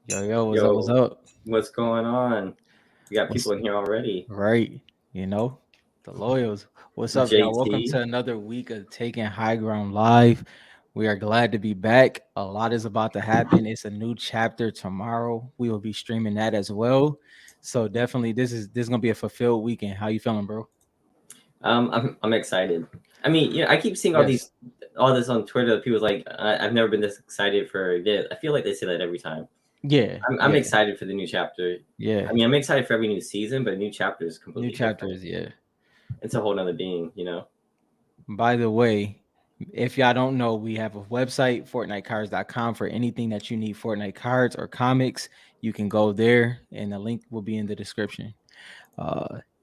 Yo, what's up? What's Yo, up? what's going on? We got What's people in here already. right? You know, the loyals. What's up, y'all? Welcome JT. to another week of Taking High Ground Live. We are glad to be back. A lot is about to happen. It's a new chapter tomorrow. We will be streaming that as well. So definitely, this is gonna be a fulfilled weekend. How you feeling, bro? I'm excited. I mean, I keep seeing Yes. all this on Twitter. People's like, I've never been this excited for this. I feel like they say that every time. Yeah. I'm Yeah. excited for the new chapter. Yeah. I mean, I'm excited for every new season, but a new chapter is New completely different. chapters. Yeah. It's a whole nother being. By the way, if y'all don't know, we have a website, fortnitecards.com, for anything that you need Fortnite cards or comics. You can go there and the link will be in the description.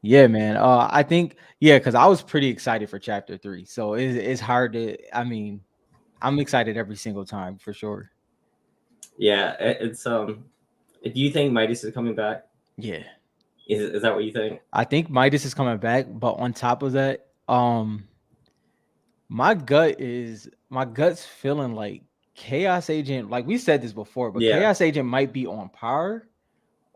Yeah, man. I think, yeah, because I was pretty excited for chapter 3. So it's hard to, I mean, I'm excited every single time for sure. Yeah, it's Do you think Midas is coming back? Yeah. Is that what you think? I think Midas is coming back, but on top of that, my gut's feeling like Chaos Agent, like we said this before, but Yeah. Chaos Agent might be on par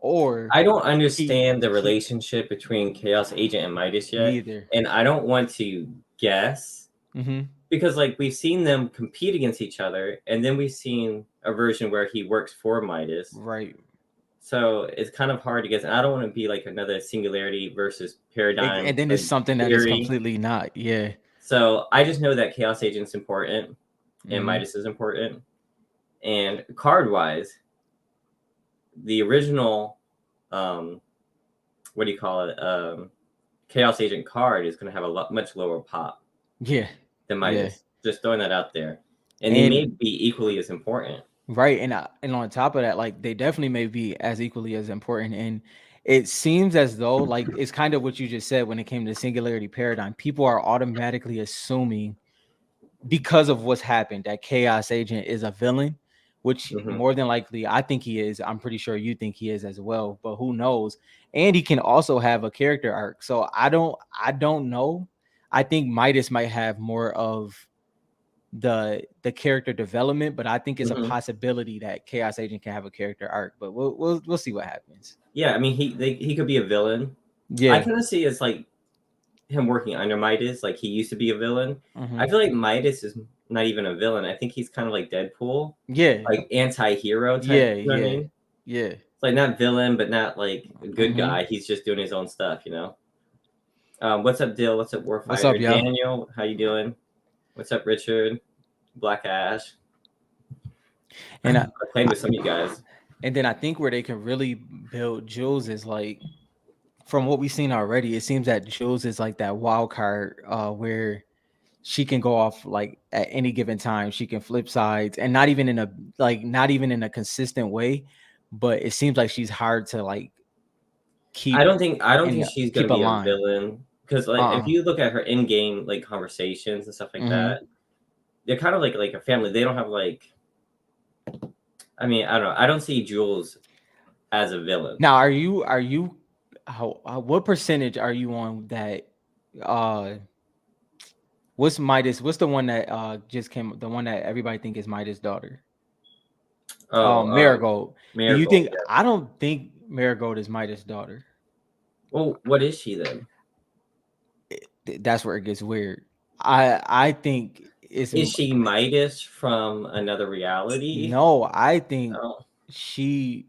or I don't he understand the he relationship between Chaos Agent and Midas yet, neither. and I don't want to guess Hmm. because like we've seen them compete against each other, and then we've seen a version where he works for Midas. Right. So it's kind of hard to guess. And I don't want to be like another Singularity versus And Paradigm then like it's something that is theory. completely not. Yeah. So I just know that Chaos Agent's important and Hmm. Midas is important. And card wise, the original, um, what do you call it? Chaos Agent card is going to have much lower pop Yeah. than Yeah. Midas. Just throwing that out there, and they may And be equally as important. right, and on top of that, like they definitely may be as equally as important. And it seems as though, like it's kind of what you just said when it came to singularity paradigm. People are automatically assuming because of what's happened that Chaos Agent is a villain, which Hmm. more than likely I think he is. I'm pretty sure you think he is as well, but who knows? And he can also have a character arc. So I don't know. I think Midas might have more of the character development, but I think it's a Hmm. possibility that Chaos Agent can have a character arc. But we'll see what happens. Yeah, I mean he could be a villain. I Yeah. kind of see it's like him working under Midas. Like he used to be a villain. Hmm. I feel like Midas is not even a villain. I think he's kind of like Deadpool, Yeah. like anti-hero type. Yeah. You know what I Yeah. mean? Yeah. It's like not villain, but not like a good Hmm. guy. He's just doing his own stuff. What's up, Dill? What's up, What's up, Warfighter? y'all? Daniel, how you doing? What's up, Richard? Black Ash. And I played with some of you guys. and then I think where they can really build Jules is like from what we've seen already, it seems that Jules is like that wild card where she can go off like at any given time. She can flip sides and not even in a consistent way, but it seems like she's hard to like keep I don't think and she's gonna keep a be a line. villain because like if Uh-uh. you look at her in game like conversations and stuff like Hmm. that, they're kind of like a family. They don't have like I mean I don't know. I don't see Jules as a villain. Now, are you how what percentage are you on that uh what's Midas? What's the one that just came? The one that everybody think is Midas' daughter? Oh, Marigold. Do you Marigold. think? Yeah. I don't think Marigold is Midas' daughter. Well, what is she then? That's where it gets weird. I think it's Is she Midas from another reality? no. I think Oh, she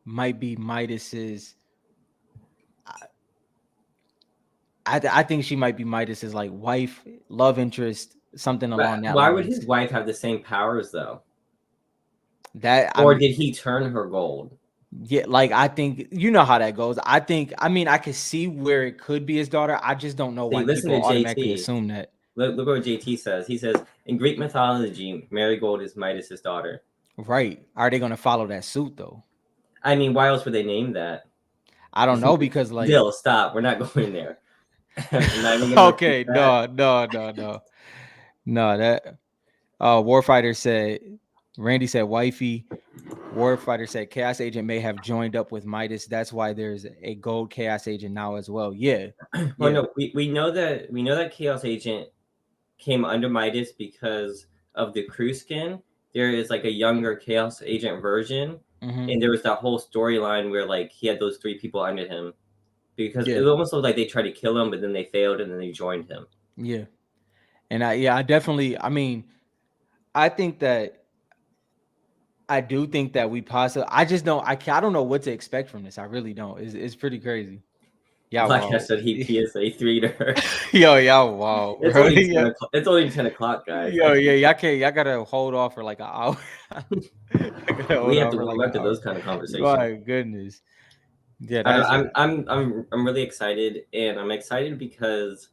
might be Midas's. I think she might be Midas's like wife, love interest, something but along that why would lines. his wife have the same powers though? That Or I'm did he turn her gold? Yeah, like I think you know how that goes. I mean, I can see where it could be his daughter. I just don't know See, why listen people to automatically JT. assume that. Look what JT says. He says in Greek mythology, Marigold is Midas's daughter. Right. Are they gonna follow that suit though? I mean, why else would they name that? I don't know because like Dill, stop. We're not going there. I'm not even gonna repeat okay, that. no. No, that Warfighter said Randy said wifey. Warfighter said Chaos Agent may have joined up with Midas. That's why there's a gold Chaos Agent now as well. Yeah. Well, Yeah. no, we know that Chaos Agent came under Midas because of the crew skin. There is like a younger Chaos Agent version Mm-hmm. and there was that whole storyline where like he had those three people under him because it Yeah. almost looked like they tried to kill him, but then they failed, and then they joined him. Yeah. And I definitely, I mean, I think that I do think that we possibly, I just don't, I don't know what to expect from this. I really don't. It's pretty crazy. Yeah. Like I Wow. said, he PSA 3 to her. Yo, yeah. Wow, It's bro. only Yeah. it's only 10 o'clock, guys. Yo, yeah. Y'all can't, y'all gotta hold off for like an hour. I gotta We hold have off to for like warm an up to hour. those kind of conversations. My goodness. Yeah, I don't know. that's I'm really excited, and I'm excited because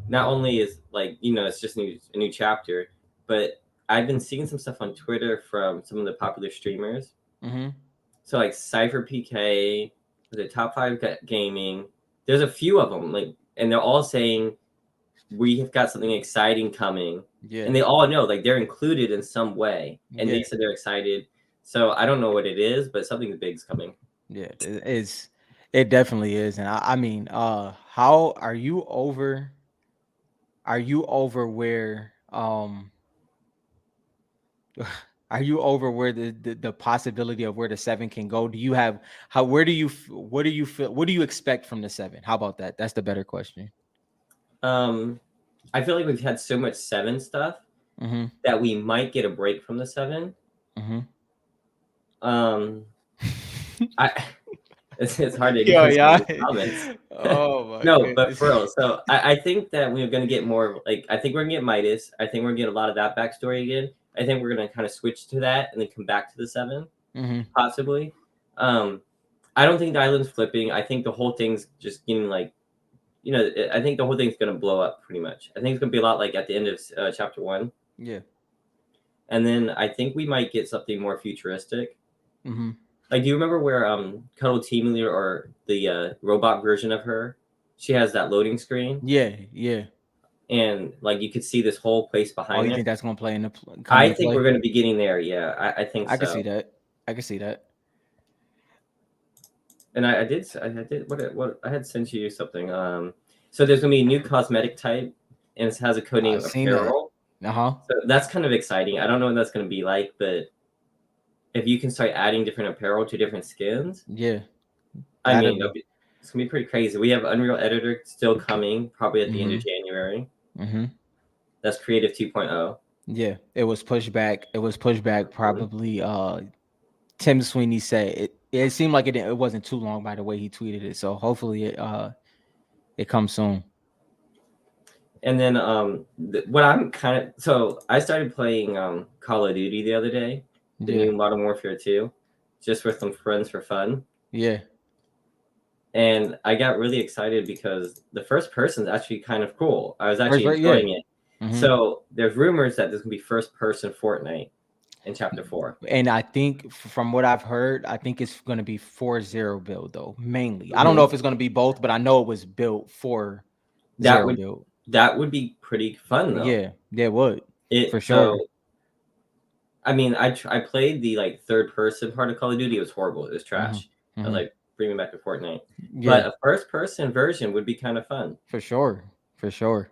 not only is like it's just a new chapter, but I've been seeing some stuff on Twitter from some of the popular streamers. mm-hmm. So like Cypher PK, the top five gaming. There's a few of them, like, and they're all saying we have got something exciting coming, Yeah. and they all know like they're included in some way, and Yeah. they said they're excited. So I don't know what it is, but something big's coming. Yeah. It definitely is. And I mean, how are you over where are you over where the possibility of where the seven can go? Do you have how where do you what do you feel what do you expect from the seven? How about that? That's the better question. Um, I feel like we've had so much seven stuff Mm-hmm. that we might get a break from the seven. Mm-hmm. Um, I it's hard to Yo, ignore some of yeah. these comments. Oh my No, but goodness. for real. So I think that we're gonna get more like I think we're gonna get Midas. I think we're gonna get a lot of that backstory again. I think we're gonna kind of switch to that and then come back to the seven, Mm-hmm. possibly. Um, I don't think the island's flipping. I think the whole thing's just getting like I think the whole thing's gonna blow up pretty much. I think it's gonna be a lot like at the end of chapter one, Yeah. and then I think we might get something more futuristic. Mm-hmm. Like, do you remember where Cuddle Team Leader or the robot version of her? She has that loading screen, Yeah. Yeah. and like you could see this whole place Oh, behind you there. think that's gonna play in the come I into think we're play? going to be getting there. Yeah, I think I can see so. that. I can see that. And I did what I had sent you something. So there's going to be a new cosmetic type, and it has a code I name seen that. apparel. Uh-huh. So that's kind of exciting. I don't know what that's going to be like, but if you can start adding different apparel to different skins, Yeah. I That'll mean, be. it's gonna be pretty crazy. We have Unreal Editor still coming, probably at the end of Mm-hmm. January. Mm-hmm. That's Creative 2.0. Yeah. It was pushed back. It was pushed back Mhm. probably Tim Sweeney said it seemed like it wasn't too long by the way he tweeted it. So hopefully it comes soon. And then what I'm kind of so I started playing Call of Duty the other day, the Yeah. new Modern Warfare 2, just with some friends for fun. Yeah. And I got really excited because the first person's actually kind of cool. I was First actually right, yeah. enjoying it. Mm-hmm. So there's rumors that there's gonna be first person Fortnite in chapter 4. And I think from what I've heard, I think it's going to be 4.0 build though, mainly. I don't know Mhm. if it's going to be both, but I know it was built for That zero would build. that would be pretty fun though. Yeah, they would for It sure. so I mean, I played the like third person part of Call of Duty. It was horrible. It was Hmm. trash. I was Hmm. like, bring me back to Fortnite. Yeah, But a first person version would be kind of fun. for sure, for sure.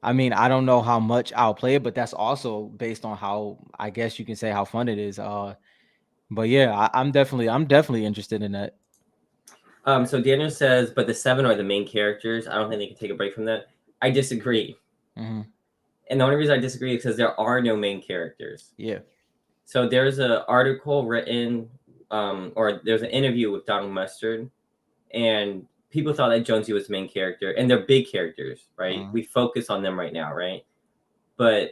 I mean, I don't know how much I'll play it, but that's also based on how I guess you can say how fun it is. But yeah, I'm definitely interested in that. So Daniel says, but the seven are the main characters. I don't think they can take a break from that. I disagree, Hmm. and the only reason I disagree is because there are no main characters. Yeah. So there's an article written, or there's an interview with Donald Mustard, and people thought that Jonesy was the main character, and they're big characters, right? Uh, We focus on them right now, right? But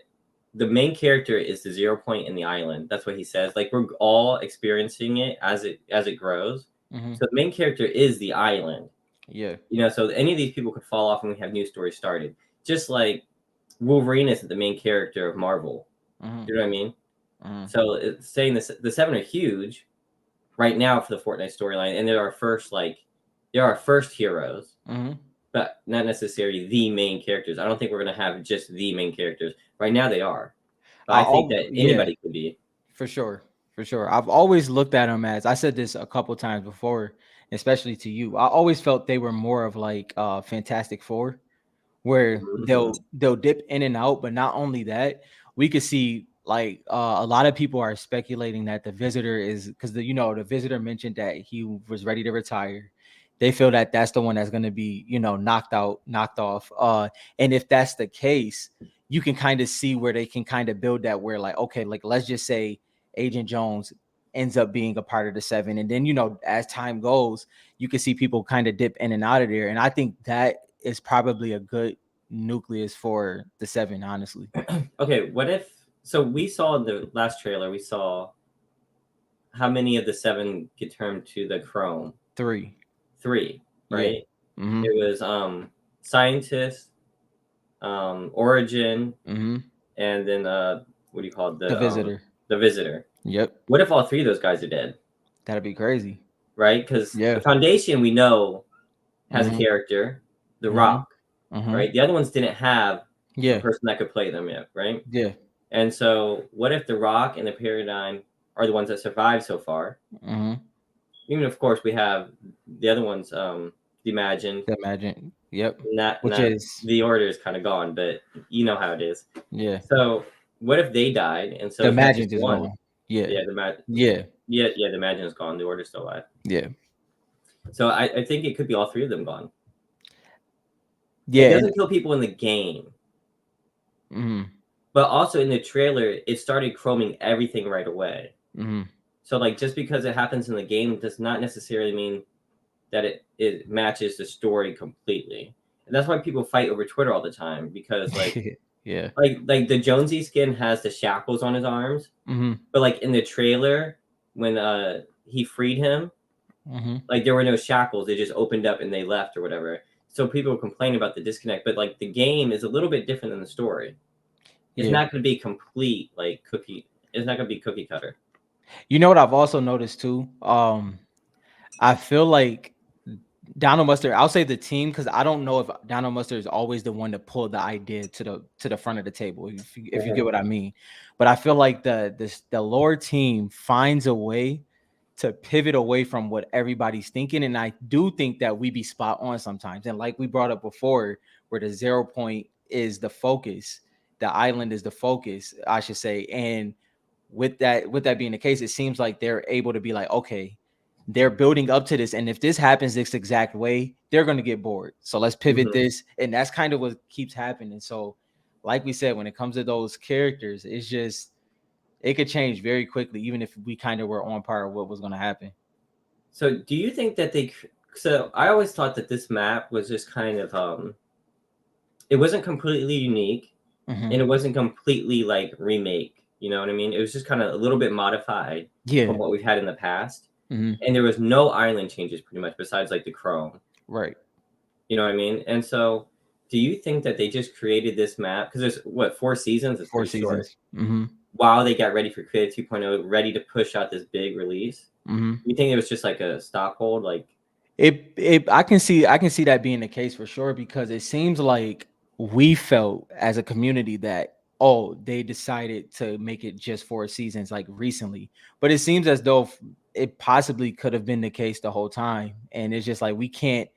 the main character is the 0 point in the island. That's what he says. Like we're all experiencing it as it grows. hmm. So the main character is the island. Yeah. So any of these people could fall off and we have new stories started. Just like Wolverine isn't the main character of Marvel. Hmm. You know what I mean? Hmm. So it's saying this the seven are huge right now for the Fortnite storyline, and they're our first heroes, Hmm. but not necessarily the main characters. I don't think we're gonna have just the main characters. Right now they are. But I think that Yeah, anybody could be. for sure. For sure. I've always looked at them as I said this a couple times before, especially to you. I always felt they were more of like Fantastic Four, where Mhm. they'll dip in and out, but not only that, we could see like a lot of people are speculating that the visitor is because the visitor mentioned that he was ready to retire. They feel that that's the one that's going to be knocked off. And if that's the case, you can kind of see where they can kind of build that, where like, okay, like let's just say Agent Jones ends up being a part of the seven, and then as time goes, you can see people kind of dip in and out of there, and I think that is probably a good nucleus for the seven, honestly. Okay, what if? So we saw in the last trailer, we saw how many of the seven get turned to the Chrome? Three. Three, Yeah. right? Mm-hmm. It was scientist, origin, Mm-hmm. and then what do you call it? The visitor. The visitor. Yep. What if all three of those guys are dead? That'd be crazy. Right? Because the Yeah. Foundation we know has a Mm-hmm. character, The Mm-hmm. Rock, Mm-hmm. right? The other ones didn't have a Yeah. person that could play them yet, right? Yeah. And so, what if The Rock and the Paradigm are the ones that survived so far? Mm-hmm. Even of course we have the other ones, the Imagined. The imagine. Yep. And Which that is, the order is kind of gone, but you know how it is. yeah. So what if they died, and so The it's not just imagined is one? gone. Yeah. Yeah, Yeah. yeah, the Imagine is gone. The order's still alive. Yeah. So I think it could be all three of them gone. It Yeah. And doesn't kill people in the game, mm-hmm. but also in the trailer, it started chroming everything right away. Mm-hmm. So like just because it happens in the game does not necessarily mean that it matches the story completely. And that's why people fight over Twitter all the time because Yeah. like the Jonesy skin has the shackles on his arms, Mm-hmm. but like in the trailer when he freed him, Mm-hmm. like there were no shackles, they just opened up and they left or whatever. So people complain about the disconnect, but like the game is a little bit different than the story. It's Yeah. not going to be complete like cookie. It's not going to be cookie cutter. You know what I've also noticed too? I feel like Donald Mustard, I'll say the team, because I don't know if Donald Mustard is always the one to pull the idea to the front of the table, if you get what I mean. But I feel like the lower team finds a way to pivot away from what everybody's thinking. And I do think that we be spot on sometimes. And like we brought up before, where the 0 point is the focus, the island is the focus, I should say. And with that being the case, it seems like they're able to be like, okay, they're building up to this, and if this happens this exact way, they're going to get bored, so let's pivot Mm-hmm. this. And that's kind of what keeps happening. So like we said, when it comes to those characters, it's just, it could change very quickly, even if we kind of were on par with what was going to happen. So do you think that they? So I always thought that this map was just kind of it wasn't completely unique, Mm-hmm. and it wasn't completely like remake. You know what I mean? It was just kind of a little bit modified from Yeah. what we've had in the past, Mm-hmm. and there was no island changes pretty much besides like the Chrome. Right. You know what I mean? And so, do you think that they just created this map because there's what 4 seasons? It's Four pretty short. seasons. Mm-hmm. While they got ready for Creative 2.0, ready to push out this big release, Mm-hmm. you think it was just like a stock hold? Like, It I can see that being the case for sure, because it seems like we felt as a community that, oh, they decided to make it just 4 seasons like recently, but it seems as though it possibly could have been the case the whole time. And it's just like, we can't,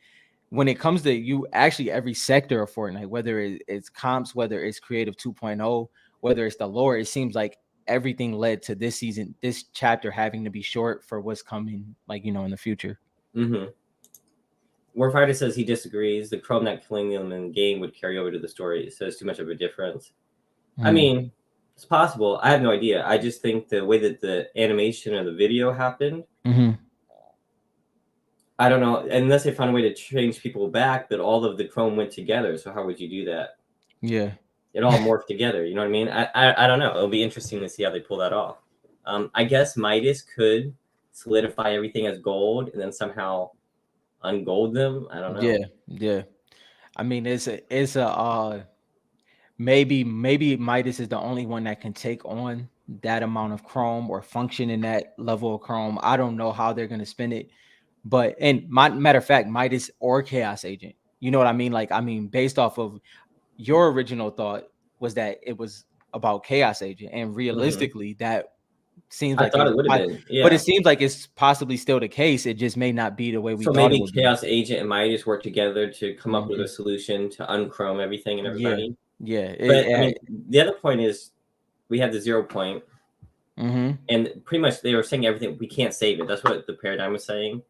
when it comes to you actually every sector of Fortnite, whether it's comps, whether it's creative 2.0, whether it's the lore, it seems like everything led to this season, this chapter having to be short for what's coming, like, in the future. mm-hmm. Warfighter says he disagrees. The Chrome not killing them in the game would carry over to the story. It says too much of a difference. I Mm. mean, it's possible. I have no idea. I just think the way that the animation of the video happened, Mm-hmm. I don't know, unless they found a way to change people back, but all of the Chrome went together. So how would you do that? Yeah. It all morphed together. You know what I mean? I don't know. It'll be interesting to see how they pull that off. I guess Midas could solidify everything as gold and then somehow ungold them. I don't Yeah. know. Yeah. I mean, it's a maybe Midas is the only one that can take on that amount of Chrome or function in that level of Chrome. I don't know how they're gonna spin it, but, and my matter of fact, Midas or Chaos Agent. You know what I mean? Like, I mean, based off of your original thought was that it was about Chaos Agent, and Hmm. realistically, that seems I like thought it's it would have been. but it Yeah. seems like it's possibly still the case. It just may not be the way we So thought it maybe would be. Chaos Agent and Midas work together to come up with a Mhm. solution to unchrome everything and Yeah, everybody. yeah, But I mean, the other point is we have the 0 point, Mm-hmm. and pretty much they were saying everything. We can't save it. That's what the paradigm was saying.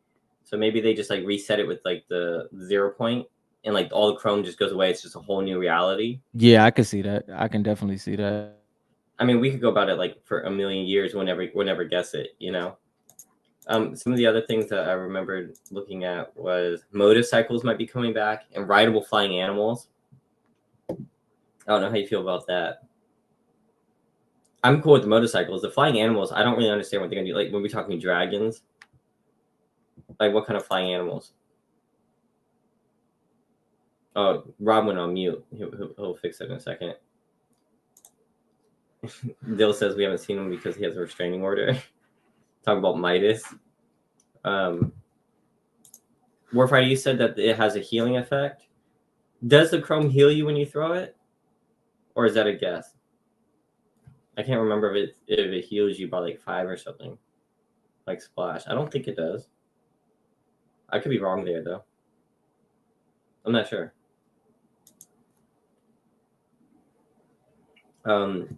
So maybe they just like reset it with like the 0 point, and like all the Chrome just goes away. It's just a whole new reality. Yeah, I can see that. I can definitely see that. I mean, we could go about it like for a million years. We'll never guess it. Some of the other things that I remembered looking at was motorcycles might be coming back and rideable flying animals. I don't know how you feel about that. I'm cool with the motorcycles. The flying animals, I don't really understand what they're gonna do. Like when we're talking dragons, like what kind of flying animals? Oh, Rob went on mute. He'll fix it in a second. Dill says we haven't seen him because he has a restraining order. Talk about Midas. Um, Warfighter, you said that it has a healing effect. Does the chrome heal you when you throw it, or is that a guess? I can't remember if it heals you by like 5 or something, like splash. I don't think it does. I could be wrong there though. I'm not sure. Um,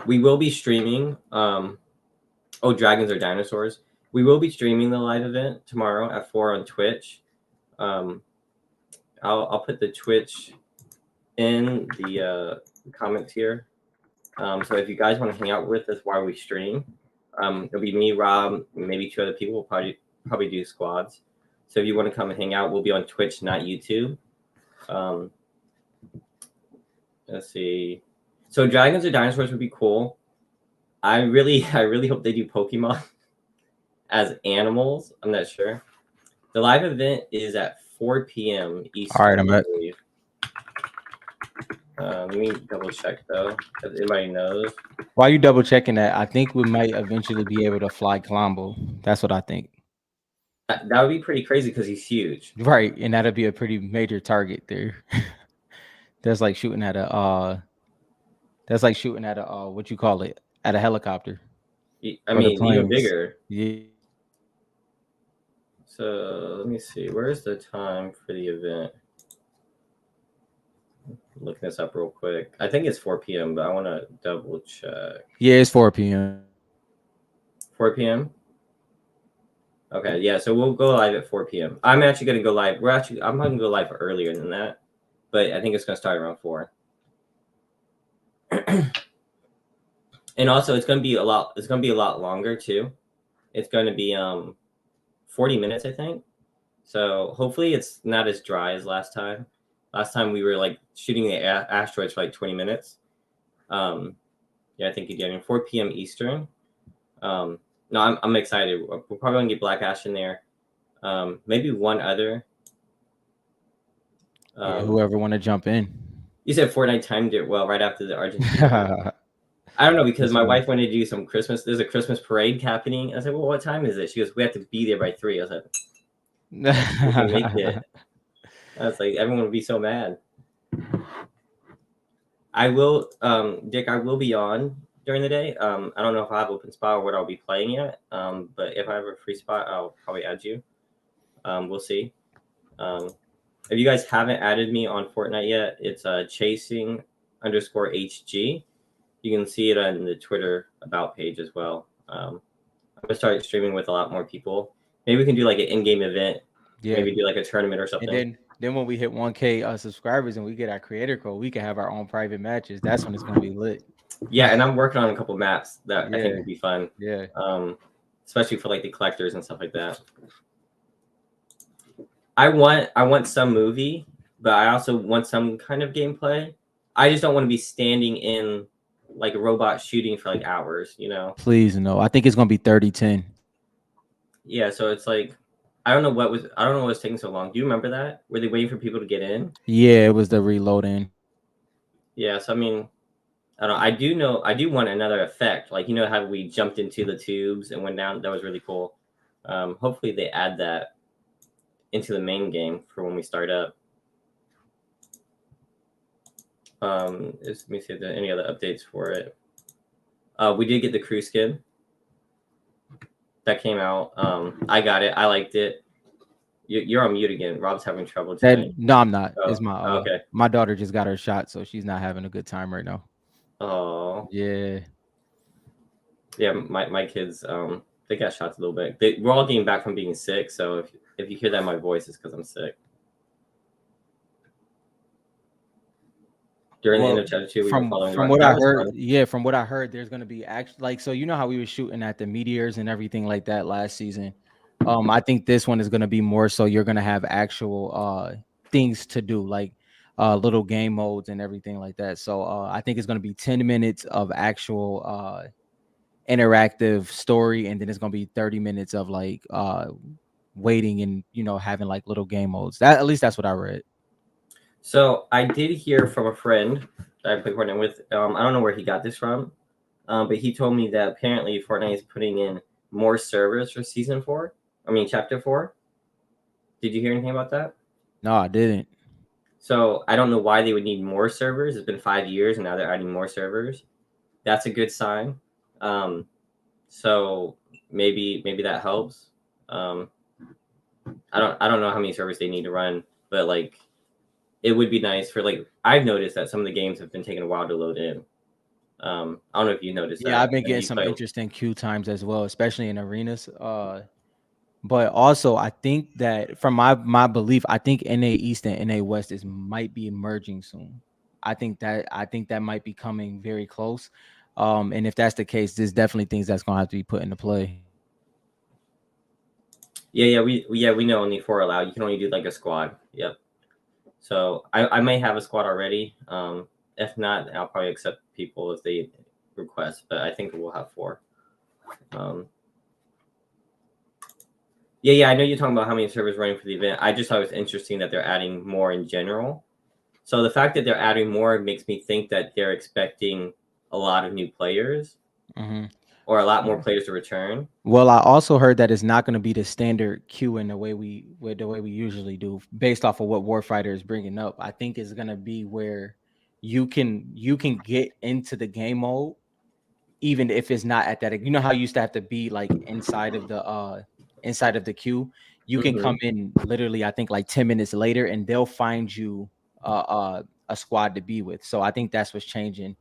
we will be streaming. Oh, dragons or dinosaurs. We will be streaming the live event tomorrow at 4 on Twitch. Um, I'll put the Twitch in the comments here. So if you guys want to hang out with us while we stream, it'll be me, Rob, maybe 2 other people. We'll probably do squads. So if you want to come and hang out, we'll be on Twitch, not YouTube. Let's see. So dragons or dinosaurs would be cool. I really hope they do Pokemon as animals. I'm not sure. The live event is at 4 p.m. All right, Eastern, I'm I back. believe. Let me double check though, if anybody knows. While you double checking that, I think we might eventually be able to fly Colombo. That's what I think. That would be pretty crazy because he's huge. Right, and that'll be a pretty major target there. That's like shooting at a what you call it, at a helicopter I or the mean, even planes. bigger. Yeah. So let me see. Where's the time for the event? Looking this up real quick. I think it's 4 p.m., but I want to double check. Yeah, it's 4 p.m. 4 p.m. Okay, yeah. So we'll go live at 4 p.m. I'm actually gonna go live. I'm gonna go live earlier than that, but I think it's gonna start around 4. And also, it's gonna be a lot. It's gonna be a lot longer too. It's gonna be 40 minutes, I think. So hopefully, it's not as dry as last time. Last time we were like shooting the asteroids for like 20 minutes. Yeah, I think again 4 p.m. Eastern. No, I'm excited. We're probably gonna get Black Ash in there. Maybe one other. Yeah, whoever want to jump in. You said Fortnite timed it well right after the Argentina. I don't know because That's my funny. wife wanted to do some Christmas. There's a Christmas parade happening. I said, "Well, what time is it?" She goes, "We have to be there by 3." I was like, "We can make it." I was like, "Everyone would be so mad." I will, Dick. I will be on during the day. I don't know if I have open spot or what I'll be playing yet. But if I have a free spot, I'll probably add you. We'll see. If you guys haven't added me on Fortnite yet, it's chasing_HG. You can see it on the Twitter about page as well. I'm gonna start streaming with a lot more people. Maybe we can do like an in-game event. Yeah, Maybe do like a tournament or and something. then when we hit 1K subscribers and we get our creator code, we can have our own private matches. That's when it's gonna be lit. Yeah, and I'm working on a couple maps that I think Yeah, would be fun. yeah. Especially for like the collectors and stuff like that. I want some movie, but I also want some kind of gameplay. I just don't want to be standing in like a robot shooting for like hours. Please no. I think it's gonna be 30-10. Yeah, so it's like I don't know what's taking so long. Do you remember that? Were they waiting for people to get in? Yeah, it was the reloading. Yeah, so I mean, I don't know. I do want another effect. Like how we jumped into the tubes and went down. That was really cool. Hopefully they add that into the main game for when we start up. Let me see if there are any other updates for it. We did get the crew skin. That came out. I got it. I liked it. You're on mute again. Rob's having trouble That tonight. no, I'm not. Oh, It's my okay. my daughter just got her shot, so she's not having a good time right now. Oh, Yeah. yeah. My kids they got shots a little bit. We're all getting back from being sick, so if you hear that in my voice, it's because I'm sick. During the end Well, of chapter 2, we were from following the from route. what That I was heard, fun. yeah, from what I heard, there's gonna be actually like so you know how we were shooting at the meteors and everything like that last season. I think this one is gonna be more so you're gonna have actual things to do, like little game modes and everything like that. So I think it's gonna be 10 minutes of actual interactive story, and then it's gonna be 30 minutes of like waiting and having like little game modes. That at least that's what I read. So I did hear from a friend that I played Fortnite with. I don't know where he got this from, but he told me that apparently Fortnite is putting in more servers for season 4. I mean, chapter 4. Did you hear anything about that? No, I didn't. So I don't know why they would need more servers. It's been 5 years and now they're adding more servers. That's a good sign. Um, so maybe that helps. Um, I don't know how many servers they need to run, but like it would be nice for like I've noticed that some of the games have been taking a while to load in. I don't know if you noticed Yeah, I've that. been And getting you some play. interesting queue times as well, especially in arenas. But also I think that from my belief, I think NA East and NA West is might be merging soon. I think that might be coming very close. And if that's the case, there's definitely things that's gonna have to be put into play. Yeah, we know only 4 allowed. You can only do like a squad. Yep. So I may have a squad already. If not, I'll probably accept people if they request. But I think we'll have 4. Um, yeah. I know you're talking about how many servers running for the event. I just thought it was interesting that they're adding more in general. So the fact that they're adding more makes me think that they're expecting a lot of new players Hmm. or a lot more players to return. Well, I also heard that it's not going to be the standard queue in the way we usually do, based off of what Warfighter is bringing up. I think it's going to be where you can get into the game mode even if it's not at that. You know how you used to have to be like inside of the queue. You can Hmm. come in literally, I think like 10 minutes later, and they'll find you a squad to be with. So I think that's what's changing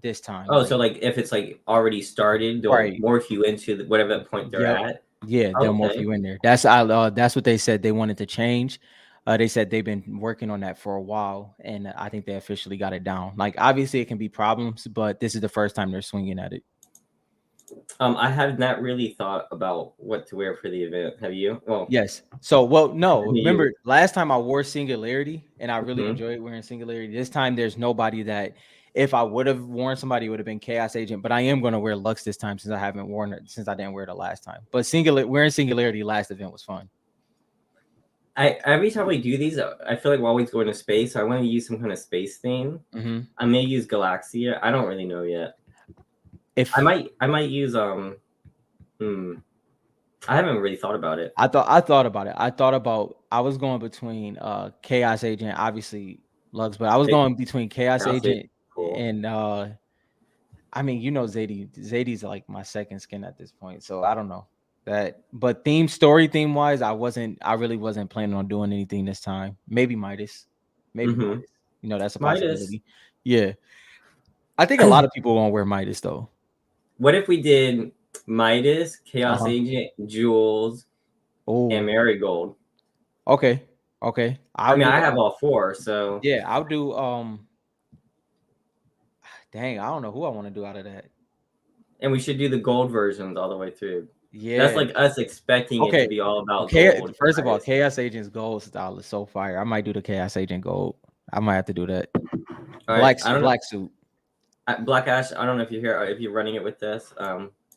this time. Oh, so Like, like if it's like already started, they'll right. morph you into whatever point they're Yep. at. Yeah, they'll morph Okay. you in there. That's what they said they wanted to change. They said they've been working on that for a while, and I think they officially got it down. Like, obviously, it can be problems, but this is the first time they're swinging at it. I have not really thought about what to wear for the event. Have you? Well, Yes. So, well, no. you. Remember, last time I wore Singularity, and I really Hmm. enjoyed wearing Singularity. This time, there's nobody that. If I would have worn somebody, it would have been Chaos Agent. But I am going to wear Lux this time since I haven't worn it since I didn't wear it the last time. But wearing Singularity last event was fun. I every time we do these, I feel like we're always going to space. So I want to use some kind of space theme. Hmm. I may use Galaxia. I don't really know yet. I If might. I might use. Hmm, I haven't really thought about it. I thought about it. I was going between Chaos Agent, obviously Lux, but I was Hey, going between Chaos I'll say Agent cool. and I mean, Zadie. Zadie's like my second skin at this point. So I don't know that. But theme wise, I really wasn't planning on doing anything this time. Maybe Midas. Maybe Mm-hmm. Midas. That's a Midas. possibility. Yeah. I think a lot of people won't wear Midas though. What if we did Midas, Chaos Uh-huh. Agent, Jules, and Oh, Marigold? okay. Okay. I I'll mean, do I have all 4, so yeah, I'll do dang, I don't know who I want to do out of that. and we should do the gold versions all the way through. That's Yeah. like us expecting it to Okay. be all about Okay. gold. First of all, Guys. Chaos Agent's gold style is so fire. I might do the Chaos Agent gold. I might have to do that. All right, I don't know. Black suit. Black Ash, I don't know if you're here, if you're running it with this.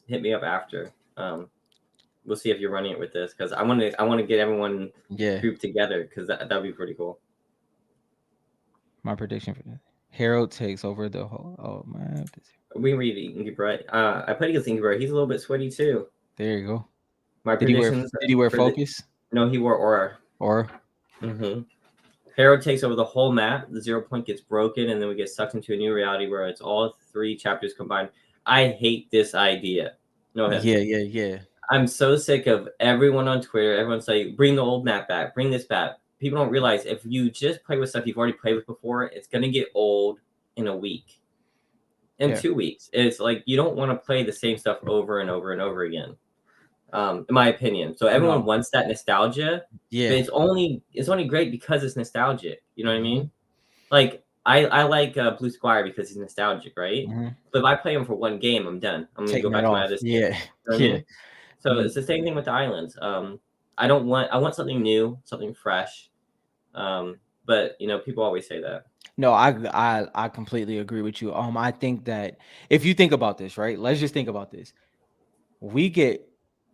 Hit me up after. We'll see if you're running it with this because I want to get everyone Yeah. grouped together because that'd be pretty cool. My prediction for that. Harold takes over the whole. Oh man. We read Inky Bright. I played against Inky Bright. He's a little bit sweaty too. There you go. My Did he wear predictions did he wear for the focus? no, he wore Aura. Or Mm-hmm. Harold takes over the whole map. The 0 point gets broken, and then we get sucked into a new reality where it's all 3 chapters combined. I hate this idea. No ahead. yeah, yeah, yeah. I'm so sick of everyone on Twitter. Everyone's like, bring the old map back, bring this back. People don't realize if you just play with stuff you've already played with before, it's gonna get old in a week. in Yeah. 2 weeks. It's like you don't want to play the same stuff over and over and over again. In my opinion. So everyone No. wants that nostalgia, but Yeah. it's only great because it's nostalgic. You know what I Hmm. mean? Like I like Blue Squire because he's nostalgic, right? Hmm. But if I play him for one game, I'm done. I'm gonna go Taking that back to my off. other skins. Yeah. You know what I Yeah. mean? So it's the same thing with the islands. I want something new, something fresh. Um, but people always say that. No, I completely agree with you. I think that if you think about this, right? Let's just think about this. We get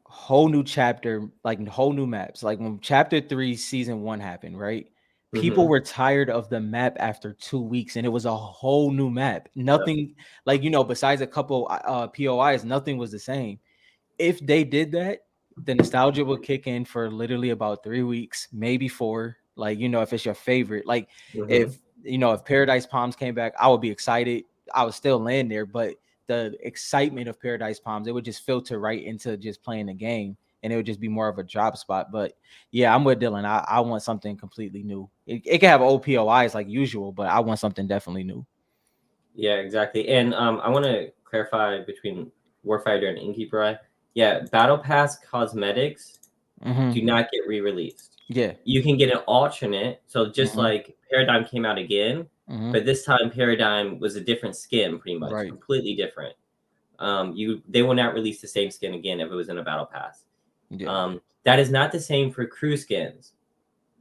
whole new chapter, like whole new maps. Like when chapter 3, season 1 happened, right? People Hmm. were tired of the map after 2 weeks, and it was a whole new map. Yep. Nothing like besides a couple POIs, nothing was the same. If they did that, the nostalgia will kick in for literally about 3 weeks, maybe four. Like, if it's your favorite, like Hmm. if Paradise Palms came back, I would be excited. I would still land there, but the excitement of Paradise Palms, it would just filter right into just playing the game, and it would just be more of a drop spot. But yeah, I'm with Dylan. I want something completely new. It can have OPOIs like usual, but I want something definitely new. Yeah, exactly. And I want to clarify between Warfighter and Innkeeper. Yeah, Battle Pass cosmetics do Hmm. not get re-released. Yeah. You can get an alternate. So just Hmm. like Paradigm came out again, Hmm. but this time Paradigm was a different skin, pretty much, Right. completely different. They will not release the same skin again if it was in a battle pass. Yeah. That is not the same for crew skins.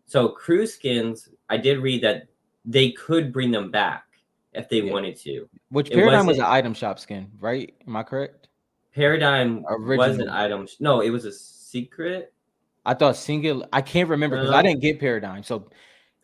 So crew skins, I did read that they could bring them back if they Yeah. wanted to. Which It Paradigm was wasn't an item shop skin, right? Am I correct? Paradigm was an Originally, item. No, it was a secret. I thought singular. I can't remember because I No, didn't get Paradigm. So Paradigm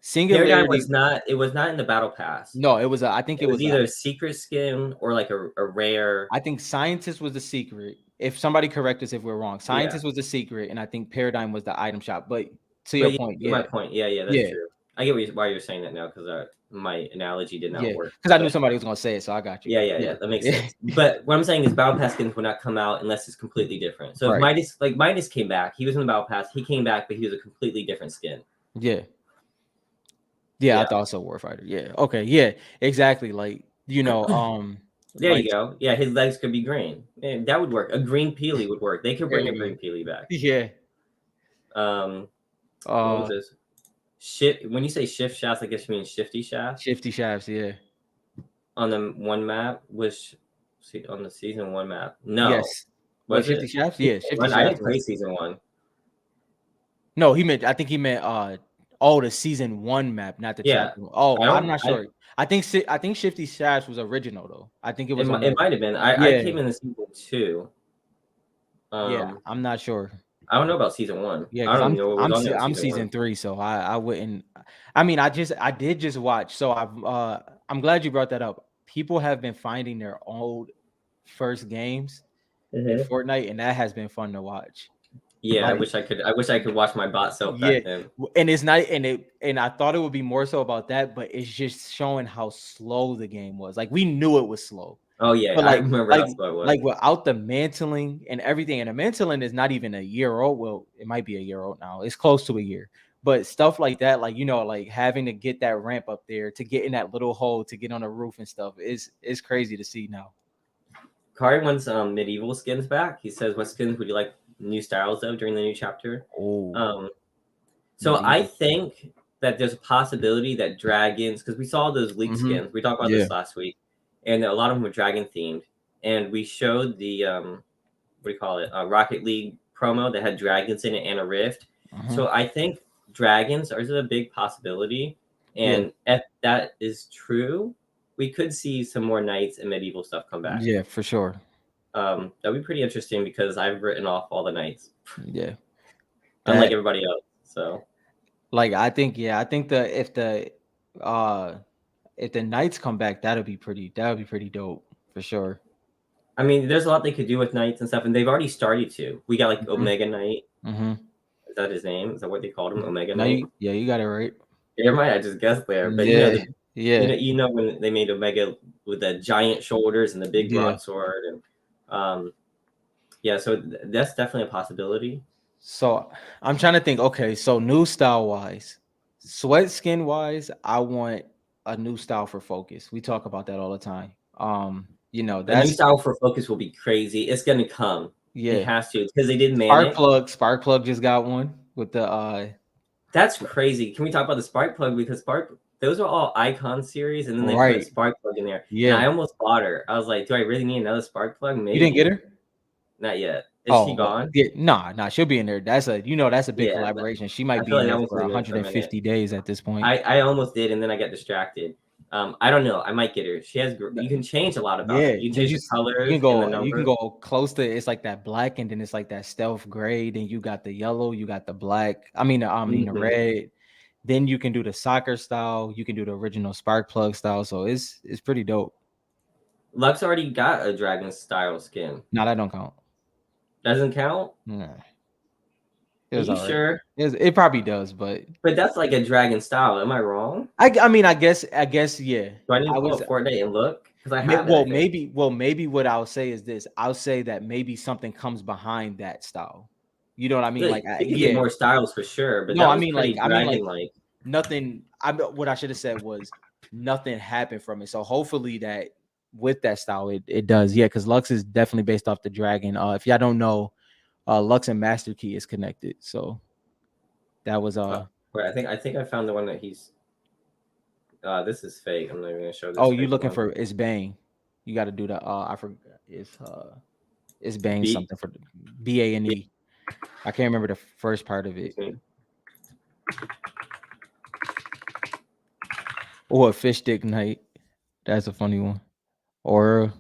singularity. was not. It was not in the battle pass. No, it was. I think It it was was a. either a secret skin or like a rare. I think scientist was the secret. If somebody correct us if we're wrong, Yeah, scientist was the secret, and I think Paradigm was the item shop. But to your but you point, get my yeah, point. Yeah, yeah, that's yeah, true. I get why you're saying that now because my analogy did not yeah. work. Because I knew But somebody was gonna say it, so I got you. yeah, yeah, Yeah, yeah, that makes yeah, sense. But what I'm saying is battle pass skins will not come out unless it's completely different. So if right. Midas came back, he was in the battle pass. He came back, but he was a completely different skin. Yeah, yeah. I Yeah. thought so. Warfighter. Yeah. Okay. Yeah. Exactly. Like There like you go. Yeah, his legs could be green. And that would work. A green peely would work. They could there bring a you green go. peely back. Yeah. Um, what was Uh, this? Shift. When you say shift shafts, I guess you mean shifty shafts. Shifty shafts. Yeah. On the one map was on the season one map. No, Yes. What, was Shifty it? Shafts? Season Yeah, Shifty one? I Shafts didn't play was. season one. No, I think he meant the season 1 map, not the Yeah, chapter. Oh, I I'm don't. not sure. I think Shifty Shafts was original though. I think it was on It the. might have been. I Yeah. came in the season two. Yeah, Um, I'm not sure. I don't know about season one. Yeah, I cuz don't even know what was on there in I'm season one. season 3, so I wouldn't. I mean, I did just watch. So I'm glad you brought that up. People have been finding their old first games in Mhm. Fortnite, and that has been fun to watch. Yeah, I Like, wish I could. I wish I could watch my bot self yeah, back then. and it's not, and I thought it would be more so about that, but it's just showing how slow the game was. Like we knew it was slow, Oh yeah, but I remember like how slow it was. like without the mantling and everything, and the mantling is not even a year old. Well, it might be a year old now. It's close to a year, but stuff like that, like like having to get that ramp up there to get in that little hole to get on the roof and stuff is crazy to see now. Kari wants medieval skins back. He says, "What skins would you like new styles of during the new chapter?" Oh, Um, so I medieval. think that there's a possibility that dragons, because we saw those leak Mm-hmm. skins. We talked about Yeah. this last week, and a lot of them were dragon themed. And we showed the what do you call it? Rocket League promo that had dragons in it and a rift. Mm-hmm. So I think dragons are a big possibility, Yeah. and if that is true, we could see some more knights and medieval stuff come back. Yeah, for sure. That'd be pretty interesting because I've written off all the knights, Yeah. unlike That everybody else. So Like I think uh if the Knights come back, that'll be pretty dope for sure. I mean, there's a lot they could do with knights and stuff, and they've already started to. We got like Hmm. Omega Knight. Hmm. Is that his name? Is that what they called him? Omega No, Knight. yeah, you got it right. Never mind, I just guessed there. But Yeah, you yeah, know, when they made Omega with the giant shoulders and the big yeah. broadsword, and yeah, so that's definitely a possibility. So I'm trying to think. Okay, so new style wise, sweat skin wise, I want a new style for Focus. We talk about that all the time. A new that's style for Focus will be crazy. It's gonna come. It yeah. has to because they did Manic. Spark plug just got one with the That's crazy. Can we talk about the Spark Plug because Spark those are all Icon series, and then they put right. Spark Plug in there, and Yeah. I almost bought her. I was like, do I really need another Spark Plug? You didn't get Maybe her? not yet. Is she Oh, well, gone? yeah, nah, she'll be in there. That's a big Yeah, collaboration. She might I be feel in like that there one's for gonna be there for a minute. 150 days at this point. I almost did, and then I got distracted. I don't know. I might get her. She has. You can change a lot about her. Yeah, You can did change you the you can colors and the go numbers. close to it's like that black and then it's like that stealth gray, then you got the yellow, you got the black. I mean the Mhm. red. Then you can do the soccer style, you can do the original spark plug style. So it's pretty dope. Lux already got a dragon style skin. No, that don't count. Doesn't count. Nah, it Are was you all right. sure? It probably does, but But that's like a dragon style. Am I wrong? I mean I guess yeah. Do I need I to pull was up Fortnite and look? Because I have it, I Well, think. maybe what I'll say is this. I'll say that maybe something comes behind that style. You know what I mean? Like, Like, they could get yeah. more styles for sure, but No, that I was mean like pretty I mean like dragon-like. nothing. What I should have said was nothing happened from it. So hopefully that with that style it does. Yeah, because Lux is definitely based off the dragon. If y'all don't know, Lux and Master Key is connected. So that was Wait, I think I found the one that he's. This is fake. I'm not even gonna show this oh, you fake looking one. for it's Bang. You got to do the I forgot it's Bang B. something for BANE. I can't remember the first part of it. B. Or a fish stick night. That's a funny one. Or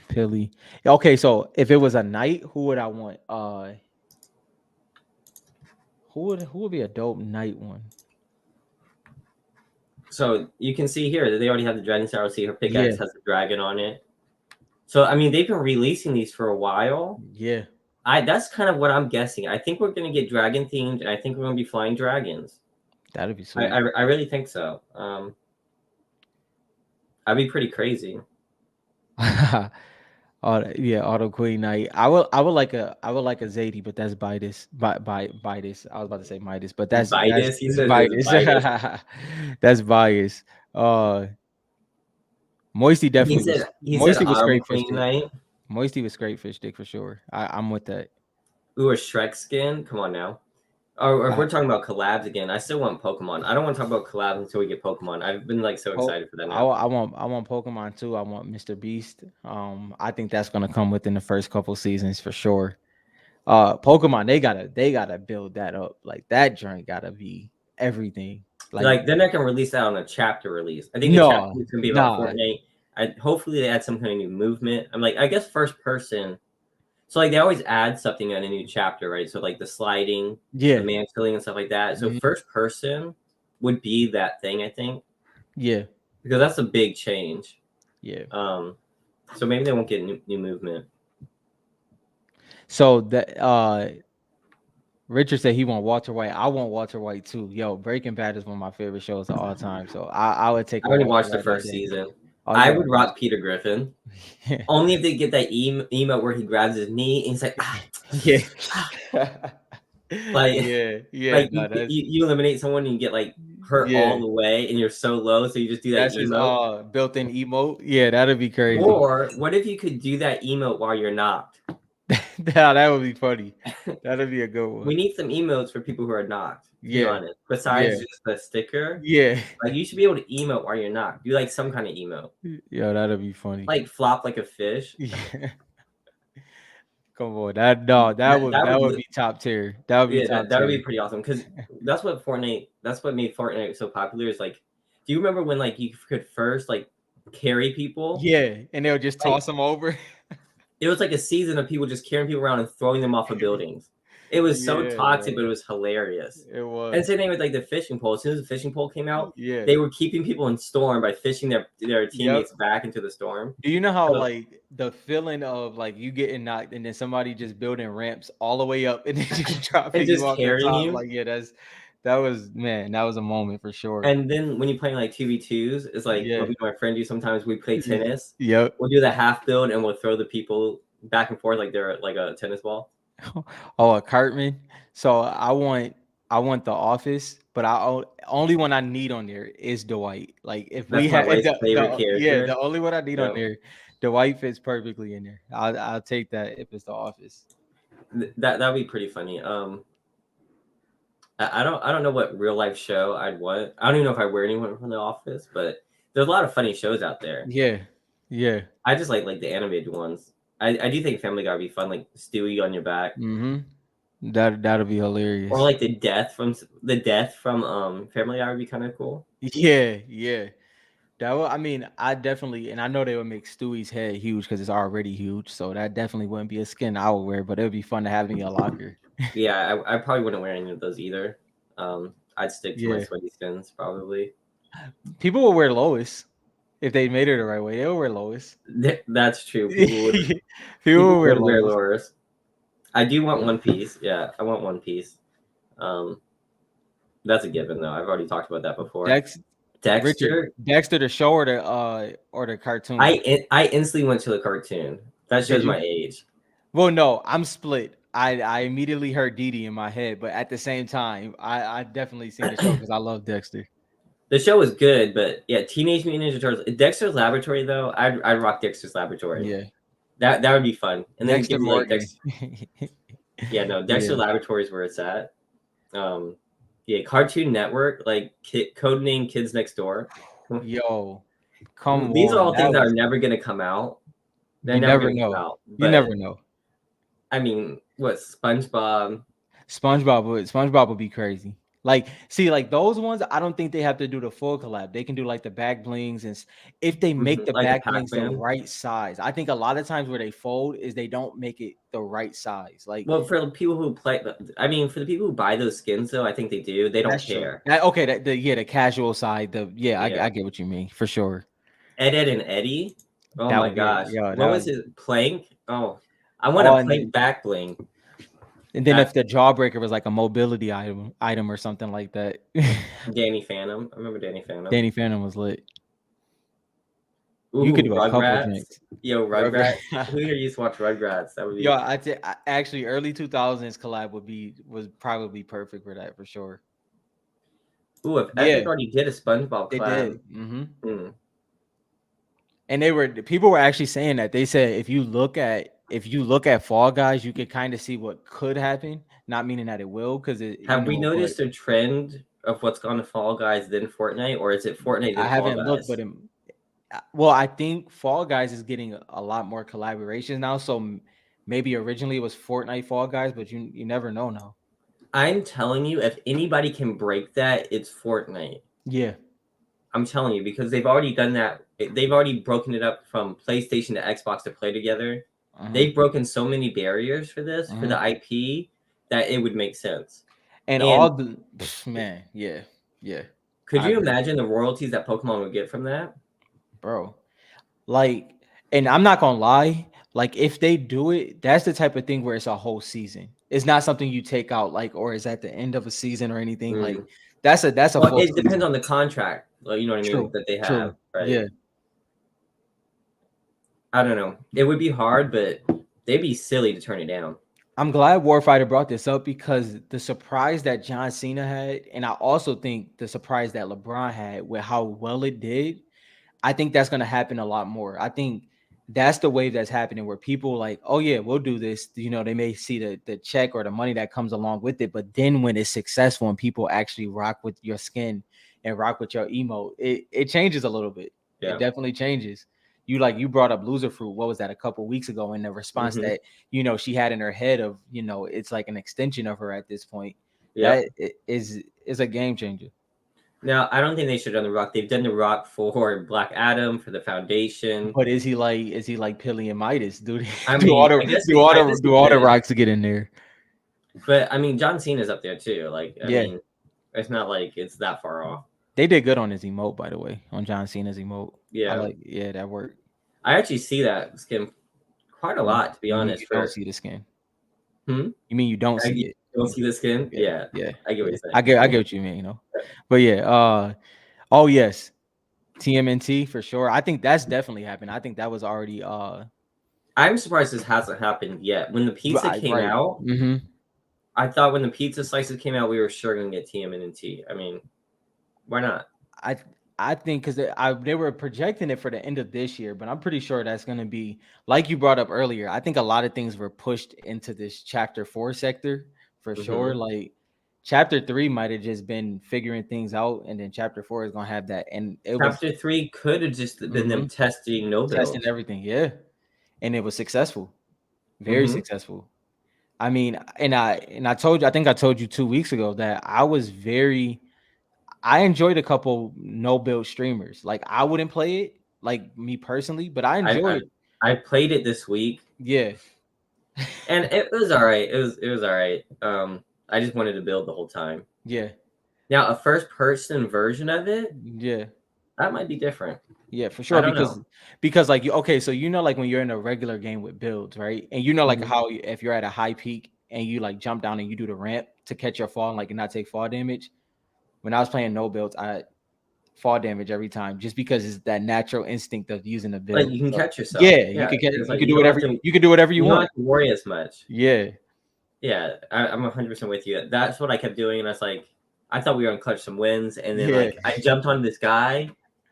Pilly. Okay, so if it was a night, who would I want? Who would be a dope night one? So you can see here that they already have the dragon style. See, her Yeah, pickaxe has a dragon on it. So I mean, they've been releasing these for a while. yeah, That's kind of what I'm guessing. I think we're gonna get dragon themed, and I think we're gonna be flying dragons. that'd be I sweet. I, I really think so. I'd be pretty crazy. Yeah, Auto Queen night. I would like a Zadie, but that's Bitus. By this. I was about to say Midas, but that's Bitus, he it's says it's Bitus. Bitus. That's bias. Uh He said he said Moisty was Autumn straight fish Queen stick. Night. Moisty was straight fish stick for sure. I'm with that. Ooh, a Shrek skin. Come on now. Or if Uh, we're talking about collabs again, I still want Pokemon. I don't want to talk about collabs until we get Pokemon. I've been like so excited for that now. I want Pokemon too. I want Mr. Beast. I think that's gonna come within the first couple seasons for sure. Pokemon, they gotta build that up. Like that joint gotta be everything. Like Like they're not gonna release that on a chapter release. I think the chapter no, is gonna be about nah, Fortnite. Hopefully they add some kind of new movement. I'm like, I guess first person. So like they always add something on a new chapter, right? So like the sliding, the yeah, mantling and stuff like that. So mhm, first person would be that thing, I think, yeah, because that's a big change. yeah. Um, so maybe they won't get new movement. So the Richard said he want Walter White. I want Walter White too. Yo, Breaking Bad is one of my favorite shows of all time. So I would take I a only Walter watched the White any first day. season. Oh, you I gotta would watch rock Peter Griffin it. only if they get that emo where he grabs his knee and he's like, Yeah. ah. like, Yeah, like no, you eliminate someone and you get like hurt all yeah. the way and you're so low, so you just do that That's his emote. built-in emote. Yeah, that'd be crazy. Or what if you could do that emote while you're knocked? That would be funny. That'd be a good We one. need some emotes for people who are knocked, to be Yeah, honest. Besides yeah, just the sticker, yeah. like you should be able to emote while you're knocked. Do like some kind of emote, Yo, that'd be funny. like flop like a fish. Yeah. Come on. That no, that That would that that would would be top tier. That would be Yeah, top that would be tier. pretty awesome because that's what made Fortnite so popular. Is like, do you remember when like you could first like carry people? Yeah, and they'll just Like toss them over. it was like a season of people just carrying people around and throwing them off of buildings. It was so Yeah, toxic, but it bro. was hilarious. It And was. same thing with like the fishing pole. As soon as the fishing pole came out, Yeah. they were keeping people in storm by fishing their Yep. teammates back into the storm. Do you know how So like the feeling of like you getting knocked and then somebody just building ramps all the way up and then just and dropping you just off the carrying top? you. Like, yeah, that was man, that was a moment for sure. And then when you're playing like 2v2s, it's like what Yeah. me and my friend do sometimes. We play Yeah. tennis. Yep. We'll do the half build and we'll throw the people back and forth like they're like a tennis ball. Oh, a Cartman. So I want. I want The Office, but only one I need on there is Dwight. Like if we That's my had wife's favorite the yeah, character. the only one I need on Yep. there, Dwight fits perfectly in there. I'll take that if it's The Office. That'd be pretty funny. I don't know what real life show I'd want. I don't even know if I wear anyone from The Office, but there's a lot of funny shows out there. Yeah, yeah. I just like the animated ones. I do think Family Guy would be fun, like Stewie on your back, That'll be or hilarious. like the death from Family Guy would be kind of cool. Yeah, yeah. That would, I mean, I definitely, and I know they would make Stewie's head huge because it's already huge, so that definitely wouldn't be a skin I would wear, but it would be fun to have in your locker. Yeah, I probably wouldn't wear any of those either. I'd stick to my Yeah, sweaty skins probably. people would wear Lois if they made it the right way. They would wear Lois. That's true. People People would wear would wear Lois. lures. I do want One Piece. Yeah, I want One Piece. Um, that's a given though. I've already talked about that before. Dex, Richard, Dexter. Dexter, the show or the cartoon. I instantly went to the cartoon. That Did shows you? my age. Well, no, I'm split. I immediately heard Dee Dee in my head, but at the same time, I definitely seen the show because I love Dexter. The show was good, but yeah, Teenage Mutant Ninja Turtles. Dexter's Laboratory though, I'd rock Dexter's Laboratory. Yeah, That would be fun. And then Dexter give me like Morgan. Dexter. Yeah, no, Dexter Yeah. Laboratory is where it's at. Um, yeah, Cartoon Network, like Codename Kids Next Door. Yo, come These are on. all things That that are was never going to come out. They're you never never going to come know. out. You But never know. I mean, what SpongeBob? SpongeBob would be crazy. Like, see, like those ones, I don't think they have to do the full collab. They can do like the back blings, and if they make the Like the back blings the Pac-Man. right size. I think a lot of times where they fold is they don't make it the right size. Like Well, for the people who play, I mean, for the people who buy those skins, though, I think they do. They don't that's true. care. Okay, the casual side, Yeah. I get what you mean for sure. Ed and Eddie. Oh That my would be gosh. yeah, What that was would, it? Plank? Oh, I want oh, a plank back bling. and then That if the jawbreaker was like a mobility item or something like that. Danny Phantom. I remember Danny Phantom. Danny Phantom was lit. You could Ooh, do a couple Rugrats. drinks. Yo, Rugrat. Rugrats. Who here used to watch Rugrats? That would Yo, be. actually early 2000s collab was probably perfect for that for sure. Ooh, if Epic Yeah, already did a SpongeBob they collab. did. Hmm. And people were actually saying that. They said if you look at Fall Guys, you could kind of see what could happen. Not meaning that it will, because Have we but noticed a trend of what's gone to Fall Guys then Fortnite, or is it Fortnite I then Fall haven't looked. Guys? Well, I think Fall Guys is getting a lot more collaborations now. So maybe originally it was Fortnite Fall Guys, but you never know now. I'm telling you, if anybody can break that, it's Fortnite. Yeah. I'm telling you, because they've already done that. They've already broken it up from PlayStation to Xbox to play together. Uh-huh. They've broken so many barriers for this, for Uh-huh. the IP, that it would make sense. And And all the man, yeah, yeah, could I you agree, imagine the royalties that Pokemon would get from that? bro. Like, and I'm not gonna lie, like if they do it, that's the type of thing where it's a whole season. It's not something you take out like, or is at the end of a season or anything. Like Mm. that's a Well, full it depends season. on the contract, like, you know what I mean, True, that they have, true, right? yeah. I don't know. It would be hard, but they'd be silly to turn it down. I'm glad Warfighter brought this up because the surprise that John Cena had, and I also think the surprise that LeBron had with how well it did, I think that's going to happen a lot more. I think that's the wave that's happening where people like, oh yeah, we'll do this. They may see the check or the money that comes along with it, but then when it's successful and people actually rock with your skin and rock with your emote, it changes a little bit. It Yeah. definitely changes. You brought up loser fruit. What was that a couple weeks ago? In the response Hmm. that she had in her head of it's like an extension of her at this point. Yep. Is a game changer. Now, I don't think they should have done The Rock. They've done The Rock for Black Adam, for the Foundation. But is he like Pilly and Midas? Do I do all mean, the do all I the guess he do all the could. rocks to get in there? But I mean, John Cena's up there too. Like, I Yeah, mean, it's not like it's that far off. they did good on his emote, by the way, on John Cena's emote. Yeah. Yeah, that worked. I actually see that skin quite a lot, to be You mean honest. you don't For see the skin? hmm? You mean you don't I see it? don't see the skin. Yeah, Yeah, yeah, I get what yeah. you're I get saying. what you mean. But yeah, oh yes, TMNT for sure. I think that's definitely happened. I think that was already I'm surprised this hasn't happened yet. When the pizza came right. out, Mm-hmm. I thought when the pizza slices came out, we were sure gonna get TMNT. I mean, why not? I I think because they were projecting it for the end of this year, but I'm pretty sure that's going to be like you brought up earlier. I think a lot of things were pushed into this chapter 4 sector for sure. Hmm. Like chapter 3 might have just been figuring things out, and then chapter 4 is going to have that. And it was Chapter 3 could have just been them mhm, testing no testing builds. everything, yeah, and it was successful, very Hmm. successful. I mean, and I told you, I think I told you 2 weeks ago that I enjoyed a couple no build streamers. Like I wouldn't play it, like me personally, but I I, I enjoyed. I played it this week, Yeah, and it was all right. It was all right. I just wanted to build the whole time. yeah, Now, a first person version of it, yeah, that might be different. yeah, for I sure. don't know. Because like you okay, so like when you're in a regular game with builds, right? And like Hmm. how if you're at a high peak and you like jump down and you do the ramp to catch your fall and like and not take fall damage. When I was playing no builds, I fall damage every time just because it's that natural instinct of using a Like, build. you can So catch yourself. yeah, Yeah, it's you like can do whatever you you don't want. have to worry as much. Yeah, Yeah, I'm 100% with you. That's what I kept doing, and I was like, I thought we were gonna clutch some wins, and then yeah. like I jumped on this guy,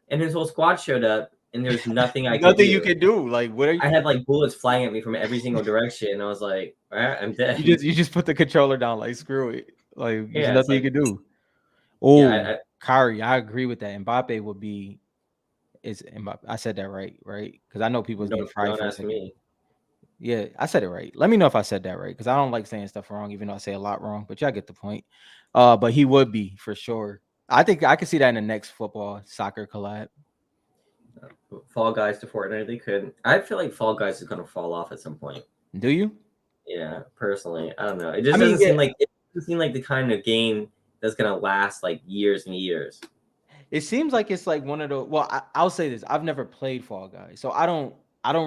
and his whole squad showed up, and there's nothing I could Nothing you do. can do. Like, what are you? I had like bullets flying at me from every single direction, and I was like, all right, I'm dead. You just put the controller down. Like, screw it. Like, there's Yeah, it's nothing you like, can do. yeah, Oh, Kyrie, I agree with that. Mbappe would be is Mbappe. I said that right, right? Because I know people was getting fried don't for a ask second. me. Yeah, I said it right. Let me know if I said that right, because I don't like saying stuff wrong, even though I say a lot wrong. But y'all get the point. But he would be for sure. I think I could see that in the next football soccer collab. Fall Guys to Fortnite, they could. I feel like Fall Guys is gonna fall off at some point. Do you? Yeah, personally, I don't know. It I just mean, doesn't yeah. seem like the kind of game that's gonna last like years and years. It seems like it's like one of the well, I'll say this. I've never played Fall Guys, so I don't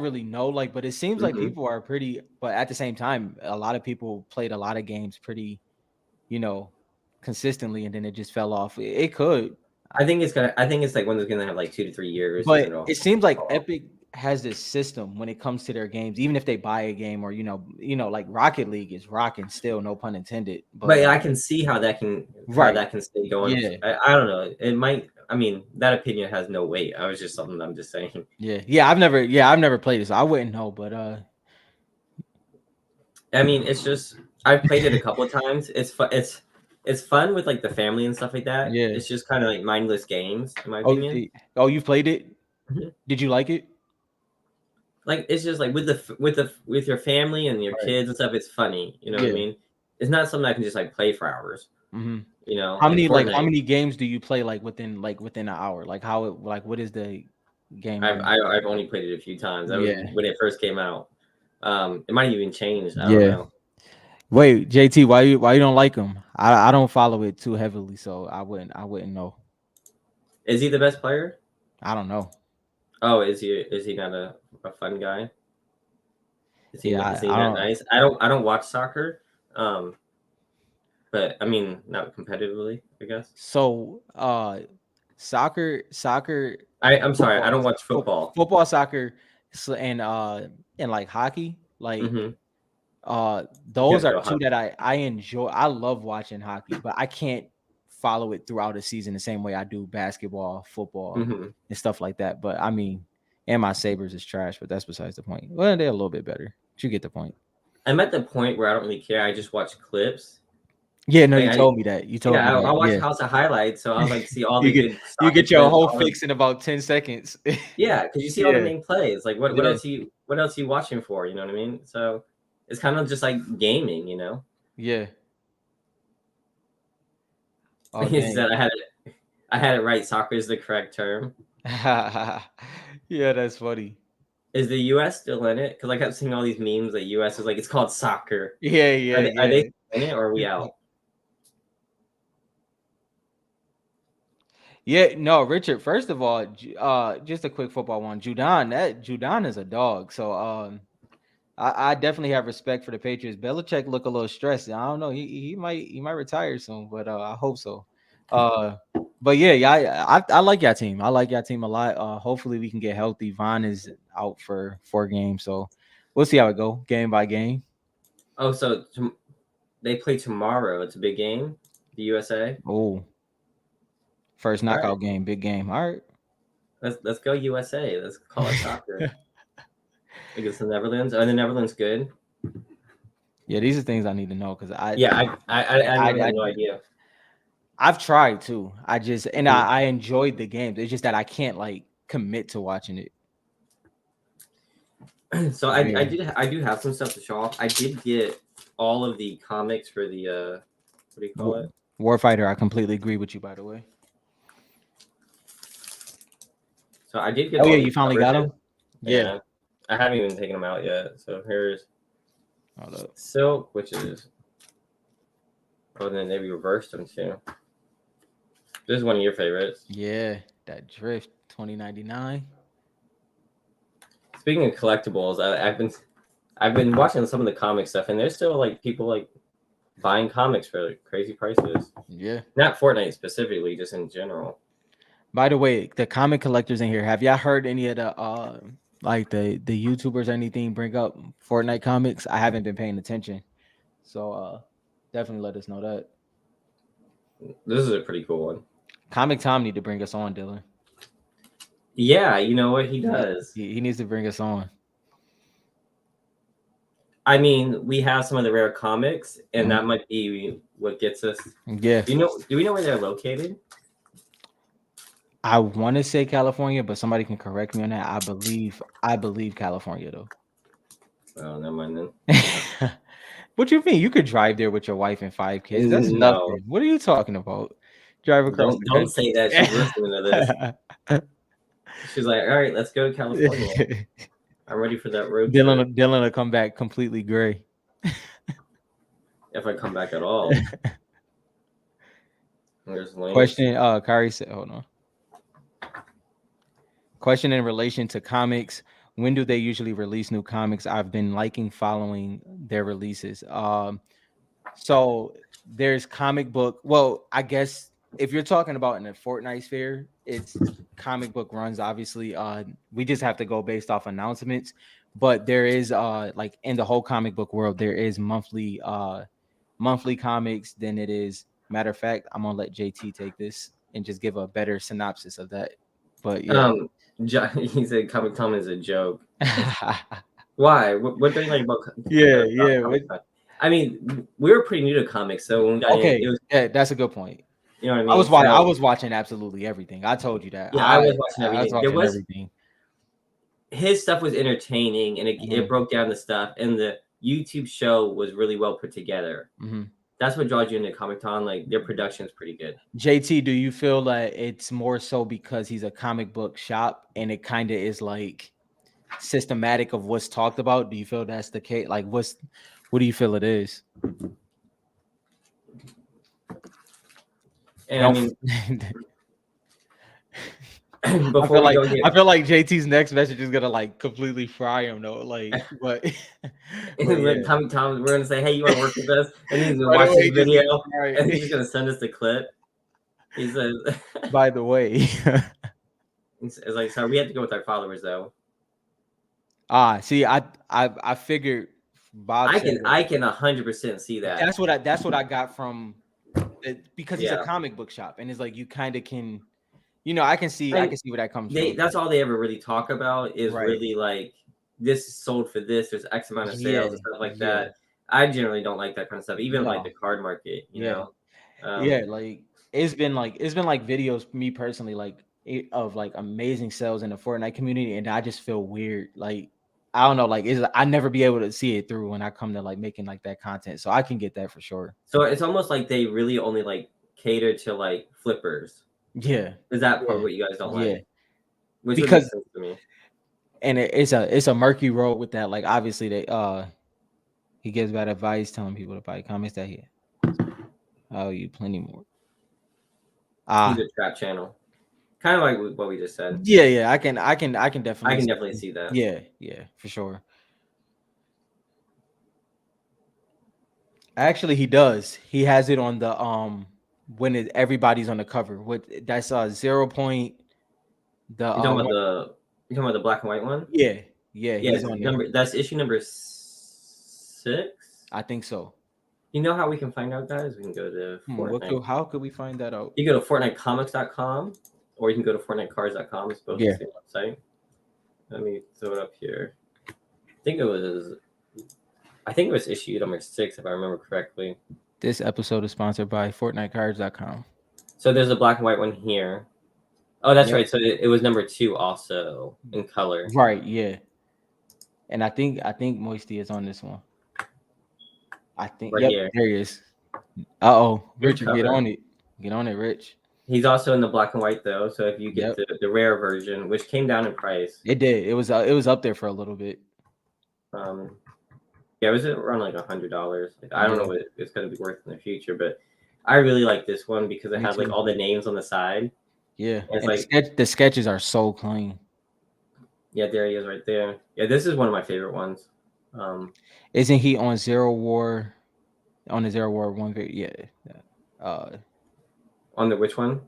really know. Like, but it seems like Hmm. people are pretty. But at the same time, a lot of people played a lot of games pretty, you know, consistently, and then it just fell off. It could, I think it's gonna. I think it's like one that's gonna have like 2 to 3 years, and then but it'll it seems like fall off. Epic has this system when it comes to their games. Even if they buy a game, or like Rocket League is rocking still, no pun intended. But But I can see how right, that can stay going. yeah, I don't know. It might. I mean, that opinion has no weight. I was just something I'm just saying. yeah. I've never played it, so I wouldn't know. But I mean, it's just I've played it a couple of times. It's fun with like the family and stuff like that. yeah. It's just kind of like mindless games, in my Oh, opinion. you've played it? Mhm. Did you like it? Like it's just like with your family and your Right. kids and stuff. It's funny, you know what I Yeah. mean. It's not something I can just like play for hours, Mhm. you know. How And many how Fortnite, many games do you play within an hour? What is the game I've length? I, I've only played it a few times. That was Yeah. when it first came out. It might even changed. I don't Yeah. know. Wait, JT, why you don't like him? I don't follow it too heavily, so I wouldn't know. Is he the best player? I don't know. Oh, is he not a fun guy? Yeah, Is he I not don't nice? I don't watch soccer, um, but I mean not competitively. I guess. so soccer, I'm sorry. I don't watch football. football, soccer, and like hockey, like Hmm. You those can't are throw two hockey. that I enjoy. I love watching hockey, but I can't follow it throughout the season the same way I do basketball, football, Hmm. and stuff like that. But I mean, and my Sabres is trash, but that's besides the point. Well, they're a little bit better. But you get the point. I'm at the point where I don't really care. I just watch clips. Yeah, no, Like you I told me that. You told Yeah, me that. I'll watch Yeah. House of Highlights, so I'll like see all you the get good you soccer get your clips. whole All the fix in about 10 seconds. Yeah, because you see all the Yeah, main plays. Like yeah, what else you watching for? You know what I mean? So it's kind of just like gaming, you know. yeah. Oh He said dang. I had it right. Soccer is the correct term. Yeah, that's funny. Is the U.S. still in it? Because I kept seeing all these memes that U.S. is like it's called soccer. Yeah, yeah, Are they yeah. still in it or are we out? Yeah, no, Richard. First of all, just a quick football one. Judon is a dog. So I definitely have respect for the Patriots. Belichick look a little stressed. I don't know. He might retire soon, but I hope so. Uh, but yeah, I like your team. I like your team a lot. Hopefully we can get healthy. Von is out for 4 games, so we'll see how it go game by game. Oh, so they play tomorrow. It's a big game. The USA. Oh, first All right, knockout game, big game. All right. let's go USA. Let's call it soccer against the Netherlands. Are the Netherlands good? Yeah, these are things I need to know because Yeah, I really have no idea. I've tried to. I just and Mhm. I enjoyed the games. It's just that I can't like commit to watching it. So Yeah. I do have some stuff to show off. I did get all of the comics for the what do you call Wa- it? Warfighter, I completely agree with you. By the way. So I did get Oh all yeah, these you finally got coverages. them. Yeah. Yeah, I haven't even taken them out yet. So here's Hold up. Silk, which is oh, then they reversed them too. This is one of your favorites. Yeah, that drift 2099. Speaking of collectibles, I've been watching some of the comic stuff, and there's still like people like buying comics for like, crazy prices. Yeah. Not Fortnite specifically, just in general. By the way, the comic collectors in here, have y'all heard any of the like the YouTubers or anything bring up Fortnite comics? I haven't been paying attention. So definitely let us know that. This is a pretty cool one. Comic Tom need to bring us on, Dylan. Yeah, you know what he Yeah. does. He needs to bring us on. I mean, we have some of the rare comics, and Mhm. that might be what gets us. Yeah. Do you know? Do we know where they're located? I want to say California, but somebody can correct me on that. I believe California though. Oh, never mind then. What you mean? You could drive there with your wife and 5 kids. That's No, nothing. What are you talking about? Drive across the don't say country. that. She's listening to this. She's like, all right, let's go to California. I'm ready for that road trip Dylan will come back completely gray. if I come back at all. There's links. Question. Kari said, hold on. Question in relation to comics. When do they usually release new comics? I've been liking following their releases. So there's comic book. Well, I guess if you're talking about in the Fortnite sphere, it's comic book runs. Obviously, we just have to go based off announcements. But there is like in the whole comic book world, there is monthly comics than it is. Matter of fact, I'm gonna let JT take this and just give a better synopsis of that. But yeah. He said Comic Con is a joke. Why? What don't you like about Yeah, yeah. Comic Con? I mean, we were pretty new to comics, so when we got in, it Okay, was yeah, that's a good point. you know what I I mean. was watching. I So was watching absolutely everything. I told you that. yeah, I was watching I was everything. There watching was everything. his stuff was entertaining, and it Mhm, broke down the stuff, and the YouTube show was really well put together. mhm. That's what draws you into Comic Con. Like their production is pretty good. JT, do you feel that it's more so because he's a comic book shop and it kind of is like systematic of what's talked about? Do you feel that's the case? Like, what do you feel it is? And I Don't. mean, I before feel we like go here, I feel like JT's next message is gonna like completely fry him though. Like, but but like yeah. Comic Con, we're gonna say, "Hey, you want to work with us?" And he's gonna By the watch this way, just video, right. and he's just gonna send us the clip. He says, By the way, "It's like, sorry, we have to go with our followers, though." see, I figured Bob said I that. can 100% see that. That's what I got from it because he's a Yeah, comic book shop and it's like you kind of can, I and can see where that comes they from. that's all they ever really talk about is Right. really like this is sold for this. There's X amount of Yeah. sales and stuff like Yeah. that. I generally don't like that kind of stuff, even like No. the card market. Yeah. Um, Yeah. Like it's been like videos me personally of like amazing sales in the Fortnite community and I just feel weird like I don't know like I never be able to see it through when I come to like making like that content so I can get that for sure. so it's almost like they really only like cater to like flippers. Yeah. Is that part Yeah. what you guys don't Yeah. like? Which would make Because sense to me. and it's a murky road with that. Like obviously they he gives bad advice telling people to buy comics that he oh you plenty more. He's Ah a trap channel, kind of like what we just said. yeah, I can I definitely can see. definitely see that. Yeah, for sure. Actually he does. He has it on the when everybody's on the cover. What that's 0 point the You talking about the you talking about the black and white one? yeah, Yes, he's on there. number that's issue number 6. I think so. You know how we can find out, guys? We can go to Fortnite. How could we find that out? You go to FortniteComics.com, or you can go to FortniteCards.com. It's both the Yeah, same website. Let me throw it up here. I think it was. I think it was issue number 6, if I remember correctly. this episode is sponsored by FortniteCards.com. So there's a black and white one here. Oh, that's Yep. right. So it was number 2 also in color. Right. Yeah. And I think Moisty is on this one. I think. Right Yep. here. There he is. Oh, Good Richard, get cover. on it. Get on it, Rich. He's also in the black and white though. So if you get Yep. the rare version, which came down in price, It did. It was up there for a little bit. um, yeah, it was around like $100. Like, I don't know Yeah. what it's going to be worth in the future, but I really like this one because it Me had like too. all the names on the side. Yeah. And it's And like, the sketches are so clean. yeah, there he is right there. Yeah, this is one of my favorite ones. Um, Isn't he on Zero War? On the Zero War one video? Yeah. on the which one?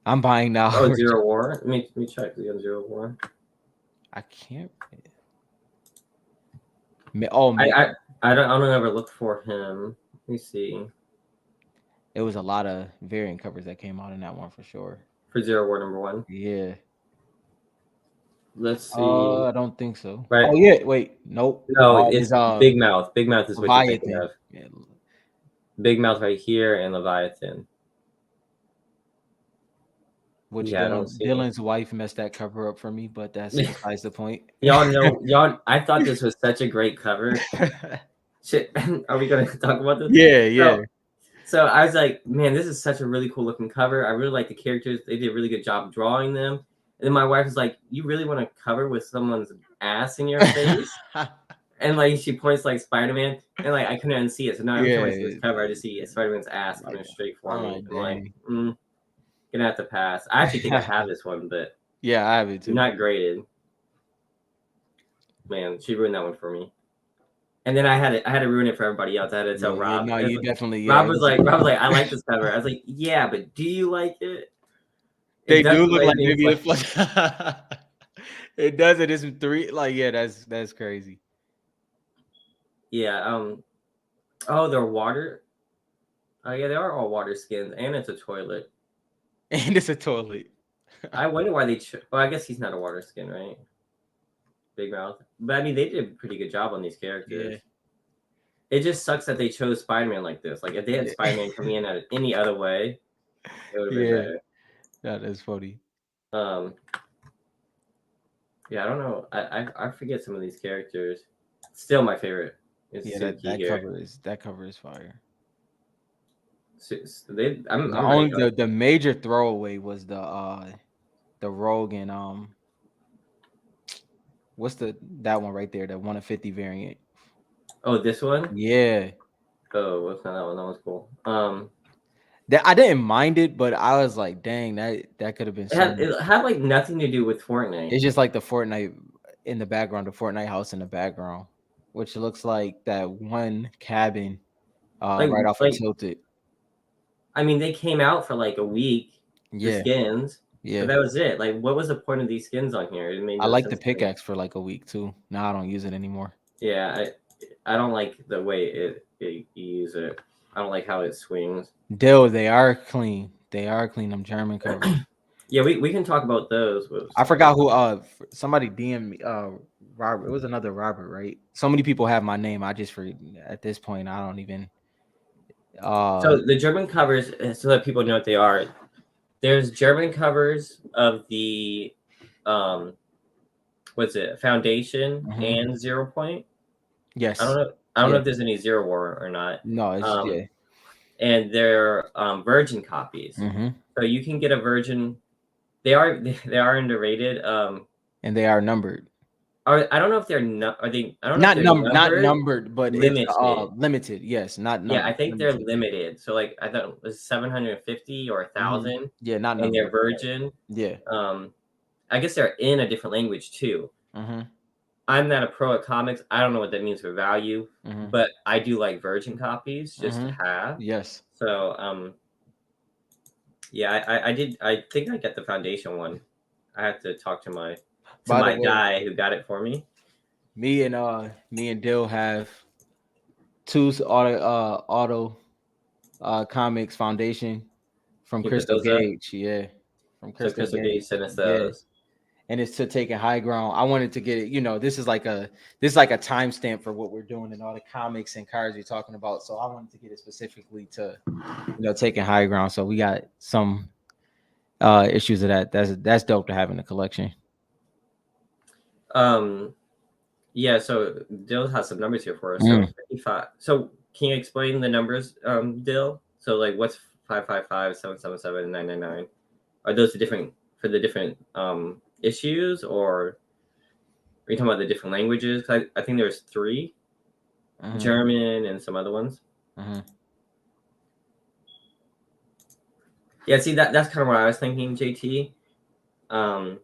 I'm buying now. Oh, Zero War. Let me check. Is he on Zero War? I can't. Oh, I man. I I don't ever look for him. Let me see. It was a lot of variant covers that came out in that one for sure. For Zero War number 1. Yeah. Let's see. I don't think so. Right. Oh yeah, wait, nope. No, It's it's Big Mouth. Big Mouth is what you're thinking Leviathan. of. Yeah. Big Mouth right here and Leviathan. Which Yeah, I don't see it. Dylan's wife messed that cover up for me, but that's besides the point. Y'all. I thought this was such a great cover. Shit, are we gonna talk about this? Yeah, yeah. So I was like, man, this is such a really cool looking cover. I really like the characters. They did a really good job drawing them. And then my wife was like, you really want to cover with someone's ass in your face? And like she points like Spider-Man, and like I couldn't unsee it. So now every time I see this Yeah. cover, I just see Spider-Man's ass coming straight for I'm me. like, I'm like, dang. gonna have to pass. I actually think I have this one, but Yeah, I have it too. not graded. Man, she ruined that one for me. And then I had to ruin it for everybody else. I had to tell Yeah, Rob. no, you definitely Rob was like, I like this cover. I was like, yeah, but do you like it? It They does do look look like like things maybe like it does. It is three. Like, yeah, that's crazy. yeah. Oh, they're water. Oh yeah, they are all water skins, and it's a toilet. And it's a toilet. I wonder why they. Well, I guess he's not a water skin, right? Big Mouth. But I mean, they did a pretty good job on these characters. Yeah. It just sucks that they chose Spider-Man like this. Like if they had Yeah. Spider-Man coming in at any other way, it would have been Yeah. better. That is funny. Um, yeah, I don't know. I forget some of these characters. Still, my favorite is Yeah, Suki here. that cover is fire. The I'm ready. only the major throwaway was the Rogue and what's that one right there, the 1 of 50 variant. Oh, this one. Yeah. Oh, what's not that one? That one's cool. That I didn't mind it, but I was like, dang, that could have been It so had much. it had like nothing to do with Fortnite. It's just like the Fortnite in the background, the Fortnite house in the background, which looks like that one cabin Like right off of like Tilted. I mean, they came out for like a week, the Yeah, skins, but yeah. that was it. Like, what was the point of these skins on here? It made I no like the sense to me. pickaxe for like a week too. Now I don't use it anymore. Yeah, I don't like the way you use it. I don't like how it swings. Dill, they are clean. They are clean. Them German covers. Yeah, we can talk about those. I forgot who. Somebody DM me. Robert. It was another Robert, right? So many people have my name. I just for at this point, I don't even. So the German covers, so that people know what they are. There's German covers of the, um, what's it? Foundation and 0 Point. I don't Yes. know. I don't know Yeah. if there's any Zero War or not. No. It's yeah. And they're virgin copies. Mm-hmm. So you can get a virgin. They are underrated. And they are numbered. I don't know if they're not. Are they? I don't know if Not they're not numbered. numbered, but it's Limited. limited. Yes, not Yeah, I numbered. think they're Limited. limited. So like I thought it was 750 or Mm-hmm. 1,000, Yeah, not and they're numbered. virgin. Yeah. I guess they're in a different language too. Mm-hmm. I'm not a pro at comics. I don't know what that means for value, Mm-hmm. but I do like virgin copies just to Mm-hmm. have. Yes. So yeah, I did. I think I got the foundation one. I have to talk to my By the way, guy who got it for me. me and Dill have Two's auto comics foundation from You put Crystal those up. Gage. Yeah, from So Crystal Crystal Gage Gage. sent us Yeah, those. and it's to taking high ground. I wanted to get it. This is like a timestamp for what we're doing and all the comics and cards you're talking about. So I wanted to get it specifically to taking high ground. So we got some issues of that. That's dope to have in the collection. Um, yeah. So Dill has some numbers here for us. So Mm. 55. So can you explain the numbers, Dill? So like, what's 555, 777, and 999? Are those the different for the different issues, or are you talking about the different languages? I think there's three: Mm-hmm. German and some other ones. Mm-hmm. Yeah. See, that's kind of what I was thinking, JT. Um,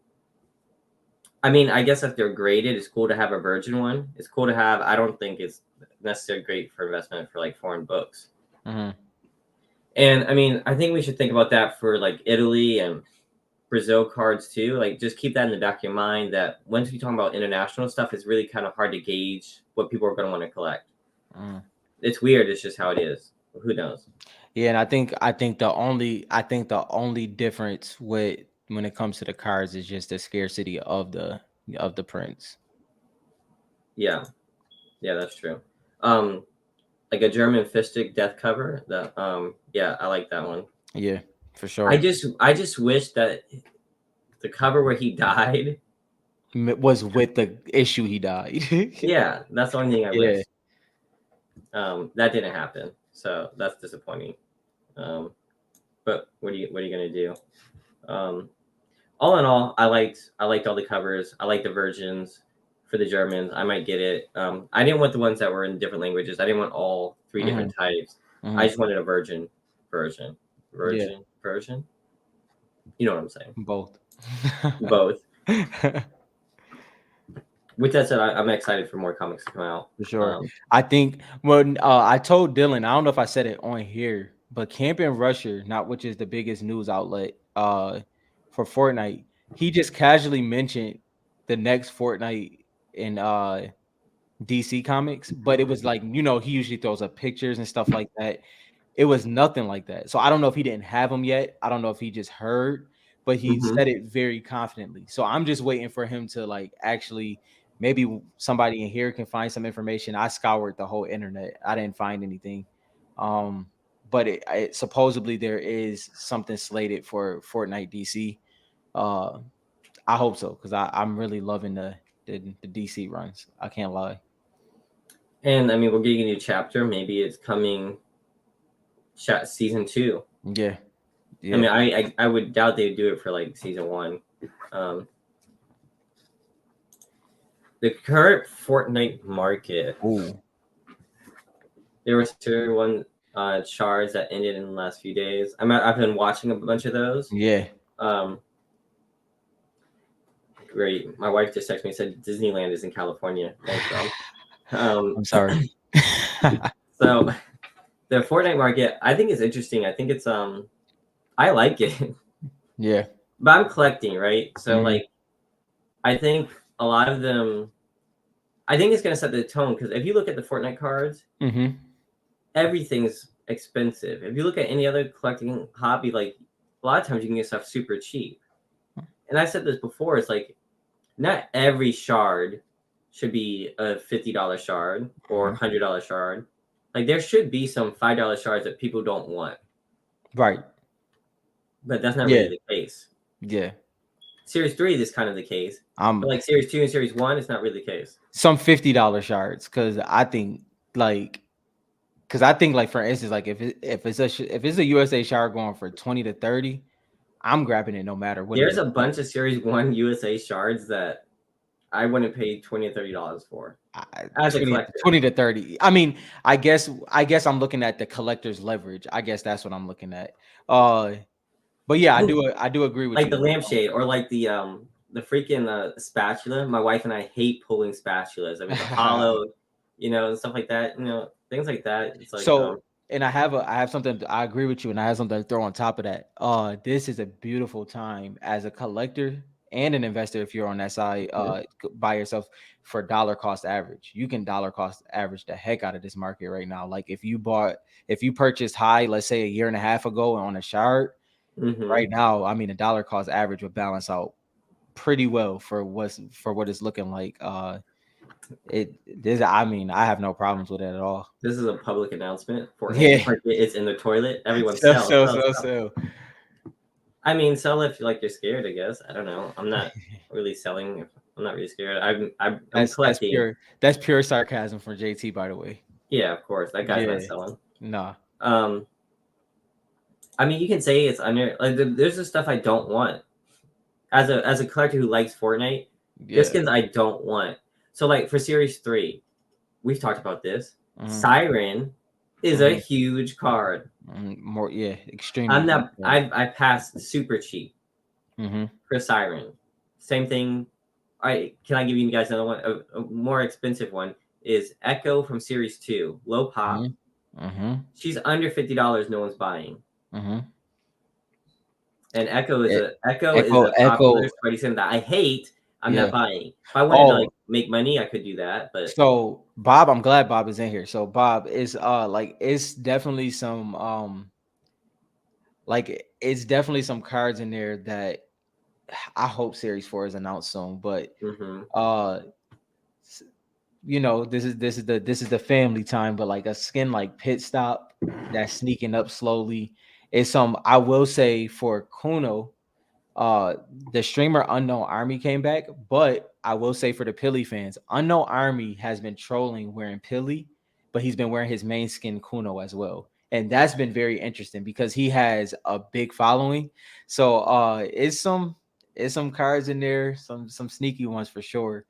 I mean, I guess if they're graded, it's cool to have a virgin one. It's cool to have. I don't think it's necessarily great for investment for like foreign books. Mm-hmm. And I mean, I think we should think about that for like Italy and Brazil cards too. Like, just keep that in the back of your mind that once we talk about international stuff, it's really kind of hard to gauge what people are going to want to collect. Mm. It's weird. It's just how it is. Who knows? Yeah, and I think the only difference with when it comes to the cards is just the scarcity of the prints. Yeah, yeah, that's true. Um, like a German fistic death cover. Yeah, I like that one. Yeah, for I sure. just, I just wish that the cover where he died. Was with the issue he died. Yeah, that's the only thing I wish. Yeah, That didn't happen, so that's disappointing. Um, but what are you gonna do? Um, all in all, I liked all the covers. I liked the versions for the Germans. I might get it. I didn't want the ones that were in different languages. I didn't want all three hmm different types. I hmm just wanted a version, yeah, version. You know what I'm saying? both. Both. With that said, I'm excited for more comics to come out. For sure. Um, I think when I told Dylan, I don't know if I said it on here, but Camp and Rusher, not which is the biggest news outlet for Fortnite, he just casually mentioned the next Fortnite in DC Comics, but it was like, he usually throws up pictures and stuff like that. It was nothing like that. So I don't know if he didn't have them yet. I don't know if he just heard, but he mhm. said it very confidently. So I'm just waiting for him to like actually maybe somebody in here can find some information. I scoured the whole internet. I didn't find anything. Um but it supposedly there is something slated for Fortnite DC. Uh I hope so cuz I'm really loving the DC runs. I can't lie. And I mean, we're getting a new chapter. Maybe it's coming season two. Yeah. I Yeah. mean, I would doubt they'd do it for like season one. Um, the current Fortnite market, Ooh. there were certain one shards that ended in the last few days. I've been watching a bunch of those. Yeah. Um, Great. My wife just texted me and said Disneyland is in California. Thanks, Rob. Um, I'm sorry. so the Fortnite market, I think is interesting. I think it's I like it, Yeah. but I'm collecting, right? So Mhm. like, I think a lot of them. I think it's gonna set the tone because if you look at the Fortnite cards, Mhm. everything's expensive. If you look at any other collecting hobby, like a lot of times you can get stuff super cheap. And I said this before, it's like not every shard should be a $50 shard or Mhm. $100 shard. Like there should be some $5 shards that people don't want, Right. but that's not Yeah. really the case. Yeah. Series 3 is kind of the case, but I'm like Series 2 and Series 1, it's not really the case. some $50 shards because like I think like for instance like if it's a USA shard going for 20 to 30, I'm grabbing it no matter what it There's is. a bunch of Series 1 USA shards that I wouldn't pay $20 or $30 for I, as a 20, collector. 20 to 30. I mean, I guess I'm looking at the collector's leverage. I guess that's what I'm looking at. Uh but yeah, I do agree with Like you. the lampshade or like the freaking spatula. My wife and I hate pulling spatulas. I mean the hollow, and stuff like that. Things like that. It's like So, and I have something I agree with you, and I have something to throw on top of that. This is a beautiful time as a collector and an investor if you're on that side by yourself for dollar cost average. You can dollar cost average the heck out of this market right now. Like if you purchased high, let's say a year and a half ago on a shard, Mm-hmm. right now, I mean, a dollar cost average would balance out pretty well for what it's looking like. I mean, I have no problems with it at all. This is a public announcement. Fortnite Yeah. market is in the toilet. Everyone So sell, so sell, so sell. so. I mean, sell if like you're scared. I guess I don't know. I'm not really selling. I'm not really scared. I'm That's collecting. pure sarcasm from JT, by the way. Yeah, of course. That guy's not Yeah. selling. Nah. Um, I mean, you can say it's under. Like, there's just stuff I don't want as a collector who likes Fortnite. There's Yeah. skins I don't want. So like for Series 3, we've talked about this. Mm-hmm. Siren is a Mm-hmm. huge card. More, yeah, extremely I'm deep. not. I passed super cheap Mm-hmm. for Siren. Same thing. Can I give you guys another one? A more expensive one is Echo from Series 2, low pop. Mm-hmm. Mm-hmm. She's under $50. No one's buying. Mm-hmm. And E- Echo is Echo, a popular Echo, sweaty sim that I hate. I'm yeah. not buying. If I wanted to like Oh, make money, I could do that. But so Bob, I'm glad Bob is in here. So Bob is like it's definitely some like it's definitely some cards in there that I hope Series 4 is announced soon. But mm-hmm. uh you know, this is the family time, but like a skin like Pit Stop that's sneaking up slowly is some I will say for Kuno. The streamer Unknown Army came back, but I will say for the Pilly fans, Unknown Army has been trolling wearing Pilly, but he's been wearing his main skin Kuno as well. And that's been very interesting because he has a big following. So it's some cards in there, some sneaky ones for sure.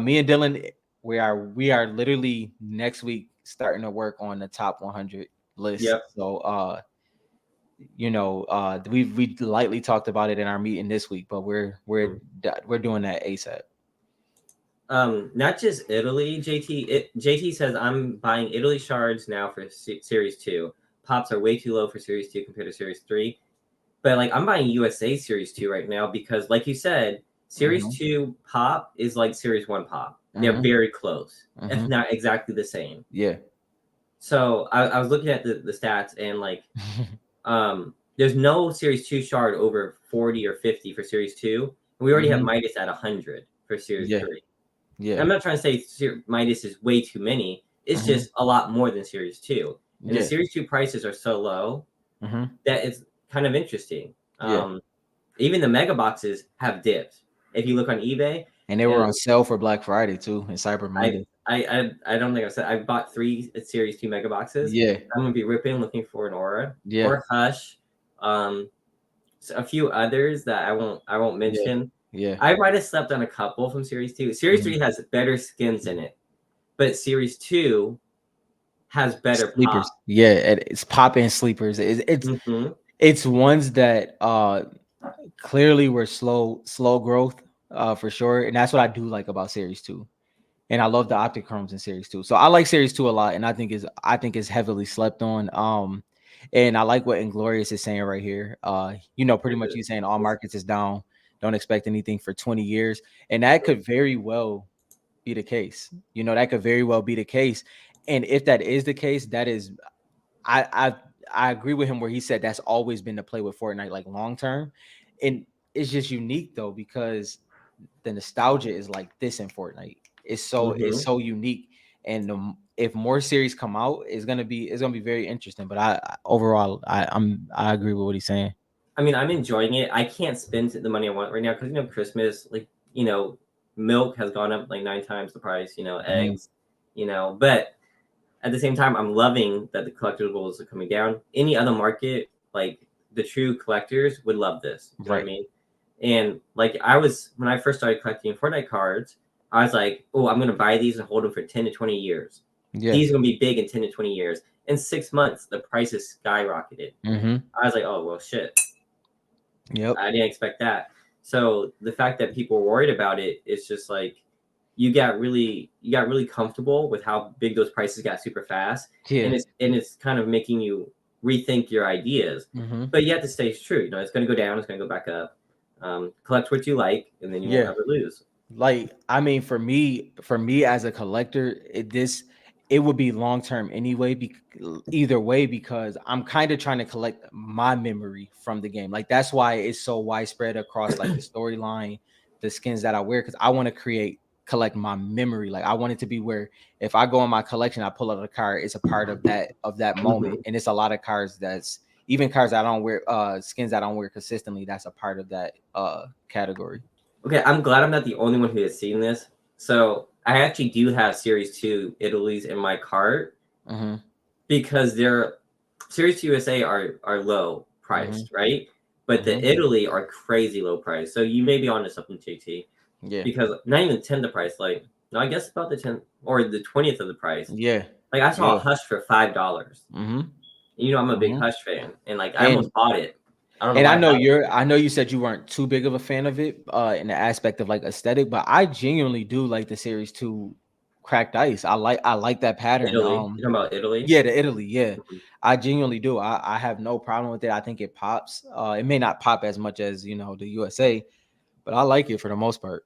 Me and Dylan, we are literally next week starting to work on the top 100 list. Yep. So you know, we lightly talked about it in our meeting this week, but we're doing that ASAP. Not just Italy, JT. JT says I'm buying Italy shards now for Series 2. Pops are way too low for Series 2 compared to Series 3. But like I'm buying USA Series 2 right now because like you said, Series Mm-hmm. 2 pop is like Series 1 pop. They're Mm-hmm. very close, if Mm-hmm. not exactly the same. Yeah. So I was looking at the stats and like there's no Series 2 shard over 40 or 50 for Series 2. And we already have Mm-hmm. Midas at 100 for Series Yeah. 3. And Yeah. I'm not trying to say Midas is way too many. It's Mm-hmm. just a lot more than Series 2. And the Yeah. Series 2 prices are so low Mm-hmm. that it's kind of interesting. Yeah. Even the mega boxes have dipped. If you look on eBay, And they were and on sale for Black Friday too, and Cyber I Monday. I don't think I said I bought 3 Series 2 mega boxes. Yeah. I'm gonna be ripping looking for an aura Yeah. or Hush. Um, so a few others that I won't Yeah. mention. Yeah. I might have slept on a couple from Series 2. Series Mm-hmm. 3 has better skins in it, but Series 2 has better pop. Sleepers. Yeah. It's pop-in sleepers. Mm-hmm. It's ones that clearly were slow growth for sure, and that's what I do like about Series 2. And I love the optic chromes in Series 2. So I like Series 2 a lot, and I think is heavily slept on. And I like what Inglorious is saying right here. You know, pretty much he's saying all markets is down. Don't expect anything for 20 years. And that could very well be the case. You know, that could very well be the case. And if that is the case, that is I I I agree with him where he said that's always been the play with Fortnite, like long term. And it's just unique though, because the nostalgia is like this in Fortnite. It's Mm-hmm. so unique, and if more series come out, it's gonna be very interesting. But overall, I agree with what he's saying. I mean, I'm enjoying it. I can't spend the money I want right now because Christmas, like milk has gone up like 9 times the price. Mhm. Eggs, but at the same time, I'm loving that the collectibles are coming down. Any other market, like the true collectors, would love this. You know what I Right. mean? And like when I first started collecting Fortnite cards, I was like, oh, I'm gonna buy these and hold them for 10 to 20 years. Yeah. These are gonna be big in 10 to 20 years. In 6 months, the prices skyrocketed. Mm-hmm. I was like, oh well, shit. Yep. I didn't expect that. So the fact that people were worried about it is just like you got really comfortable with how big those prices got super fast, Yeah. and it's kind of making you rethink your ideas. Mm-hmm. But you have to stay true. It's going to go down. It's going to go back up. Collect what you like, and then you won't Yeah. ever lose. Like, I mean, for me as a collector, it would be long term anyway. Either way, because I'm kind of trying to collect my memory from the game. Like that's why it's so widespread across like the storyline, the skins that I wear, because I want to collect my memory. Like I want it to be where if I go in my collection, I pull out a card, it's a part of that moment, Hmm. and it's a lot of cards that's even cards I don't wear, skins I don't wear consistently. That's a part of that category. Okay, I'm glad I'm not the only one who has seen this. So I actually do have Series 2 Italy's in my cart Mm-hmm. because they're Series 2 USA are low Mm-hmm. priced, right? But the Mm-hmm. Italy are crazy low price. So you may be onto something, JT, Yeah. because not even 10 the price, like no, I guess about the 10 or the 20th of the price. Yeah. Like I saw a Yeah. Hush for $5. Mhm. You know, I'm a big Mhm. Hush fan, and like I And almost bought it. I don't know and why I haven't. I know you said you weren't too big of a fan of it in the aspect of like aesthetic, but I genuinely do like the series 2 cracked ice. I like that pattern. Italy. You talking about Italy? Yeah, the Italy, yeah. Mhm. I genuinely do. I have no problem with it. I think it pops. It may not pop as much as, the USA, but I like it for the most part.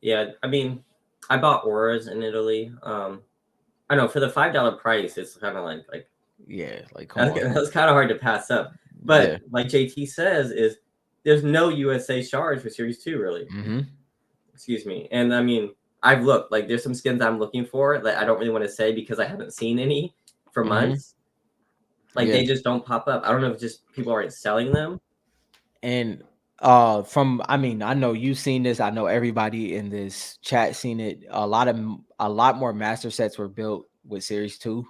Yeah, I mean, I bought auras in Italy. I know for the $5 price, it's kind of like Yeah, like come that's, on. that's kind of hard to pass up. Yeah. But like JT says, is there's no USA charge for Series 2 really. Mhm. Excuse me. And I mean, I've looked like there's some skins I'm looking for that I don't really want to say because I haven't seen any for Mhm. months. Like Yeah. they just don't pop up. I don't know if just people aren't selling them. And from I mean, I know you've seen this. I know everybody in this chat seen it. A lot more master sets were built with Series 2.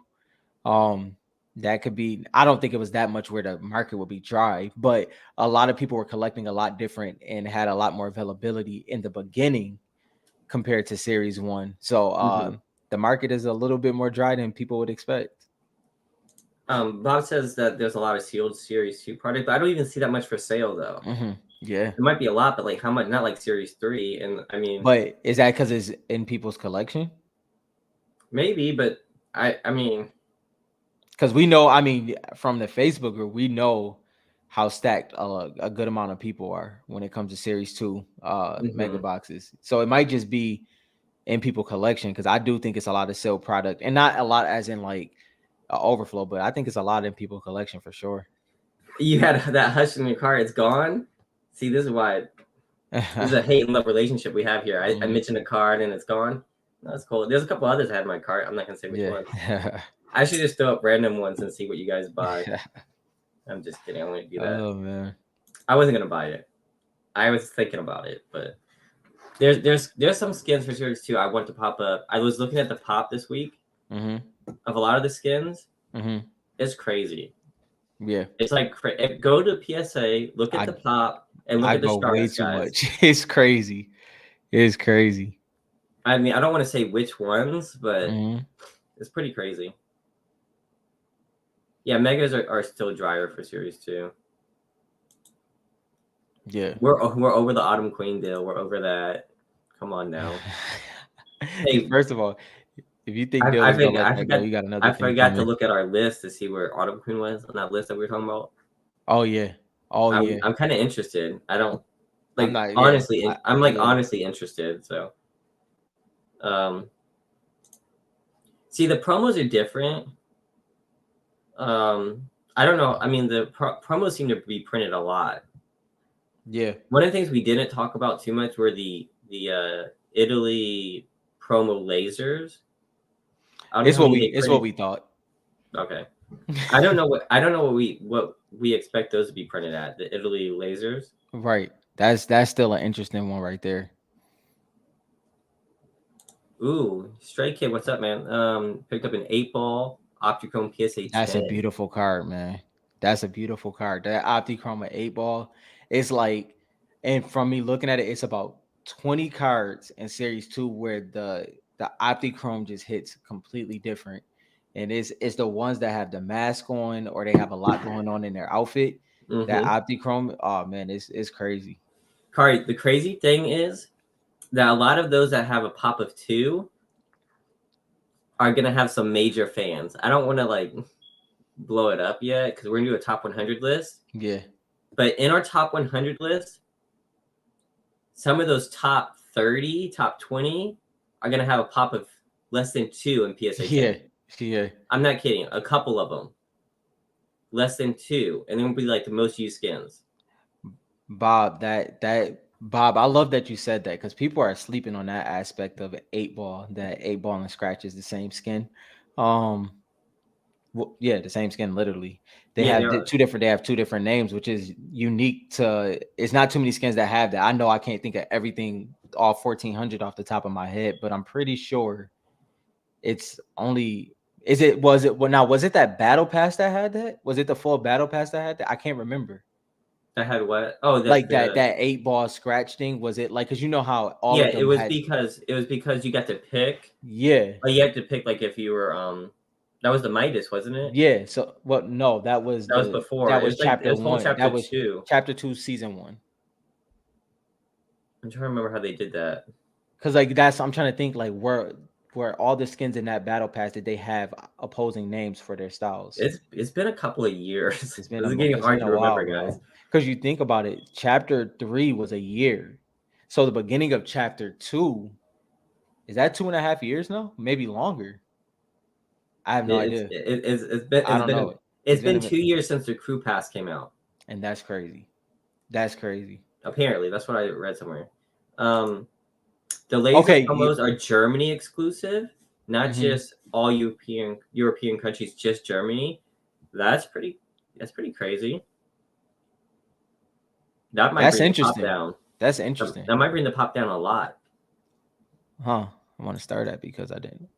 Um that could be, I don't think it was that much where the market would be dry, but a lot of people were collecting a lot different and had a lot more availability in the beginning compared to Series 1. So Hmm. the market is a little bit more dry than people would expect. Bob says that there's a lot of sealed Series 2 product, but I don't even see that much for sale though. Yeah. It might be a lot, but like how much? Not like Series 3. And I mean, But is that because it's in people's collection? maybe, but I mean, Because we know, I mean, from the Facebook group, we know how stacked a good amount of people are when it comes to Series 2 mega mhm. boxes. So it might just be in people collection, because I do think it's a lot of sale product, and not a lot as in like overflow, but I think it's a lot in people collection for sure. You had that Hush in your car. It's gone. See, this is why this is a hate and love relationship we have here. I Mhm. mentioned a card and it's gone. That's cool. There's a couple others I had in my cart. I'm not gonna say which Yeah. ones. I should just throw up random ones and see what you guys buy. I'm just kidding. I wouldn't do that. Oh man. I wasn't gonna buy it. I was thinking about it, but there's some skins for Series 2 I want to pop up. I was looking at the pop this week Hmm. of a lot of the skins. Hmm. It's crazy. Yeah. It's like go to PSA, look at I the pop, and look I at the go way stars, too guys. much. It's crazy. It's crazy. I mean, I don't want to say which ones, but Hmm. it's pretty crazy. Yeah, megas are still drier for Series 2. Yeah. We're over the Autumn Queen deal. We're over that. Come on now. Hey, First of all, if you think I, Dale I, is gonna forgot, let I that go, forgot you got another I thing forgot to coming. look at our list to see where Autumn Queen was on that list that we were talking about. Oh yeah. Oh I'm yeah. I'm kind of interested. I don't I'm like not. Yeah. honestly. I'm like Yeah. honestly interested. So, um, see, the promos are different. I don't know. I mean, the promos seem to be printed a lot. Yeah. One of the things we didn't talk about too much were the Italy promo lasers. I don't know how many they It's what printed. we thought. Okay, I don't know what we expect those to be printed at the Italy lasers. Right. That's still an interesting one right there. Ooh, Stray Kid, what's up, man? Picked up an 8 ball Optichrome PSA That's a 10. beautiful card, man. That's a beautiful card. That Optichrome 8 ball. It's like, and from me looking at it, it's about 20 cards in Series 2 where the Optichrome just hits completely different. And it's the ones that have the mask on or they have a lot going on in their outfit. That Mm-hmm. Optichrome, oh man, it's crazy. Kari, the crazy thing is that a lot of those that have a pop of 2 are gonna have some major fans. I don't want to like blow it up yet because we're gonna do a top 100 list. Yeah. But in our top 100 list, some of those top 30, top 20 are gonna have a pop of less than 2 in PSA 10. Yeah, yeah. I'm not kidding. A couple of them, less than 2, and then will be like the most used skins. Bob, I love that you said that because people are sleeping on that aspect of 8 ball. That 8 ball and scratch is the same skin. Um, well, yeah, the same skin. Literally, they Yeah, they have are. two different. They have two different names, which is unique to. It's not too many skins that have that. I know I can't think of everything, all 1,400 off the top of my head, but I'm pretty sure it's only. Is it? Was it? Well, now was it that battle pass that had that? Was it the full battle pass that had that? I can't remember. I had what? Oh, Like that the 8 ball scratch thing, was it like, because you know how all yeah. of them had. It was because you got to pick. Yeah, Like you had to pick like if you were that was the Midas, wasn't it? yeah. So well, no, That was before. that It was was like it chapter was whole one. chapter That was two. chapter two, season one. I'm trying to remember how they did that. Because like that's, I'm trying to think like where all the skins in that battle pass, did they have opposing names for their styles? It's been a couple of years. This is getting It's hard been to a while, remember, guys. bro. Because you think about it, chapter three was a year. So the beginning of chapter two, is that 2.5 years now? Maybe longer. I have no idea. I don't know. It's It's been been a minute. 2 years since the crew pass came out. And that's crazy. That's crazy. Apparently, that's what I read somewhere. Um, the laser Okay, combos are Germany exclusive, not mhm. just all European countries, just Germany. That's pretty. That's pretty crazy. That might That's bring the pop interesting. down. That's interesting. That might bring the pop down a lot. Huh. I want to start that because I didn't.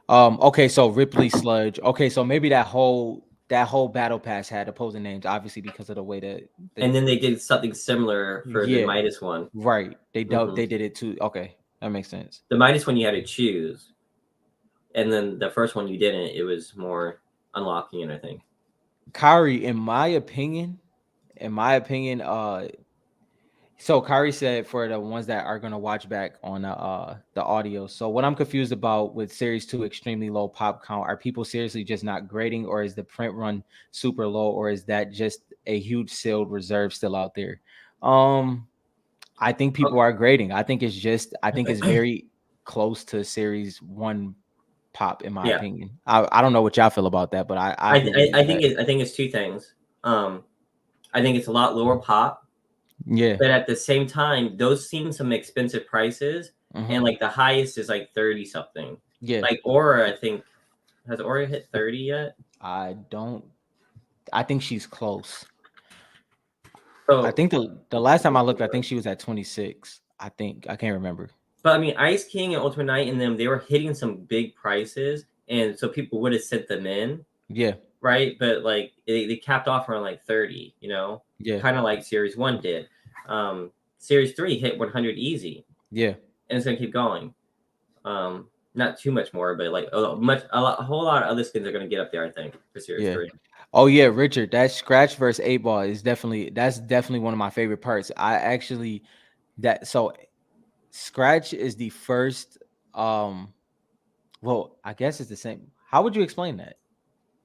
Okay, so Ripley Sludge. Okay, so maybe that whole battle pass had opposing names, obviously because of the way that the And then they did something similar for the yeah, Midas one. right. Hmm. They did it too. Okay, that makes sense. The Midas one you had to choose, and then the first one you didn't. It was more unlocking it, I think. Kyrie, in my opinion, so Kari said for the ones that are gonna watch back on the audio. So what I'm confused about with series two extremely low pop count, are people seriously just not grading, or is the print run super low, or is that just a huge sealed reserve still out there? Um, I think people are grading. I think it's very close to series one pop, in my Yeah, opinion. I don't know what y'all feel about that, but I believe that. I think it's two things. I think it's a lot lower pop, Yeah. but at the same time, those seem some expensive prices, and Hmm. like the highest is like 30 something. Yeah. Like Aura, I think has Aura hit 30 yet? I don't. I think she's close. I So, think the last time I looked, I think she was at 26. I think, I can't remember. but I mean, Ice King and Ultimate Knight and them, they were hitting some big prices, and so people would have sent them in, Yeah, right? But like they capped off around like 30, yeah, kind of like Series 1 did. Series 3 hit 100 easy, yeah, and it's gonna keep going. Not too much more, but like a whole lot of other skins are gonna get up there, I think, for Series yeah. 3. Oh yeah, Richard. That scratch versus 8 ball is definitely one of my favorite parts. I actually that so scratch is the first. Um, well, I guess it's the same. How would you explain that?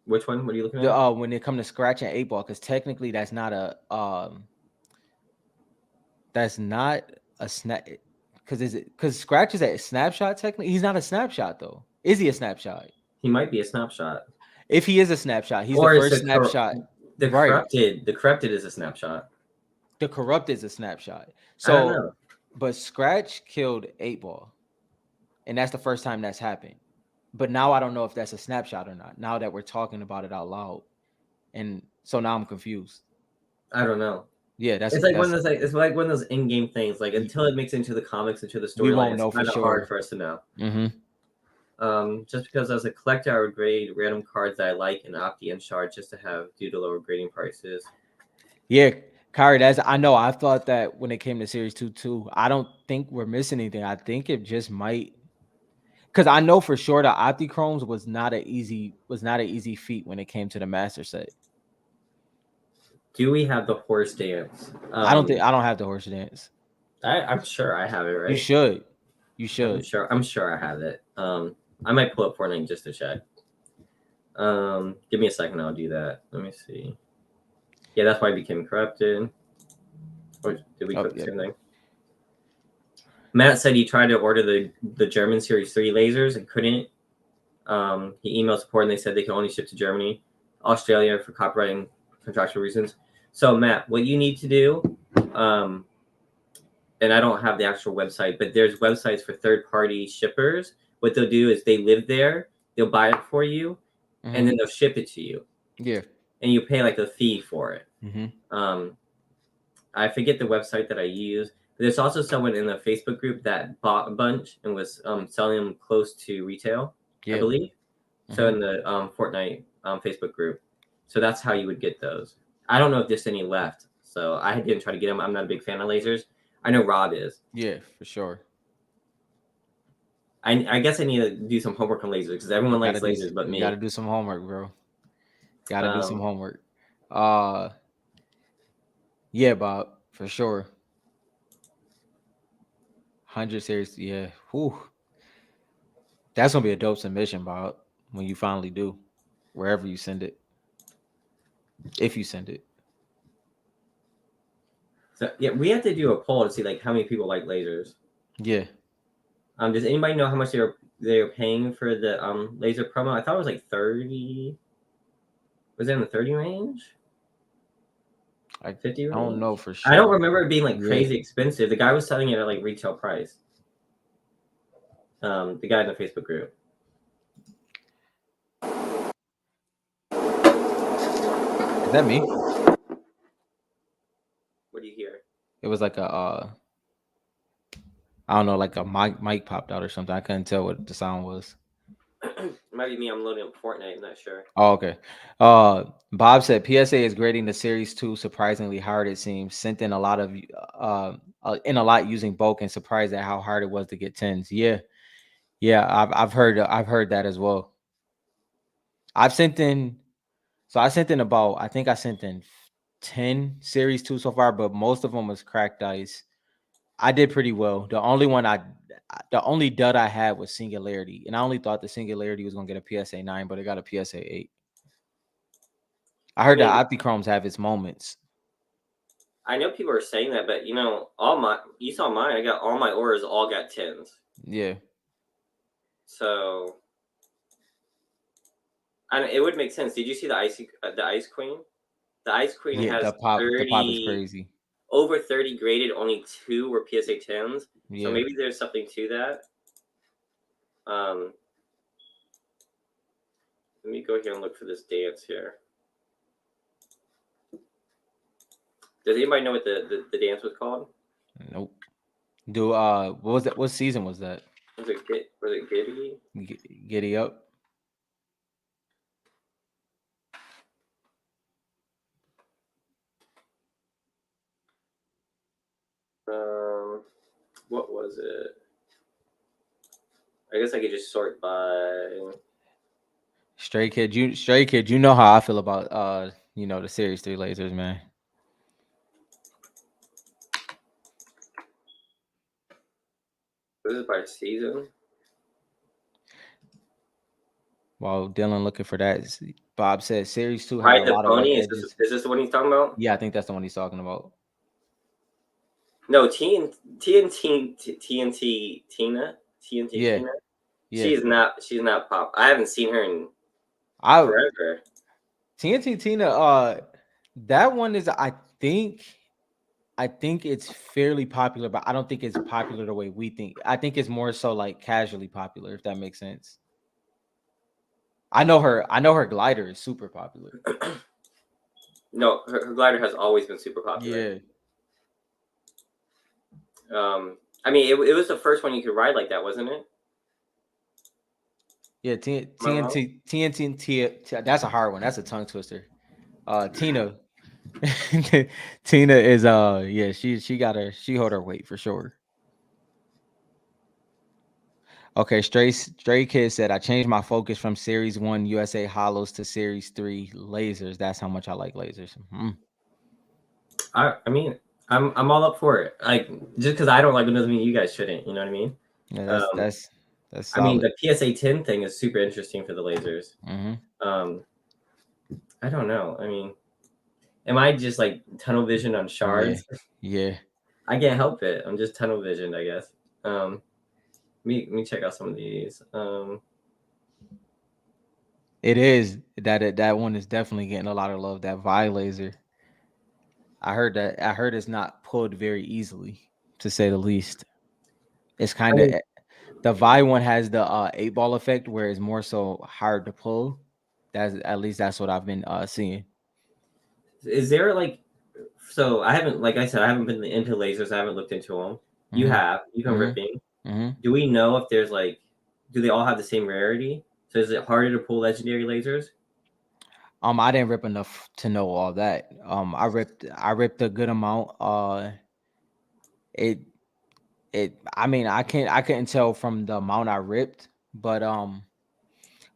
Which one? What are you looking The at? when it come to scratch and 8 ball, because technically that's not a snap. Because is it because scratch is a snapshot? Technically, he's not a snapshot though. Is he a snapshot? He might be a snapshot, If he is a snapshot, he's the or is first snapshot. the Right. corrupted? The corrupted is a snapshot. The corrupt is a snapshot. I don't So, know. but Scratch killed 8 ball, and that's the first time that's happened. But now I don't know if that's a snapshot or not. Now that we're talking about it out loud, and so now I'm confused. I don't know. Yeah, One of those it's like one of those in-game things. Like until it makes it into the comics, into the we storyline, won't it's know for kind of hard sure. for us to know. Hmm. Just because as a collector, I would grade random cards that I like and opt the end shard just to have due to lower grading prices. Yeah, Kyrie, that's, I know. I thought that when it came to series two too. I don't think we're missing anything. I think it just might, because I know for sure the Optichromes was not an easy feat when it came to the master set. Do we have the horse dance? I don't have the horse dance. I'm sure I have it You right. should. You should. I'm sure I have it. I might pull up Fortnite just to check. Give me a second. I'll do that. Let me see. Yeah, that's why I became corrupted. Or did we Oh, click the yep. same thing? Matt said he tried to order the German Series 3 lasers and couldn't. He emailed support and they said they can only ship to Germany, Australia for copyright and contractual reasons. So Matt, what you need to do, um, and I don't have the actual website, but there's websites for third-party shippers. What they'll do is they live there, they'll buy it for you, and Mm-hmm. then they'll ship it to you, Yeah. and you pay like a fee for it. Mm-hmm. Um, I forget the website that I use. But there's also someone in the Facebook group that bought a bunch and was selling them close to retail, I Yeah. believe. So Mm-hmm. in the Fortnite Facebook group. So that's how you would get those. I don't know if there's any left. So I didn't try to get them. I'm not a big fan of lasers. I know Rob is. Yeah, for sure. I guess I need to do some homework on lasers because everyone likes lasers but You gotta me. do some homework, bro. Gotta do some Um, homework. Uh yeah, Bob, for sure. 100 series, yeah. Whew. That's gonna be a dope submission, Bob, when you finally do. Wherever you send it. If you send it. so yeah, we have to do a poll to see like how many people like lasers. Yeah. Does anybody know how much they're paying for the laser promo? I thought it was like 30. Was it in the 30 range? I 50 I don't range? know for I don't sure. remember it being like Yeah. crazy expensive. The guy was selling it at like retail price. The guy in the Facebook group. Is that me? What do you hear? It was like a I don't know, like a mic popped out or something. I couldn't tell what the sound was. It might be me. I'm loading up Fortnite. I'm not sure. Oh, okay. Bob said PSA is grading the series 2 surprisingly hard. It seems sent in a lot of in a lot using bulk and surprised at how hard it was to get tens. Yeah, yeah. I've heard that as well. I've sent in so I sent in about I think I sent in 10 series 2 so far, but most of them was cracked ice. I did pretty well. The only dud I had was Singularity, and I only thought the Singularity was gonna get a PSA 9, but it got a PSA 8. I I heard mean, that Optichromes have its moments. I know people are saying that, but all my you saw mine. I got all my auras all got tens. Yeah, So it would make sense. Did you see the Ice Queen? The Ice Queen yeah. has The pop is 30 crazy. over 30 graded. Only two were PSA tens. So Yeah, maybe there's something to that. Um, Let me go here and look for this dance here. Does anybody know what the dance was called? nope. Do what was that? What season was that? Was it Giddy? Giddy up. Um, what was it? I guess I could just sort by. Stray Kid. You know how I feel about the series 3 lasers, man. Was it by season? While Dylan looking for that, Bob said series 2 had a Ride the lot of wet Pony. edges. Is this the one he's talking about? Yeah, I think that's the one he's talking about. No, TNT Tina. TNT Yeah, Tina. yeah. She's not pop. I haven't seen her in I forever. TNT Tina. That one is I think it's fairly popular, but I don't think it's popular the way we think. I think it's more so like casually popular, if that makes sense. I know her glider is super popular. No, her glider has always been super popular. Yeah. I mean, it was the first one you could ride like that, wasn't it? Yeah, Am I wrong? That's a hard one. That's a tongue twister. Tina. Tina is yeah, she hold her weight for sure. Okay, Stray Kid said I changed my focus from Series 1 USA Hollows to Series 3 lasers. That's how much I like lasers. I mean, I'm all up for it. Like just because I don't like it doesn't mean you guys shouldn't. You know what I mean? Yeah, Um, that's I mean, solid. the PSA 10 thing is super interesting for the lasers. Hmm. Um, I don't know. I mean, am I just like tunnel vision on Yeah, shards? yeah. I can't help it. I'm just tunnel visioned, I guess. Let me check out some of these. It is that one is definitely getting a lot of love. That Vi laser. I heard it's not pulled very easily, to say the least. It's I kind of mean, the Vi one has the 8 ball effect where it's more so hard to pull. That's at least that's what I've been seeing. is there like so I haven't like I said I haven't been into lasers. I haven't looked into them. You Mm-hmm. have. You've been Mm-hmm. ripping. Mm-hmm. Do we know if there's like do they all have the same rarity? So is it harder to pull legendary lasers? I didn't rip enough to know all that. I ripped a good amount. It I mean I couldn't tell from the amount I ripped, but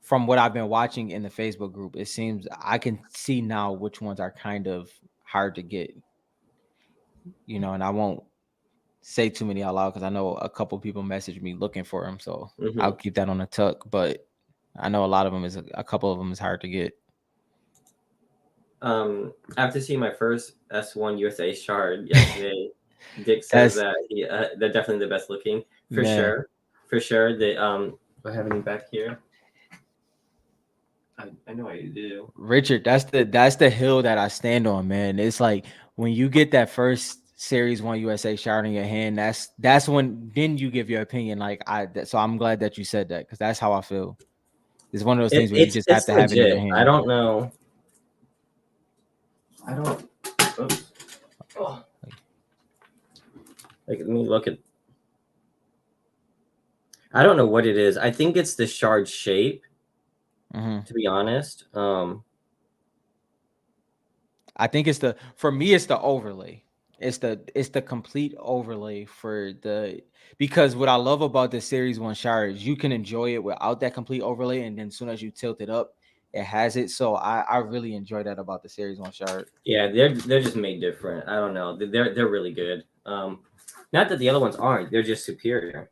from what I've been watching in the Facebook group, it seems I can see now which ones are kind of hard to get, and I won't say too many out loud because I know a couple people message me looking for them, so I'll Mm-hmm. keep that on the tuck. But I know a lot of them is a couple of them is hard to get. After seeing my first S1 USA shard yesterday, Dick says That's that they're definitely the best looking for man, sure. For sure. Do I have any back here? I know I do. Richard. That's the hill that I stand on, man. It's like when you get that first Series One USA shard in your hand, that's when then you give your opinion. So I'm glad that you said that because that's how I feel. It's one of those things where you just have It's to have it in your legit. I hand. don't know. I don't. Oops. Oh, like let me look at. I don't know what it is. I think it's the shard shape. Hmm. To be honest, I think for me it's the overlay. It's the complete overlay for the because what I love about the Series One shard is you can enjoy it without that complete overlay, and then as soon as you tilt it up, it has it. So I really enjoy that about the Series One shard. yeah, they're just made different. I don't know. They're really good. Not that the other ones aren't. They're just superior.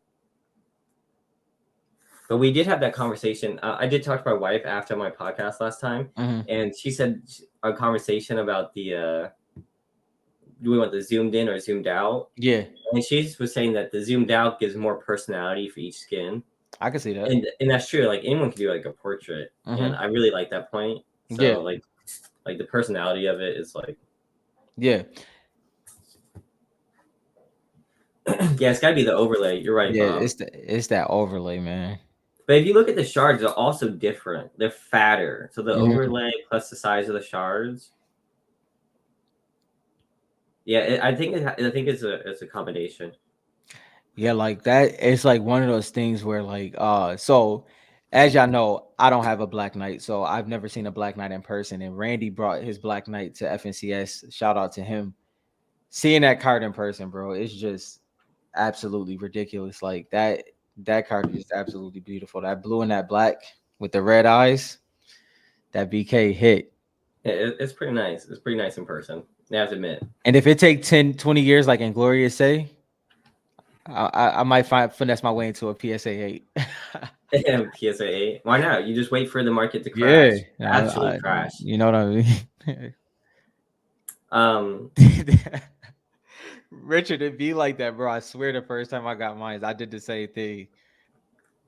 But we did have that conversation. I did talk to my wife after my podcast last time, Hmm. and she said a conversation about the do we want the zoomed in or zoomed out? Yeah, And she was saying that the zoomed out gives more personality for each skin, I can see that. and that's true. Like anyone can do like a portrait, and Hmm. I really like that point. Yeah, So like the personality of it is like yeah, yeah, it's got to be the overlay. You're right, yeah. Bob. It's that overlay, man. But if you look at the shards, they're also different. They're fatter. So the Mhm. overlay plus the size of the shards. Yeah, I think it's a combination. Yeah, like that. It's like one of those things where, like, so as y'all know, I don't have a Black Knight, so I've never seen a Black Knight in person. And Randy brought his Black Knight to FNCS. Shout out to him. Seeing that card in person, bro, it's just absolutely ridiculous. Like that card is just absolutely beautiful. That blue and that black with the red eyes, that BK hit. It's pretty nice. It's pretty nice in person. I have to admit. And if it take 10, 20 years, like Inglorious say, I might find finesse my way into a PSA 8. PSA 8. Why not? You just wait for the market to Yeah, crash. Actually crash. you know what I mean. Um, Richard, it be like that, bro. I swear, the first time I got mine, I did the same thing.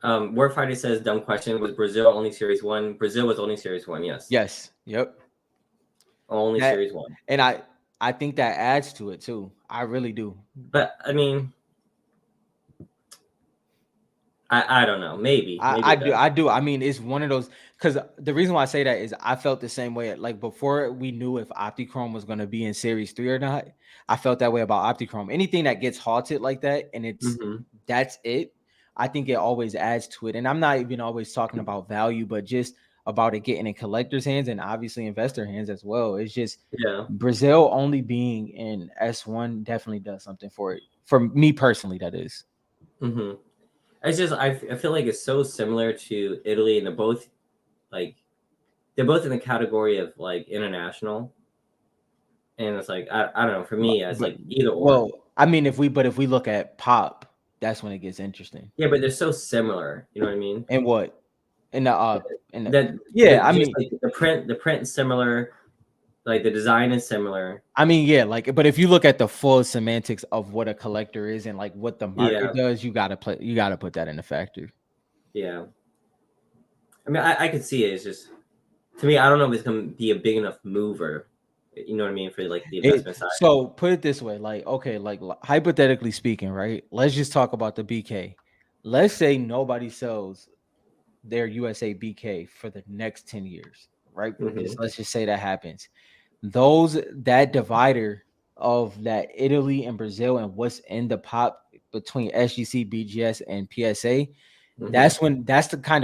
Warfighter says, dumb question. Was Brazil only Series 1? Brazil was only Series 1, yes. Yes, yep. Only That Series 1. and I think that adds to it too. I really do. But, I mean, I don't know. Maybe. Maybe I it do. does. I do. I mean, it's one of those because the reason why I say that is I felt the same way. Like before we knew if Optichrome was going to be in Series 3 or not, I felt that way about Optichrome. Anything that gets halted like that and Hmm. that's it, I think it always adds to it. And I'm not even always talking about value, but just about it getting in collectors' hands and obviously investor hands as well. It's just Yeah. Brazil only being in S1 definitely does something for it. For me personally, that is. Hmm. It's just, I feel like it's so similar to Italy, and like, they're both in the category of, like, international. And it's like, I don't know. For me, it's But like either or. well, I mean, if we look at pop, that's when it gets interesting. Yeah, but they're so similar. You know what I mean? And what in the That yeah, I just mean, like the print is similar. Like the design is similar. I mean, yeah, like, but if you look at the full semantics of what a collector is and like what the market Yeah, does, you gotta put that in the factor. yeah. I mean, I could see it. It's just to me, I don't know if it's gonna be a big enough mover. You know what I mean for like the It investment side. so put it this way, like okay, like hypothetically speaking, right? Let's just talk about the BK. Let's say nobody sells their USA BK for the next 10 years, right? Hmm. Just let's just say that happens. Those that divider of that Italy and Brazil and what's in the pop between SGC, BGS, and PSA, Hmm. that's kind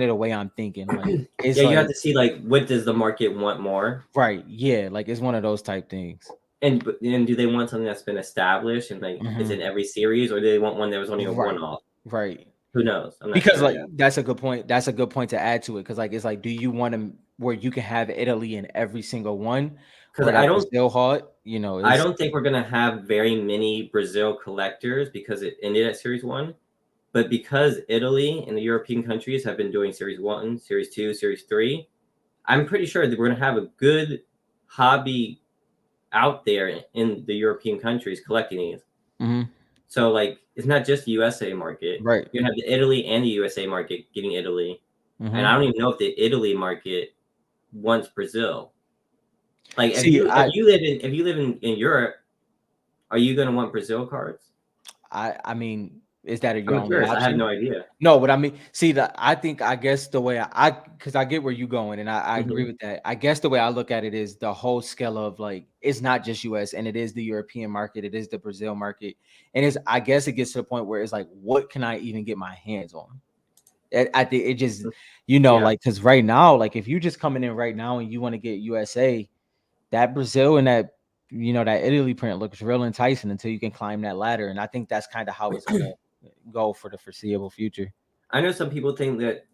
of the way I'm thinking. Like it's Yeah, you have like to see like what does the market want more, right, yeah, like it's one of those type things. and do they want something that's been established and like is in Hmm. every series, or do they want one that was only a one Right, off? right. Who knows? I'm not Because sure like yet. that's a good point. That's a good point to add to it. Because like it's like, do you want to where you can have Italy in every single one, Because or that Brazil hard? You know, I it's don't think we're gonna have very many Brazil collectors because it ended at Series One. But because Italy and the European countries have been doing Series One, Series Two, Series Three, I'm pretty sure that we're gonna have a good hobby out there in the European countries collecting these. mhm, So like it's not just the USA market. right. You have the Italy and the USA market getting Italy. And I Hmm. don't even know if the Italy market wants Brazil. Like See, if you live in Europe, are you gonna want Brazil cards? I mean, is that your I'm only curious. I have option? no idea. No, but I mean, see, I think I guess the way because I get where you're going, and I agree Hmm. with that. I guess the way I look at it is the whole scale of like it's not just US, and it is the European market, it is the Brazil market, and it's I guess it gets to the point where it's like, what can I even get my hands on? I think it just, Yeah. like, because right now, like, if you just coming in right now and you want to get USA, that Brazil and that, that Italy print looks real enticing until you can climb that ladder. And I think that's kind of how it's gonna go for the foreseeable future. I know some people think that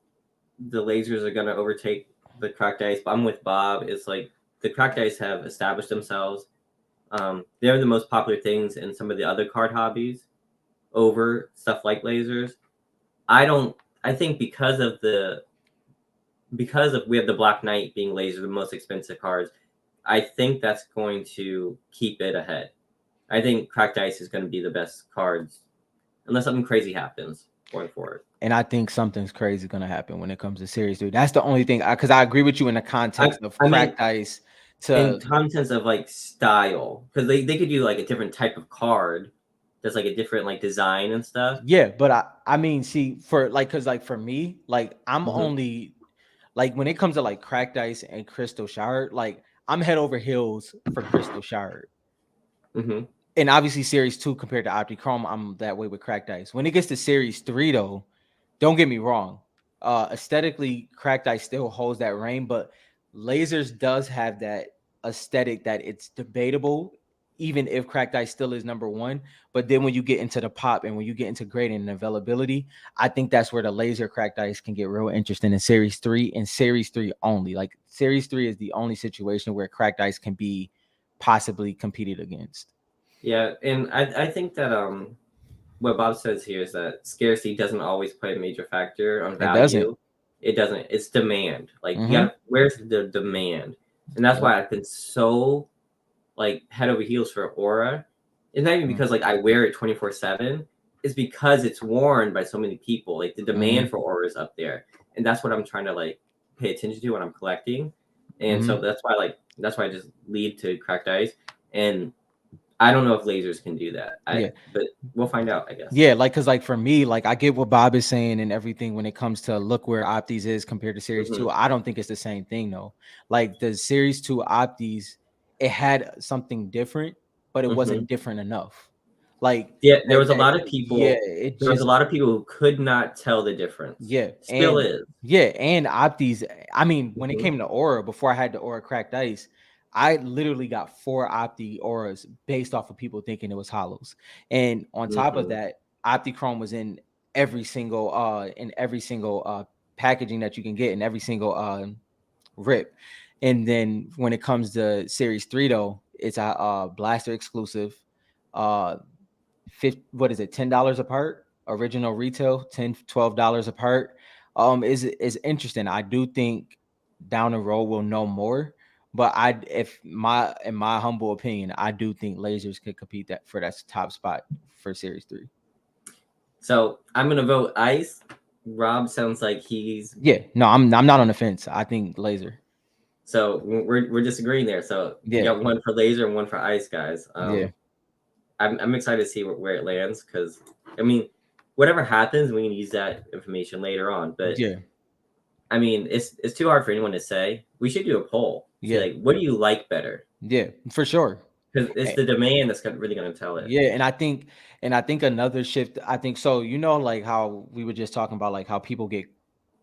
the lasers are gonna overtake the cracked ice, but I'm with Bob. It's like the cracked ice have established themselves. They're the most popular things in some of the other card hobbies over stuff like lasers. I don't. I think because of we have the Black Knight being laser the most expensive cards. I think that's going to keep it ahead. I think cracked ice is going to be the best cards unless something crazy happens going forward. And I think something's crazy gonna happen when it comes to series, dude. That's the only thing because I agree with you in the I context of I mean cracked ice in to contents of like style because they could do like a different type of card that's like a different like design and stuff. yeah, but I mean, see, for like because like for me, like I'm Hmm. only like when it comes to like cracked ice and crystal shard, like I'm head over heels for crystal shard. Hmm. And obviously series 2 compared to Optichrome, I'm that way with cracked ice. When it gets to series 3 though, don't get me wrong. Aesthetically, cracked ice still holds that reign, but lasers does have that aesthetic that it's debatable, even if cracked ice still is number one. But then when you get into the pop and when you get into grading and availability, I think that's where the laser cracked ice can get real interesting in series 3 and series 3 only. Like series 3 is the only situation where cracked ice can be possibly competed against. Yeah, and I think that what Bob says here is that scarcity doesn't always play a major factor on It doesn't. value. It doesn't. It's demand. Like you Mhm. gotta where's the demand, and that's Yep. why I've been so like head over heels for Aura. It's not even Mhm. because like I wear it 24/7. It's because it's worn by so many people. Like the demand Mhm. for Aura is up there, and that's what I'm trying to like pay attention to when I'm collecting. And so Mhm. that's why I just lead to cracked ice. And I don't know if lasers can do that. Yeah. But we'll find out, I guess. Yeah, like cuz like for me, like I get what Bob is saying and everything when it comes to look where Optis is compared to Series Hmm. 2. I don't think it's the same thing though. Like the Series 2 Optis, it had something different, but it Hmm. wasn't different enough. Like Yeah, there like was a that lot of yeah, people. it There was a just lot of people who could not tell the difference. yeah, Still is. and Optis. I mean, when it Hmm. came to Aura, before I had the Aura cracked ice, I literally got 4 Opti Auras based off of people thinking it was hollows. And on top of Hmm. that, Optichrome was in every single packaging that you can get in every single rip. And then when it comes to series 3 though, it's a blaster exclusive. Uh what is it, $10 apart, original retail, $10-12 apart. Is interesting. I do think down the road we'll know more, But if my in my humble opinion, I do think lasers could compete that for that top spot for Series 3. So I'm gonna vote ice. Rob sounds like he's Yeah, no, I'm not on the fence. I think laser. so we're disagreeing there. So we Yeah, got one for laser and one for ice, guys. yeah, I'm excited to see where it lands because I mean, whatever happens, we can use that information later on. But yeah, I mean, it's too hard for anyone to say. We should do a poll. See, yeah, like, what do you like better? yeah, for sure. Because it's Eh, the demand that's really going to tell it. Yeah, and I think another shift. I think so. You know, like how we were just talking about, like how people get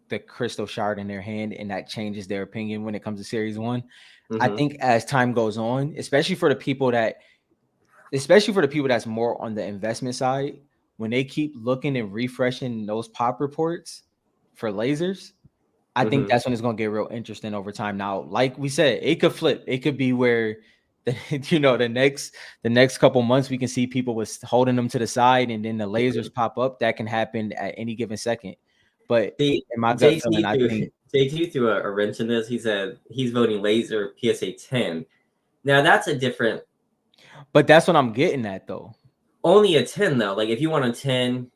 the crystal shard in their hand, and that changes their opinion when it comes to Series 1. I Mm-hmm. think as time goes on, especially for the people that's more on the investment side, when they keep looking and refreshing those pop reports for lasers, I think Mm-hmm. that's when it's going to get real interesting over time. Now, like we said, it could flip. It could be where the, the next couple months we can see people with holding them to the side, and then the Mm-hmm. lasers pop up. That can happen at any given second. But See, in my gut feeling, JT I threw think. JT threw a wrench in this. He said he's voting laser PSA 10. Now that's a different, But that's what I'm getting at, though. only a 10 though. Like if you want a 10,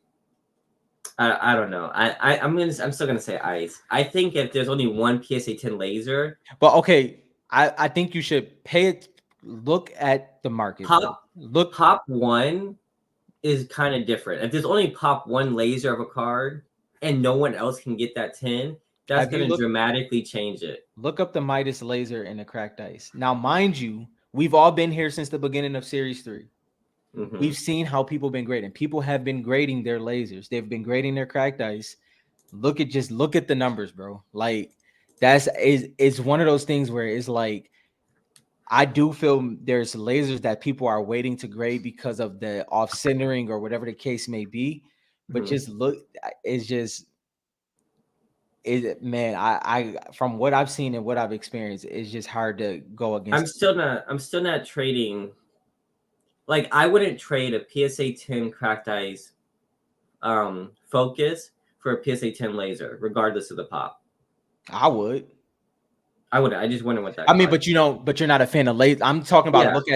I don't know. I'm still gonna say ice. I think if there's only one PSA 10 laser, But okay, I think you should pay it. Look at the market. Like, pop look. pop one is kind of different. If there's only pop one laser of a card and no one else can get that 10, that's Have you gonna looked? dramatically change it. Look up the Midas laser and the cracked ice. Now, mind you, we've all been here since the beginning of Series 3. Mm-hmm. We've seen how people been grading. People have been grading their lasers. They've been grading their cracked ice. Look at the numbers, bro. Like that's is it's one of those things where it's like I do feel there's lasers that people are waiting to grade because of the off centering or whatever the case may be. But Mm-hmm. just look, it's just it man. I from what I've seen and what I've experienced, it's just hard to go I'm against. still not. I'm still not trading. Like I wouldn't trade a PSA 10 cracked ice focus for a PSA 10 laser, regardless of the pop. I would. I would. I just wouldn't want I that mean, card. but you're not a fan of laser. I'm talking about Yeah. look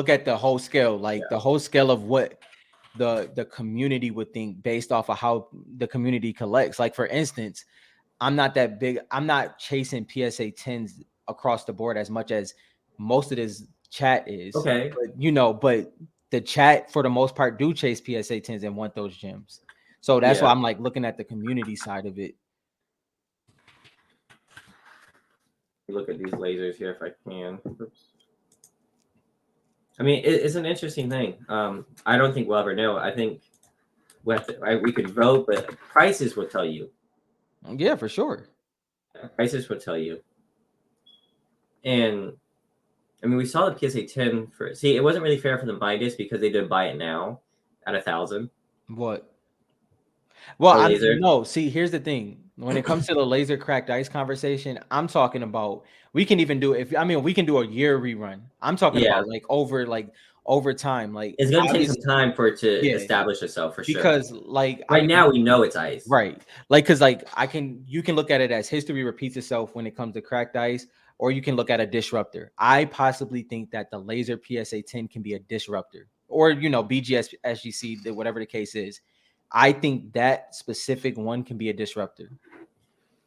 at the whole scale, Yeah. like the whole scale of what the community would think based off of how the community collects. Like for instance, I'm not that big. I'm not chasing PSA 10s across the board as much as most of this chat is. Okay. But the chat for the most part do chase PSA 10s and want those gems. So that's why Yeah. I'm like looking at the community side of it. Look at these lasers here if I can. Oops. I mean, it's an interesting thing. I don't think we'll ever know. I think we could vote, but prices will tell you. Yeah, for sure. Prices will tell you. And I mean, we saw the PSA 10 for. See, it wasn't really fair for the Midas because they did buy it now at 1,000. What? Well, The I'm laser. no. See, here's the thing. When it comes to the laser cracked ice conversation, I'm talking about we can even do if I mean we can do a year rerun. I'm talking Yeah, about like over time. Like it's gonna take some obviously, time for it to yeah, establish itself for sure. because like I Right mean, now, we know it's ice. right. Like because like you can look at it as history repeats itself when it comes to cracked ice, or you can look at a disruptor. I possibly think that the laser PSA 10 can be a disruptor, or BGS SGC, whatever the case is. I think that specific one can be a disruptor.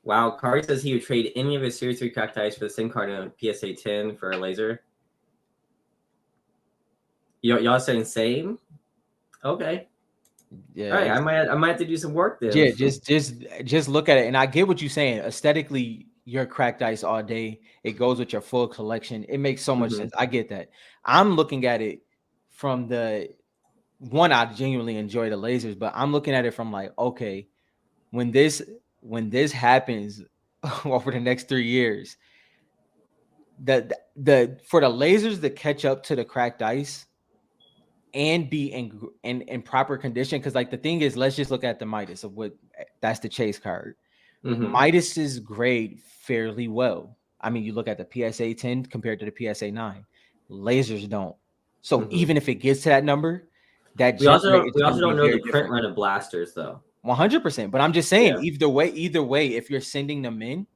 Wow, Kari says he would trade any of his Series 3 cracked ice for the same card in a PSA 10 for a laser. Y'all saying same? Okay. Yeah, All right, I might have to do some work then. yeah. Just look at it, and I get what you're saying. Aesthetically, your cracked ice all day. It goes with your full collection. It makes so much Mm-hmm. sense. I get that. I'm looking at it from the one. I genuinely enjoy the lasers, but I'm looking at it from like, okay, when this when this happens over the next 3 years, the for the lasers to catch up to the cracked ice and be in proper condition. Because like the thing is, let's just look at the Midas of what that's the chase card. Mm-hmm. Midas's grade fairly well. I mean, you look at the PSA 10 compared to the PSA 9. Lasers don't. So Mm-hmm. even if it gets to that number, that We gem also rate don't, is we going also to be don't know very the print different. run of blasters though. 100%. But I'm just saying, Yeah. either way, if you're sending them in,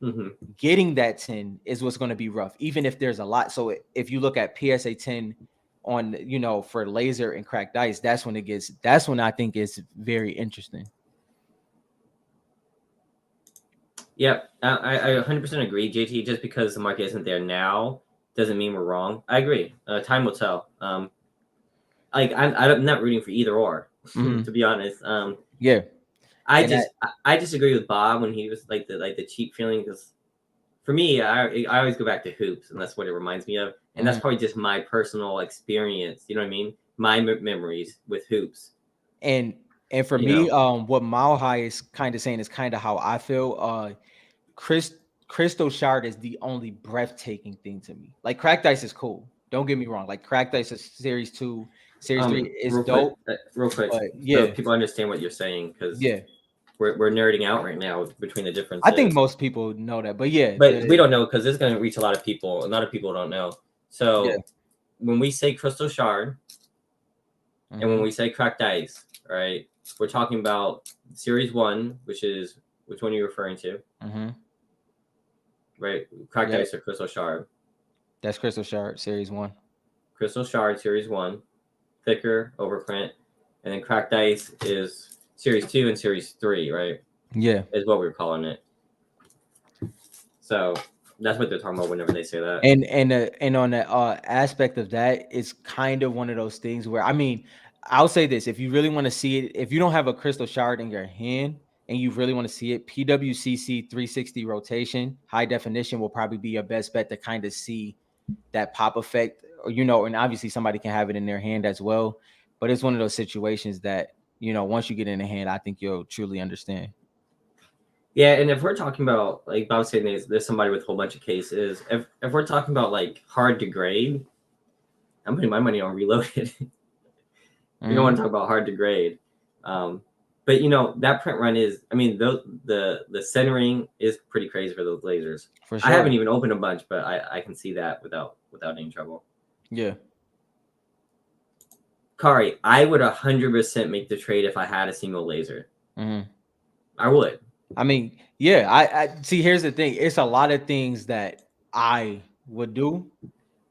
Mm-hmm. Getting that 10 is what's going to be rough, even if there's a lot. So if you look at PSA 10 on, for laser and cracked ice, that's when I think it's very interesting. Yep, I 100% agree, JT. Just because the market isn't there now doesn't mean we're wrong. I agree. Time will tell. Like I'm not rooting for either or, Mm-hmm. to be honest. Yeah. I And that, just I disagree with Bob when he was like the cheap feeling, because for me, I always go back to hoops, and that's what it reminds me of, and that's mhm. probably just my personal experience. You know what I mean? My memories with hoops. and and for You me, know, what Mile High is kind of saying is kind of how I feel. Chris Crystal Shard is the only breathtaking thing to me. Like cracked ice is cool. Don't get me wrong. Like cracked ice is series 2, series 3 is dope. real quick, But so yeah, people understand what you're saying, because yeah. we're nerding out right now between the I think differences. most people know that. But yeah, But we don't know, because it's going to reach a lot of people. A lot of people don't know. yeah. So when we say crystal shard and when Hmm. we say cracked ice, right, we're talking about series one, which is, which one are you referring to? Hmm. Right, cracked Yep. ice or crystal shard? That's Crystal Shard series 1. Crystal shard series one, thicker overprint, and then cracked ice is series two and series three, right? Yeah. Is what we're calling it. So that's what they're talking about whenever they say that. And on the aspect of that, it's kind of one of those things where, I mean, I'll say this: if you really want to see it, if you don't have a Crystal Shard in your hand and you really want to see it, PWCC 360 rotation high definition will probably be your best bet to kind of see that pop effect, or and obviously somebody can have it in their hand as well. But it's one of those situations that, once you get in the hand, I think you'll truly understand. Yeah, and if we're talking about, like Bob saying, there's somebody with a whole bunch of cases. If we're talking about like hard to grade, I'm putting my money on Reloaded. We don't want Hmm. to talk about hard to grade. Um, but that print run is, I mean, the centering is pretty crazy for those lasers. For I haven't sure. even opened a bunch, but I can see that without any trouble. Yeah. Kari, I would 100% make the trade if I had a single laser. Hmm. I would. I mean, yeah, I see. Here's the thing: it's a lot of things that I would do,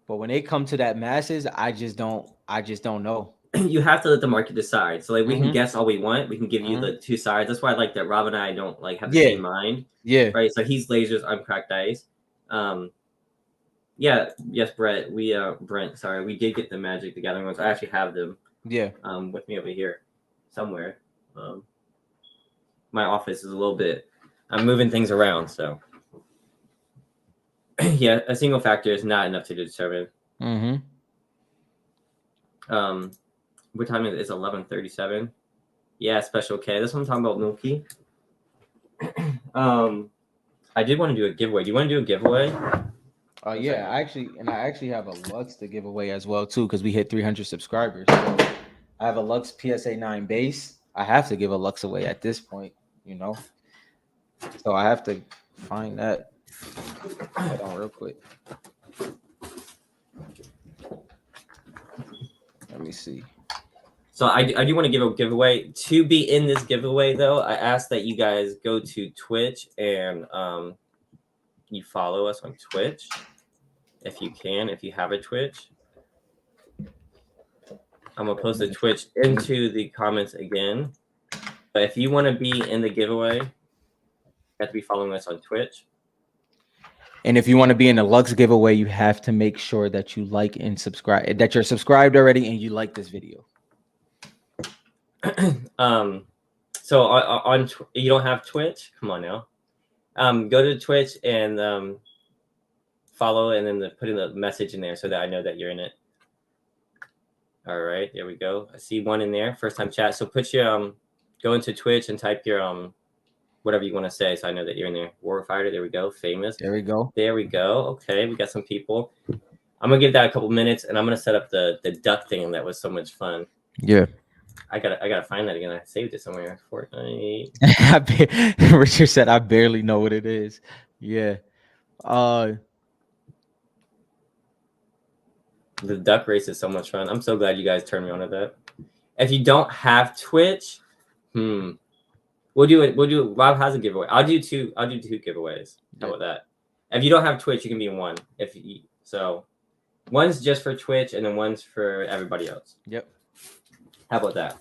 but when they come to that masses, I just don't. I just don't know. You have to let the market decide. So like we can Hmm. guess all we want. We can give you Hmm. the two sides. That's why I like that Rob and I don't like have the Yeah, same mind, yeah, right? So he's lasers, I'm cracked ice. Um, yeah, yes, Brent. Sorry, we did get the Magic the Gathering ones. I actually have them yeah. with me over here somewhere. Um, my office is a little bit. I'm moving things around, so yeah, a single factor is not enough to determine. Hmm. Um, what time is it? It's 11:37. Yeah, special K. That's what I'm talking about, Milky. Um, I did want to do a giveaway. Do you want to do a giveaway? One Yeah. second. I actually have a Lux to give away as well too, because we hit 300 subscribers. So I have a Lux PSA 9 base. I have to give a Lux away at this point, you know. So I have to find that. Hold on, real quick. Let me see. So I do want to give a giveaway. To be in this giveaway, though, I ask that you guys go to Twitch and you follow us on Twitch if you can, if you have a Twitch. I'm gonna post the Twitch into the comments again. But if you want to be in the giveaway, you have to be following us on Twitch. And if you want to be in the Lux giveaway, you have to make sure that you like and subscribe, that you're subscribed already and you like this video. So you don't have Twitch? Come on now. Go to Twitch and follow, and then put in the message in there so that I know that you're in it. All right, there we go. I see one in there, first time chat. So put your go into Twitch and type your whatever you want to say, so I know that you're in there. Warfighter, there we go. Famous, There we go. there we go. Okay, we got some people. I'm gonna give that a couple minutes, and I'm gonna set up the duck thing that was so much fun. Yeah. I gotta find that again. I saved it somewhere. Fortnite. Richard said, I barely know what it is. Yeah. Uh, The duck race is so much fun. I'm so glad you guys turned me on to that. If you don't have Twitch, We'll do it. We'll do. Rob has a giveaway. I'll do two. I'll do two giveaways. How Yep. about that? If you don't have Twitch, you can be in one. If you, so, one's just for Twitch, and then one's for everybody else. Yep. How about that?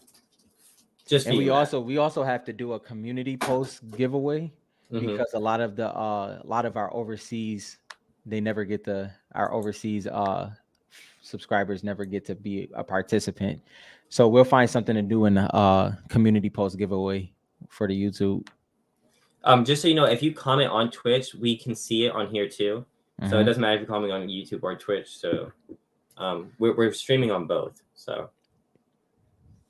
Just And being that. we also have to do a community post giveaway Mm-hmm. because a lot of our overseas they never get our overseas subscribers never get to be a participant. So we'll find something to do in the community post giveaway for the YouTube. Just so you know, if you comment on Twitch, we can see it on here too. So it Mm-hmm. doesn't matter if you're commenting on YouTube or Twitch. So we're streaming on both. So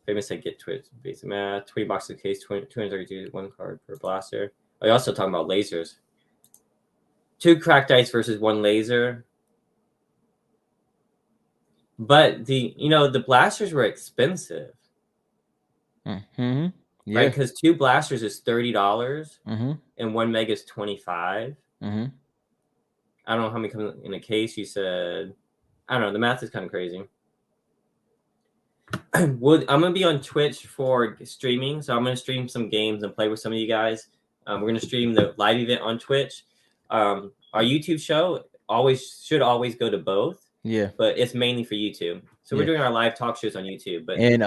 famous said get Twitch basic math 20 boxes of case 232 one card per blaster. I also talking about lasers. 2 cracked dice versus 1 laser. But the blasters were expensive, Mm-hmm. right? Yeah. Because 2 blasters is $30 Mm-hmm. and 1 meg is 25. Mm-hmm. I don't know how many come in a case. You said, I don't know. The math is kind of crazy. I'm gonna be on Twitch for streaming, so I'm gonna stream some games and play with some of you guys. We're gonna stream the live event on Twitch. Our YouTube show should always go to both, Yeah. but it's mainly for YouTube. So we're Yeah. doing our live talk shows on YouTube, but And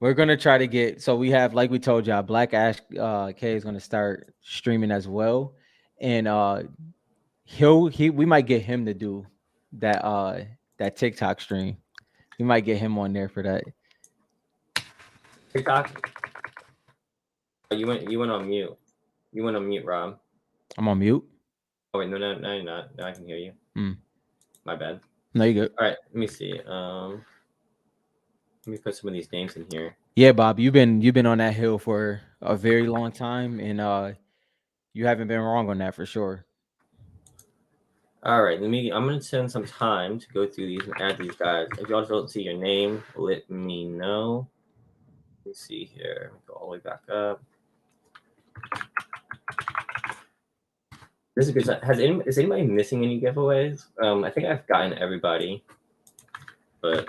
we're gonna try to get so we have like we told y'all, Black Ash K is gonna start streaming as well. And we might get him to do that that TikTok stream. We might get him on there for that. TikTok. Oh, you went on mute. You went on mute, Rob. I'm on mute. Oh wait, no, you're not. Now I can hear you. Mm. My bad. No, you good. All right, let me see. Let me put some of these names in here. Yeah, Bob, you've been on that hill for a very long time, and you haven't been wrong on that for sure. All right, I'm gonna spend some time to go through these and add these guys. If y'all don't see your name, let me know. Let me see here. Go all the way back up. This is good. Is anybody missing any giveaways? I think I've gotten everybody, but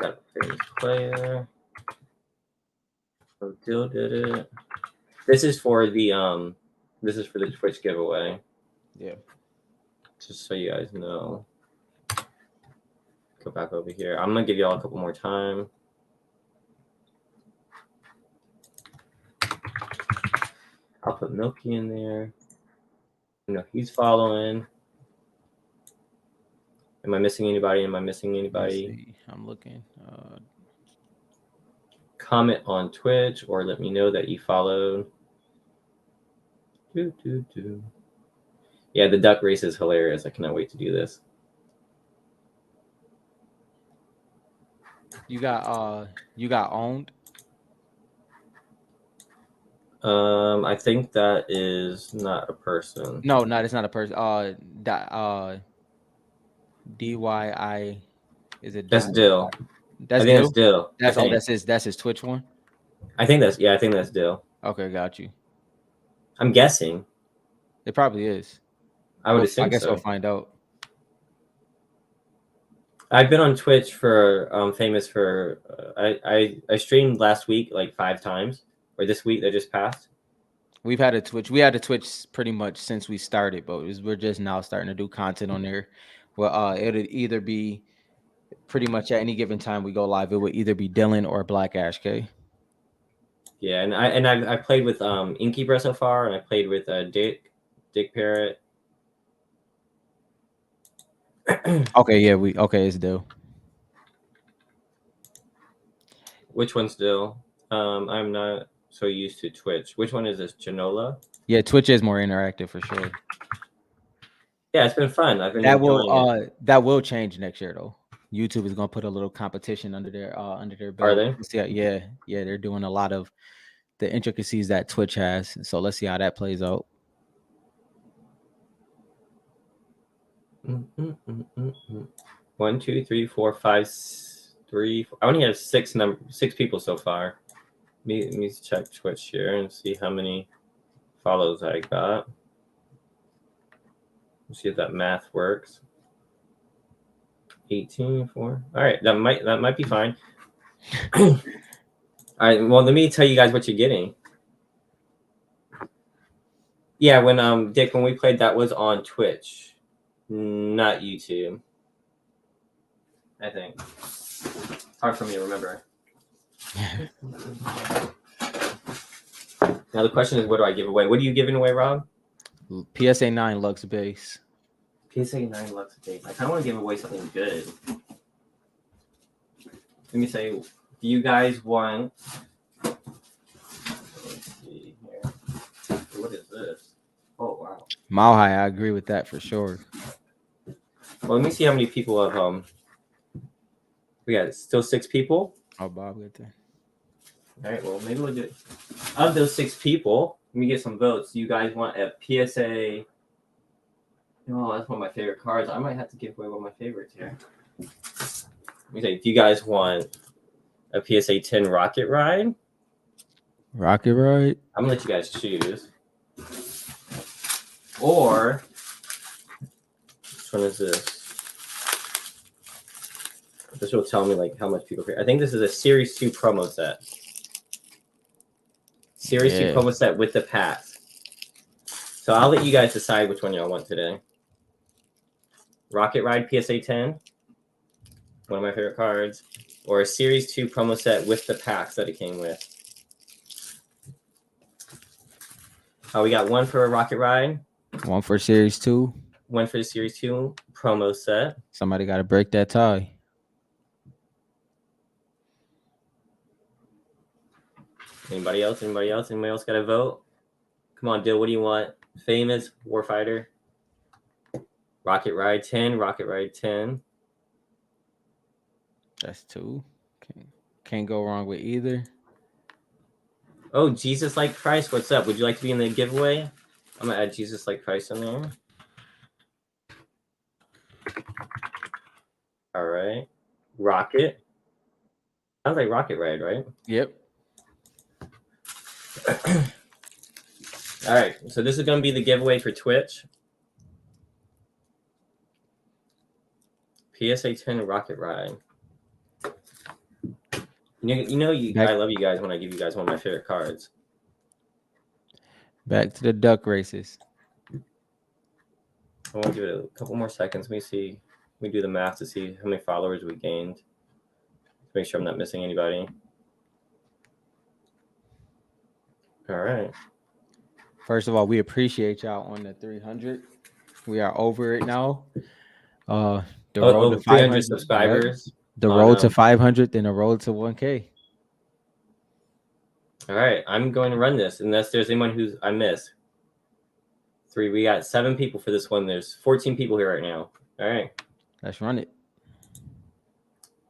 got a famous player. Oh, Dill did it. This is for the Twitch giveaway. Yeah. Just so you guys know. Go back over here. I'm gonna give y'all a couple more time. I'll put Milky in there. He's following. Am I missing anybody? I'm looking. Comment on Twitch or let me know that you followed. Yeah, the duck race is hilarious. I cannot wait to do this. You got owned. I think that is not a person. No, it's not a person. DYI is it? That's Dill. That's I think Dill. that's Dill. That's his Twitch one. I think that's Dill. Okay, got you. I'm guessing. It probably is. I would assume I guess so. we'll find out. I've been on Twitch for famous for I streamed last week like 5 times, or this week that just passed. We had a Twitch pretty much since we started, but we're just now starting to do content on there. Well, it'll either be pretty much at any given time we go live. It would either be Dylan or Black Ash K. Yeah, and I played with Inky Bro so far, and I played with Dick Parrot. Okay, yeah, it's Dill. Which one's Dill? I'm not so used to Twitch. Which one is this? Janola? Yeah, Twitch is more interactive for sure. Yeah, it's been fun. I've been enjoying it. That will change next year though. YouTube is gonna put a little competition under their belt. Are they? Yeah, they're doing a lot of the intricacies that Twitch has. So let's see how that plays out. One, two, three, four, five, three. I only have 6 people so far. Let me check Twitch here and see how many follows I got. Let's see if that math works. 18, 4. All right, that might be fine. All right. Well, let me tell you guys what you're getting. Yeah, when Dick, when we played, that was on Twitch, not YouTube. I think. Hard for me to remember. Now the question is, what do I give away? What are you giving away, Rob? PSA 9 Lux base. PSA 9 Lux base. I kind of want to give away something good. Let me say, do you guys want? Let me see here. What is this? Oh wow. Mile High, I agree with that for sure. Well, let me see how many people have. We got still 6 people. Oh, Bob, good thing. All right. Well, maybe we'll do it. Of those 6 people, let me get some votes. Do you guys want a PSA? Oh, that's one of my favorite cards. I might have to give away one of my favorites here. Let me say, do you guys want a PSA 10 Rocket Ride? Rocket Ride? I'm gonna let you guys choose. Or which one is this? This will tell me like how much people. I think this is a Series 2 promo set. Series 2 promo set with the packs. So I'll let you guys decide which one y'all want today. Rocket Ride PSA 10, one of my favorite cards, or a Series 2 promo set with the packs that it came with. We got one for a Rocket Ride. One for Series 2. One for the Series 2 promo set. Somebody got to break that tie. Anybody else? Anybody else? Anybody else got to vote? Come on, Dill. What do you want? Famous Warfighter. Rocket Ride 10. Rocket Ride 10. That's 2. Can't go wrong with either. Oh, Jesus Like Christ. What's up? Would you like to be in the giveaway? I'm going to add Jesus Like Christ in there. All right. Rocket. Sounds like Rocket Ride, right? Yep. All right. So this is going to be the giveaway for Twitch. PSA 10 Rocket Ride. I love you guys when I give you guys one of my favorite cards. Back to the duck races. I want to give it a couple more seconds. Let me see. Let me do the math to see how many followers we gained. To make sure I'm not missing anybody. All right. First of all, we appreciate y'all on the 300. We are over it now. The road to 300 subscribers. Yep. The road to 500, then the road to 1K. All right, I'm going to run this unless there's anyone who's I missed. 3. We got 7 people for this one. There's 14 people here right now. All right, let's run it.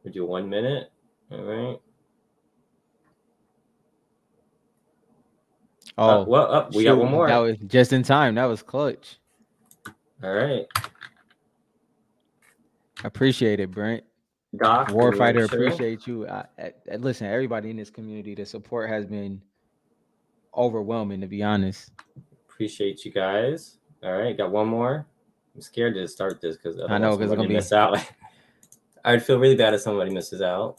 We do 1 minute. All right. Oh, we got one more. That was just in time. That was clutch. All right. Appreciate it, Brent. Doc, Warfighter, appreciate you. Listen, everybody in this community, the support has been overwhelming, to be honest. Appreciate you guys. All right, got one more. I'm scared to start this because I know because I'm gonna miss out. I'd feel really bad if somebody misses out.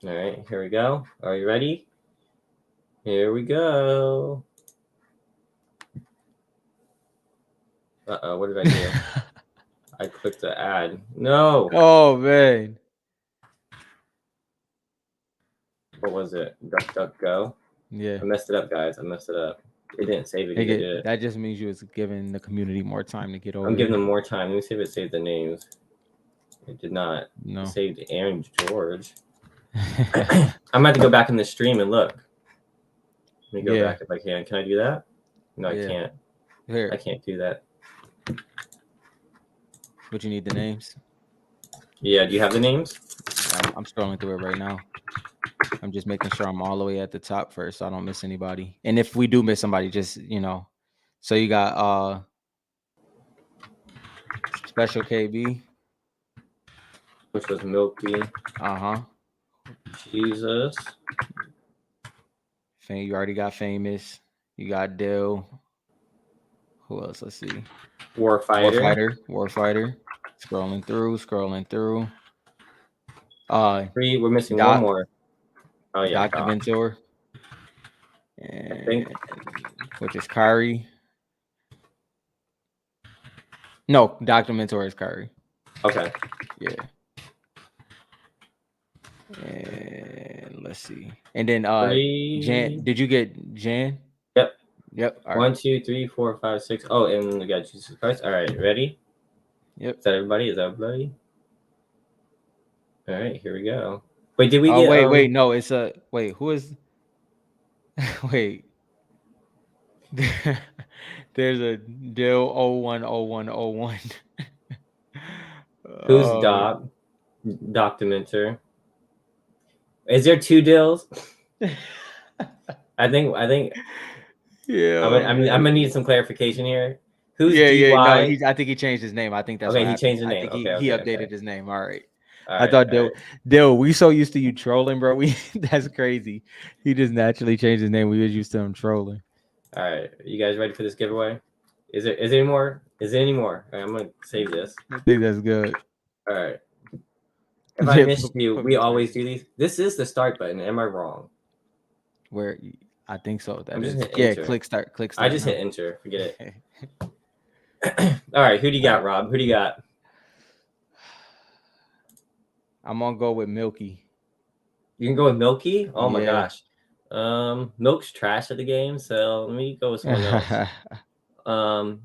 All right, here we go. Are you ready? Here we go. Uh-oh, what did I do? I clicked the ad. No. Oh, man. What was it? Duck, duck, go? Yeah. I messed it up, guys. I messed it up. It didn't save it. Did it? That just means you was giving the community more time to get over. I'm giving them more time. Let me see if it saved the names. It did not. No. It saved Aaron George. I'm about to go back in the stream and look. Let me go back if I can. Can I do that? No, I can't. Here. I can't do that. But you need the names? Yeah, do you have the names? I'm scrolling through it right now. I'm just making sure I'm all the way at the top first so I don't miss anybody. And if we do miss somebody, just, so you got Special KB. Which was Milky. Uh-huh. Jesus. You already got Famous. You got Dill. Who else? Let's see. Warfighter. Scrolling through. Uh, Three. We're missing one Doc, more. Oh yeah, Doctor Doc. Ventura, I think. and which is Kari. No, Doctor Ventura is Kari. Okay. Yeah. And let's see. And then Jan, Three. did you get Jan? Yep. Yep. All right. One, two, three, four, five, six. Oh, and we got Jesus Christ. All right, ready? Yep. Is that everybody? Is that everybody? All right, here we go. Wait, did we Oh get wait, no, it's a wait, who is wait. There's a Dill 010101. who's Oh. Doc? Documenter. Is there two Dills? I think Yeah, I'm gonna man. need some clarification here. Who's Yeah. No, DY? I think he changed his name. I think that's what Okay, he happened. changed the I name. think Okay, he okay, okay. updated his name. All right. All I right, thought all right, Dill, we so used to you trolling, bro. We that's crazy. He just naturally changed his name. We was used to him trolling. all right. You guys ready for this giveaway? Is there any more? Is there any more? All right, I'm gonna save this. I think that's good. All right. If I Yeah, missed you, put we me to always the do these. This is the start button. Am I wrong? where I think so. I'm That just is hit yeah. enter. Click I start just now. hit enter. Forget it. All right, who do you All got, right. Rob? Who do you got? I'm gonna go with Milky. You can go with Milky. Oh my Yeah. gosh. Milk's trash at the game, so let me go with someone else. Um,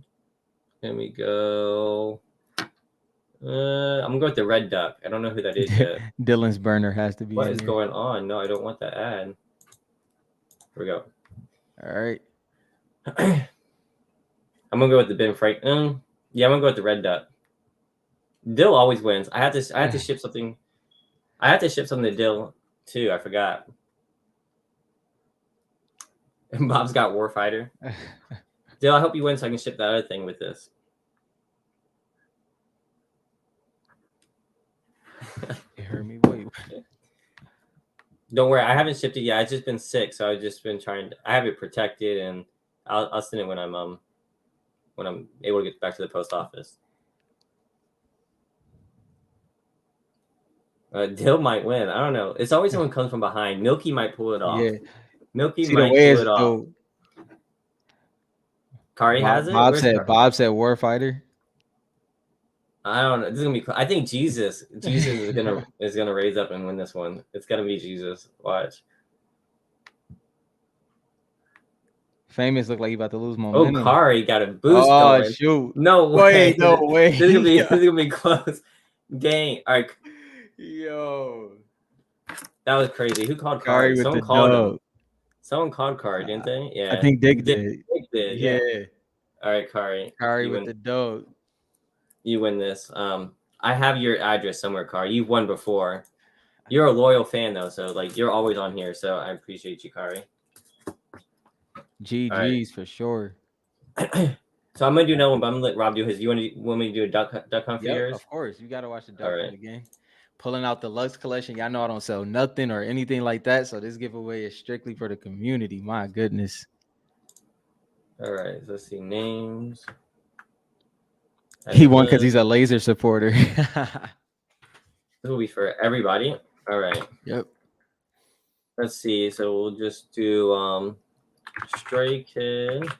let me go. I'm gonna go with the red duck. I don't know who that is yet. Dylan's burner has to be What in is there. going on? No, I don't want that ad. Here we go. All right. I'm gonna go with the Ben Frank. Yeah, I'm gonna go with the red duck. Dill always wins. I had to ship something. I had to ship something to Dill too. I forgot. Bob's got Warfighter. Dill, I hope you win so I can ship that other thing with this. You heard me. Wait. Don't worry, I haven't shipped it yet. I've just been sick, so I've just been trying to. I have it protected, and I'll send it when I'm able to get back to the post office. Dill might win. I don't know. It's always someone comes from behind. Milky might pull it off. Yeah. Milky See the might way pull is it off. though. Kari has it. Where's Kari? Bob said Warfighter. I don't know. This is gonna be. I think Jesus is gonna raise up and win this one. It's gonna be Jesus. Watch. Famous look like he about to lose Oh, momentum. Kari got a boost Oh going. shoot. No Wait, way. no way. This is gonna be close. Game. All right, Yo. that was crazy. Who called Kari Kari? with Someone the called him. dub. Someone called Kari, didn't Uh, they? I Yeah. think Dick did. Dick did. Yeah. Yeah. All right, Kari. Kari with the dub. You win this. I have your address somewhere, Kari. You've won before. You're a loyal fan though, so like you're always on here. So I appreciate you, Kari. All right. GG's for sure. So I'm gonna do another one, but I'm gonna let Rob do his. You want me to do a duck hunt for Yep, yours? of course. You gotta watch the All duck right. hunt again. Pulling out the Lux collection. Y'all know I don't sell nothing or anything like that. So this giveaway is strictly for the community. My goodness. All right. So let's see names. He won because he's a laser supporter. This will be for everybody. All right. Yep. Let's see. So we'll just do Stray Kid.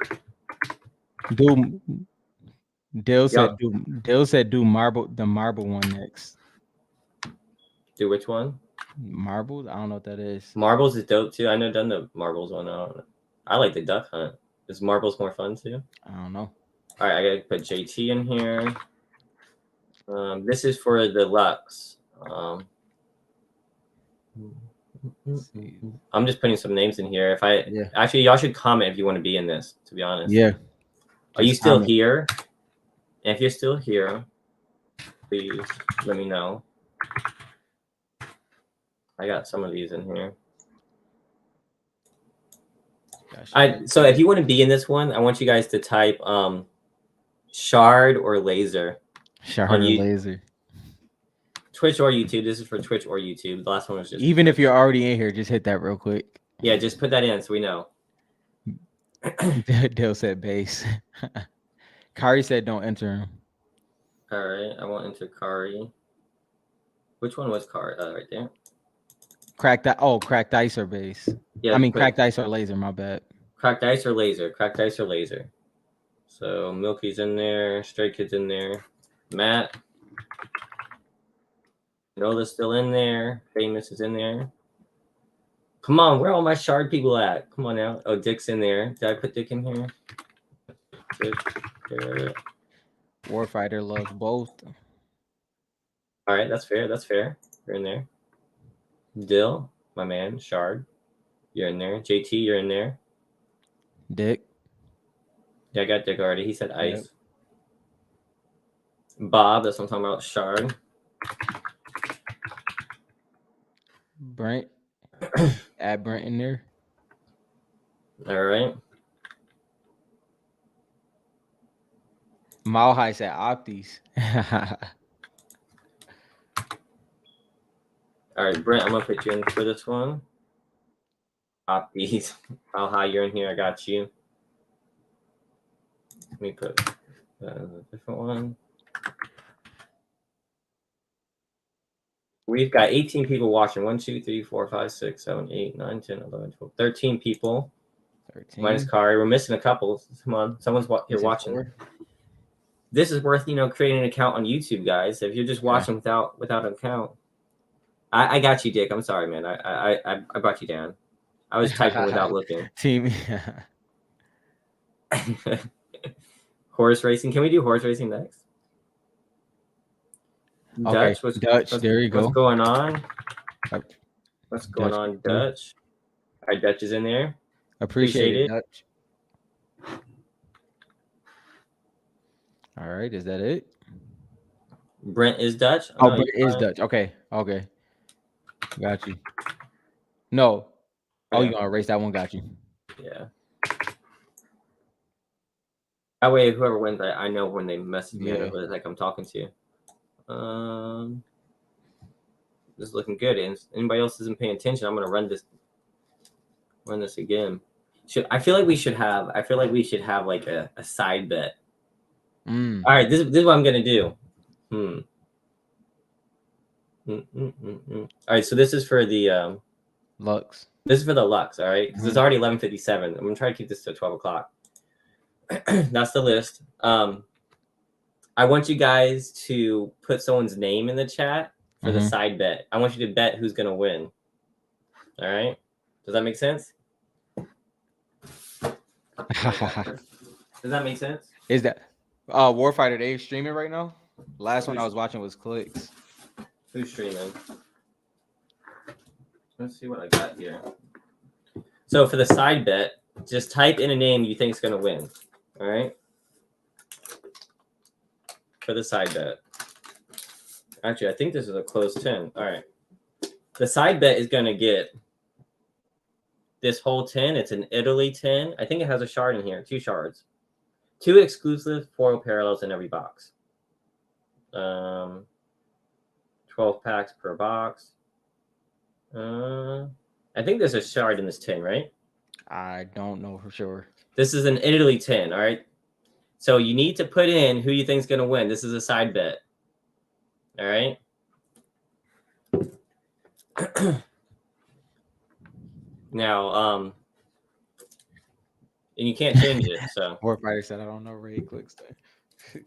Do Dale Yep. said do marble the marble one next. Do which one? Marbles? I don't know what that is. Marbles is dope too. I know done the marbles one. I don't know. I like the duck hunt. Is marbles more fun too? I don't know. All right. I gotta put JT in here. This is for the Lux. I'm just putting some names in here. Actually, y'all should comment if you want to be in this. To be honest, Yeah. Are you Just still comment. here? And if you're still here, please let me know. I got some of these in here. So if you want to be in this one, I want you guys to type shard or laser. Shard or laser. Twitch or YouTube. This is for Twitch or YouTube. The last one was just even if you're already in here, just hit that real quick. Yeah, just put that in so we know. Dale said base. Kari said don't enter him. All right, I won't enter Kari. Which one was card? Right there. Cracked that. Oh, cracked ice or base. Yeah, I mean, put cracked ice or laser. My bad. cracked ice or laser. Cracked ice or laser. So Milky's in there. Stray Kid's in there. Matt. Nola's still in there. Famous is in there. Come on, where are all my shard people at? Come on now. Oh, Dick's in there. Did I put Dick in here? Dick. Warfighter loves both. All right, that's fair. That's fair. You're in there. Dill, my man. Shard, you're in there. JT, you're in there. Dick. Yeah, I got Dick already. He said ice. Yep. Bob, that's what I'm talking about. Shard. Brent. Add Brent in there. All right. Mile High said Opties. All right, Brent, I'm gonna put you in for this one. Opties. How high you're in here? I got you. Let me put a different one. We've got 18 people watching. 1, 2, 3, 4, 5, 6, 7, 8, 9, 10, 11, 12, 13 people. 13. Minus Kari. We're missing a couple. Come on. Someone's here watching. 4? This is worth, creating an account on YouTube, guys. If you're just watching without an account. I got you, Dick. I'm sorry, man. I brought you down. I was typing without looking. Team. Horse racing. Can we do horse racing next? Okay. Dutch, there you go. What's going on? What's going on, Dutch? All right, Dutch is in there. Appreciate it, Dutch. All right, is that it? Brent is Dutch. Brent is Dutch. Okay. Got you. No. Oh, you gonna erase that one? Got you. Yeah. That way, whoever wins, I know when they message me. Yeah. Like I'm talking to you. This is looking good. And anybody else isn't paying attention, I'm gonna run this again. I feel like we should have like a side bet. All right, this is what I'm gonna do. All right, so this is for the Lux. This is for the Lux. All right, because it's already 11:57. I'm gonna try to keep this to 12 o'clock. That's the list. I want you guys to put someone's name in the chat for the side bet. I want you to bet who's gonna win. All right, does that make sense? Does that make sense? Is that Warfighter? They streaming right now? Last one I was watching was Clicks. Who's streaming? Let's see what I got here. So for the side bet, just type in a name you think is going to win. All right. For the side bet. Actually, I think this is a close 10. All right. The side bet is going to get this whole 10. It's an Italy 10. I think it has a shard in here. 2 shards. 2 exclusive foil parallels in every box. 12 packs per box. I think there's a shard in this 10, right? I don't know for sure. This is an Italy 10, all right? So you need to put in who you think is going to win. This is a side bet. All right? Now, and you can't change it, so. Warfighter said, I don't know where he clicks there.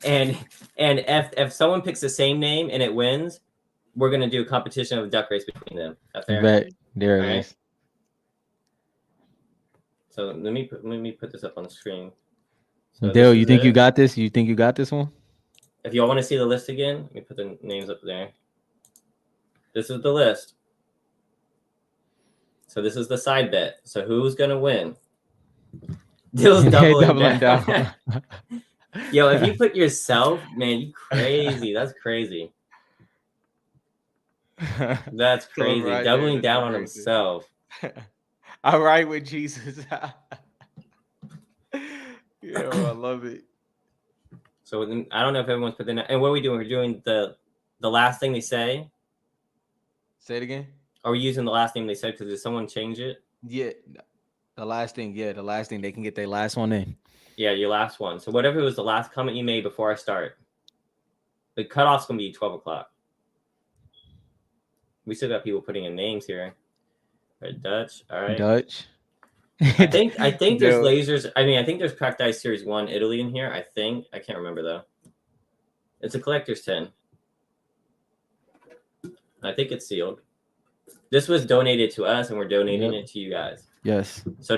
And if someone picks the same name and it wins, we're gonna do a competition of a duck race between them. That's fair. Bet. There it is. So let me put this up on the screen. So Dale, you think you got this? You think you got this one? If y'all want to see the list again, let me put the names up there. This is the list. So this is the side bet. So who's gonna win? Dale's doubling down. Yo, if you put yourself, man, you crazy. That's crazy. That's crazy. Right, doubling down on himself. All right with Jesus. Yo, I love it. So I don't know if everyone's put the and what are we doing? We're doing the last thing they say. Say it again. Are we using the last name they said? Because did someone change it? Yeah, the last thing. Yeah, the last thing. They can get their last one in. Yeah, your last one. So whatever was the last comment you made before I start, the cutoff's gonna be 12 o'clock. We still got people putting in names here. All right, Dutch. All right. Dutch. I think there's Yo, lasers. I mean, I think there's Cracked Ice Series 1 Italy in here. I can't remember though. It's a collector's tin. I think it's sealed. This was donated to us, and we're donating yep. it to you guys. Yes. So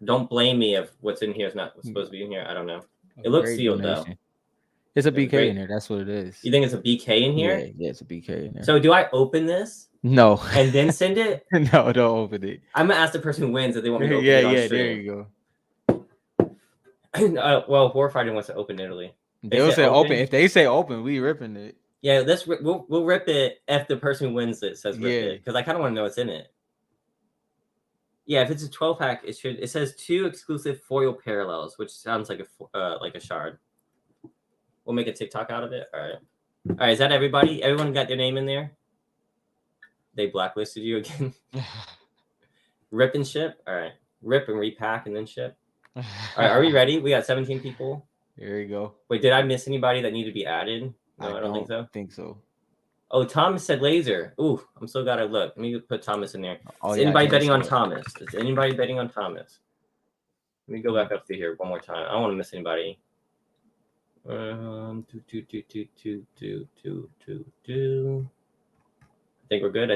don't blame me if what's in here is not supposed to be in here. I don't know. A It looks great sealed though. donation. It's a It's a BK in great. there. That's what it is. You think it's a BK in Yeah, here? yeah, it's a BK in there. So do I open this No. and then send it? No, don't open it. I'm gonna ask the person who wins if they want me to open Yeah, it on yeah, there stream. you Well, Warfighter wants to open Italy. go. They They'll say say open. open. If they say open, we ripping it. Yeah, we'll rip it if the person who wins it says rip Yeah. it because I kind of want to know what's in it. Yeah, if it's a 12 pack, it says 2 exclusive foil parallels, which sounds like a shard. We'll make a TikTok out of it. All right. Is that everybody? Everyone got their name in there? They blacklisted you again. Rip and ship. All right. Rip and repack and then ship. All right. Are we ready? We got 17 people. There you go. Wait, did I miss anybody that needed to be added? No, I don't think so. Think so. Oh, Thomas said laser. Ooh, I'm so glad I looked. Let me put Thomas in there. Oh, Is yeah, anybody I betting on saw it. Thomas? Is anybody betting on Thomas? Let me go back up to here one more time. I don't want to miss anybody. Two. I think we're good.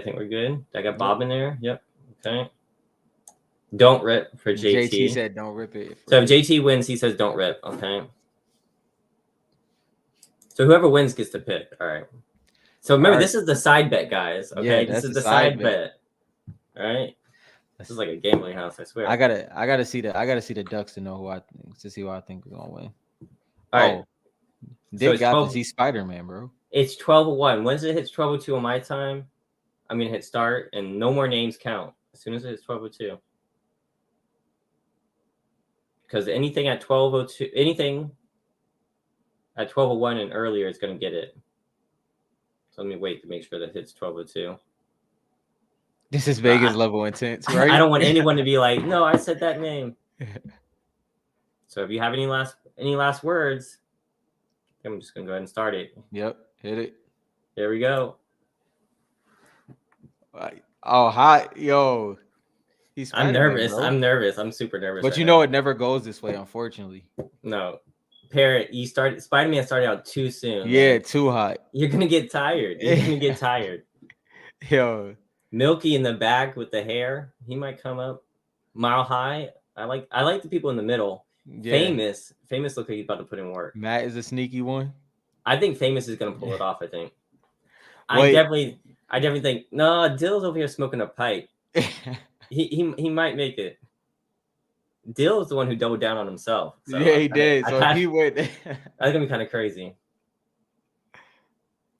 I got Bob in there. Yep. Okay. Don't rip for JT. JT said don't rip it. So if JT wins, he says don't rip. Okay. So whoever wins gets to pick. All right. So remember, this is the side bet, guys. Okay, Yeah, this is the side bet. All right. This is like a gambling house, I swear. I gotta see the Ducks to know to see who I think is gonna win. All right. Dick got to see Spider-Man, bro. It's 12:01. Once it hits 12:02 on my time, I'm gonna hit start, and no more names count as soon as it hits 12:02. Because anything at 12:02, anything at 12:01 and earlier is gonna get it. So let me wait to make sure that hits 12:02. This is Vegas level intense, right? I don't want anyone to be like, no, I said that name. So if you have any last words, I'm just gonna go ahead and start it. Yep, hit it. There we go. Oh, hi, yo. I'm nervous. Bro. I'm nervous. I'm super nervous. But you know, it never goes this way, unfortunately. No. Parrot, Spider-Man started out too soon. Yeah, man. Too hot. You're gonna get tired. Yo. Milky in the back with the hair. He might come up. Mile High. I like the people in the middle. Yeah. Famous looks like he's about to put in work. Matt is a sneaky one. I think Famous is gonna pull it off, I think. I definitely think Dill's over here smoking a pipe. he might make it. Dill is the one who doubled down on himself. So yeah, he did. He went. That's gonna be kind of crazy.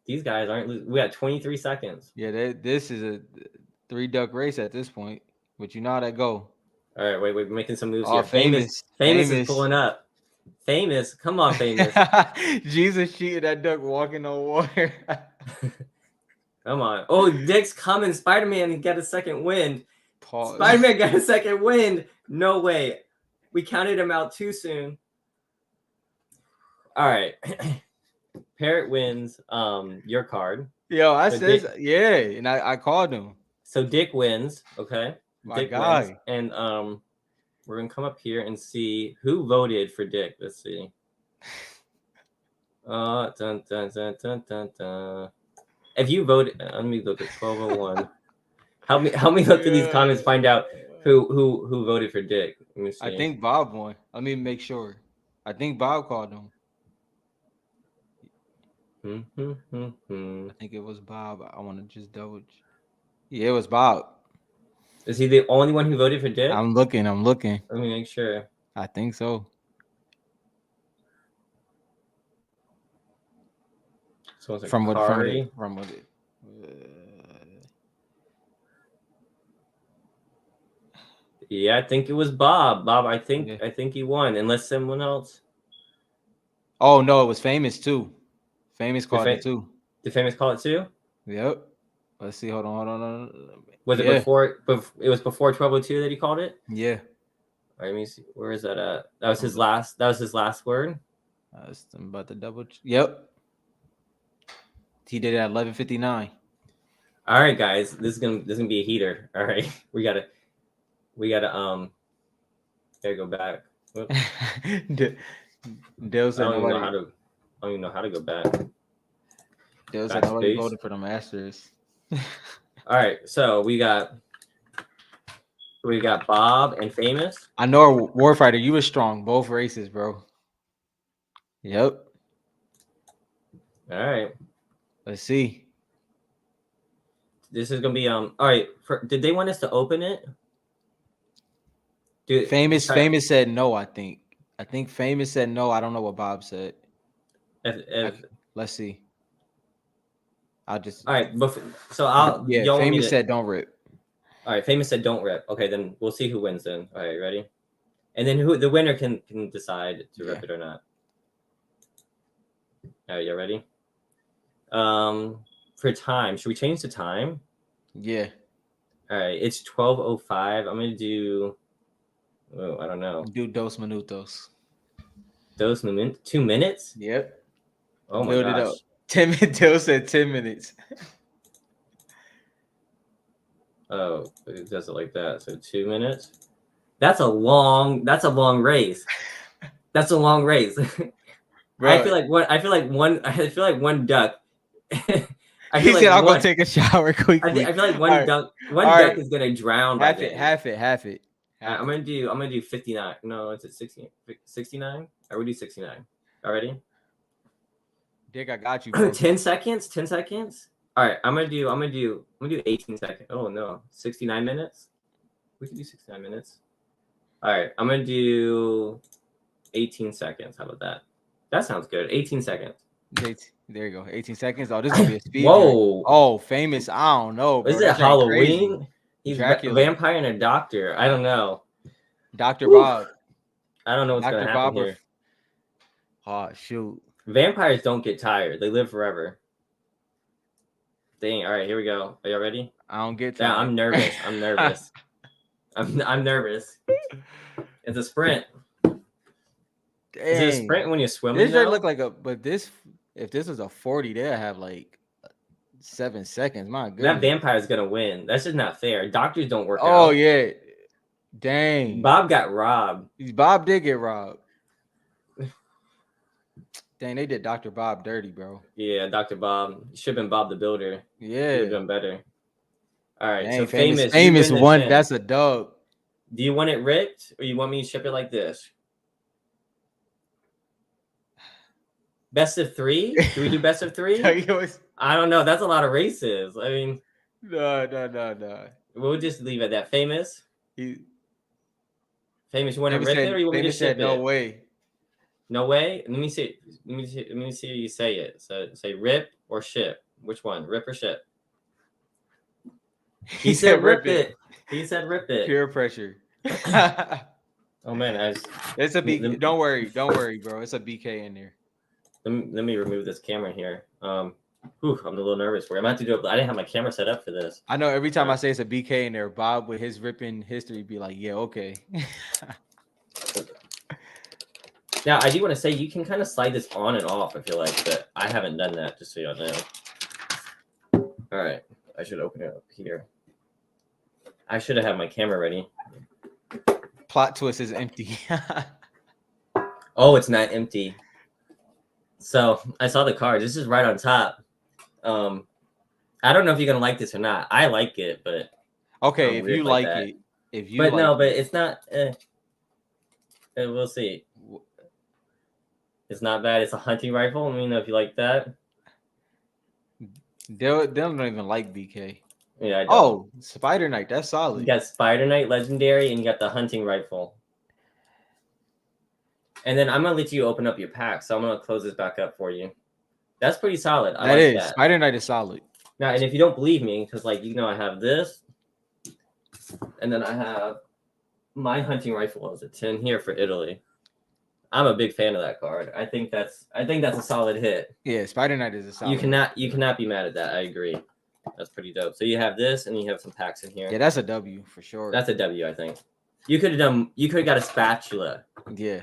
These guys aren't. We got 23 seconds. Yeah, this is a 3-duck race at this point. But you know how that go. All right, wait, we're making some moves here. Famous is pulling up. Famous, come on, Famous. Jesus cheated that duck walking on water. Come on. Oh, Dick's coming. Spider-Man got a second wind. Spider-Man got a second wind. No way. We counted him out too soon. All right. Parrot wins your card. Yo, I said, yeah, and I called him. So Dick wins, okay? My guy. Wins, and we're going to come up here and see who voted for Dick. Let's see. Dun, dun, dun, dun, dun, dun. If you voted, let me look at 12:01. Help me look through these comments, find out who voted for Dick. Let me see. I think Bob won. Let me make sure. I think Bob called him. I think it was Bob. I want to just double. Yeah, it was Bob. Is he the only one who voted for Dick? I'm looking. Let me make sure. I think so. So from what it? Yeah, I think it was Bob. I think he won, unless someone else. Oh no, it was Famous too. Famous called it too. Did Famous call it too? Yep. Let's see. Hold on. Was it before? It was before 12:02 that he called it. Yeah. All right, let me see. Where is that at? That was his last. That was his last word. I'm about to double. Yep. He did it at 11:59. All right, guys, this is gonna be a heater. All right, we gotta go back. Whoops. Dale I said don't even know how nobody. to. I don't even know how to go back. Dale said nobody Backspace. voted for the Masters. All right, so we got Bob and Famous. I know, Warfighter, you were strong both races, bro. Yep. All right, Let's see. this is gonna be All right, did they want us to open it? Dude, Famous said no. I think Famous said no. I don't know what Bob said. I, if let's see. I'll just all right, so I'll yeah. y'all want me Famous to. said don't rip. All right, Famous said don't rip. Okay, then we'll see who wins then. All right, ready? And then who the winner can decide to Yeah. rip it or not. All right, you ready? For time, should we change the time? Yeah. All right, it's 12:05. I'm gonna do. Oh, I don't know. Do dos minutos. Those 2 minutes. Yep. Oh my Build it up. gosh. 10 minutes. Dale said 10 minutes. Oh, it does it like that. So 2 minutes. That's a long. That's a long race. That's a long race. I Bro, feel like one. I feel like one. I feel like one duck. I feel he like said I'll go one. take a shower quickly. I feel like All one right. duck. All One duck right. is gonna drown by Half it, then. half it, half it. I'm Half it. gonna do. I'm gonna do 59. No, it's at 60, 69. I would do 69. Already. Dick, I got you, bro. 10 seconds. 10 seconds. All right. I'm gonna do 18 seconds. Oh no, 69 minutes. We can do 69 minutes. All right. I'm gonna do 18 seconds. How about that? That sounds good. 18 seconds. There you go. 18 seconds. Oh, this is gonna be a speed joint. Whoa. Oh, Famous. I don't know, Is bro. it That ain't crazy. Halloween? He's a Dracula. vampire and a doctor. I don't know. Dr. Whew. Bob. I don't know what's gonna Dr. happen Bob or here. oh shoot. Vampires don't get tired. They live forever. Dang. All right, here we go. Are y'all ready? I don't get Yeah, tired. I'm nervous. I'm nervous. I'm nervous. It's a sprint. Is it a Dang. sprint when you're swimming This shirt though? look like a but this if this was a 40, they'd have like 7 seconds. My That goodness. vampire is gonna win. That's just not fair. Doctors don't work Oh out. yeah. Dang. Bob got robbed. Bob did get robbed. Dang, they did Dr. Bob dirty, bro. Yeah, Dr. Bob. Should have been Bob the Builder. He would Yeah. have done better. All right, so Dang, famous, Famous, you famous win this one. in. That's a dub. Do you want it ripped or you want me to ship it like this? Best of three? Do we do best of three? I don't know. That's a lot of races. I mean, No. we'll just leave it at that. Famous, He you want to rip it or you want me to famous said ship no it? way. No way. Let me see. Let me see you say it. So say rip or ship. Which one? Rip or ship? He said rip it. He said rip it. Peer pressure. Oh man, It's a B. Don't worry, bro. It's a BK in there. let me remove this camera here. I'm a little nervous for it. I'm about to do it. I didn't have my camera set up for this. I know every time I say it's a BK in there, Bob with his ripping history be like, yeah, okay. Now I do want to say you can kind of slide this on and off. I feel like, but I haven't done that. Just so y'all know. All right, I should open it up here. I should have had my camera ready. Plot twist is empty. Oh, it's not empty. So I saw the cards. This is right on top. I don't know if you're gonna like this or not. I like it, but okay, I'm if you weird like that. it, if you But like no, it, but it's not. We'll see. It's not bad. It's a hunting rifle. Let me know if you like that. they don't even like BK. Yeah, I don't. Oh, Spider Knight, that's solid. You got Spider Knight Legendary, and you got the hunting rifle. And then I'm gonna let you open up your pack. So I'm gonna close this back up for you. That's pretty solid. I like that. Spider Knight is solid. Now, and if you don't believe me, because like I have this, and then I have my hunting rifle as a 10 here for Italy. I'm a big fan of that card. I think that's a solid hit. Yeah, Spider Knight is a solid. You cannot be mad at that. I agree. That's pretty dope. So you have this, and you have some packs in here. Yeah, that's a W for sure. That's a W, I think. You could have got a spatula. Yeah.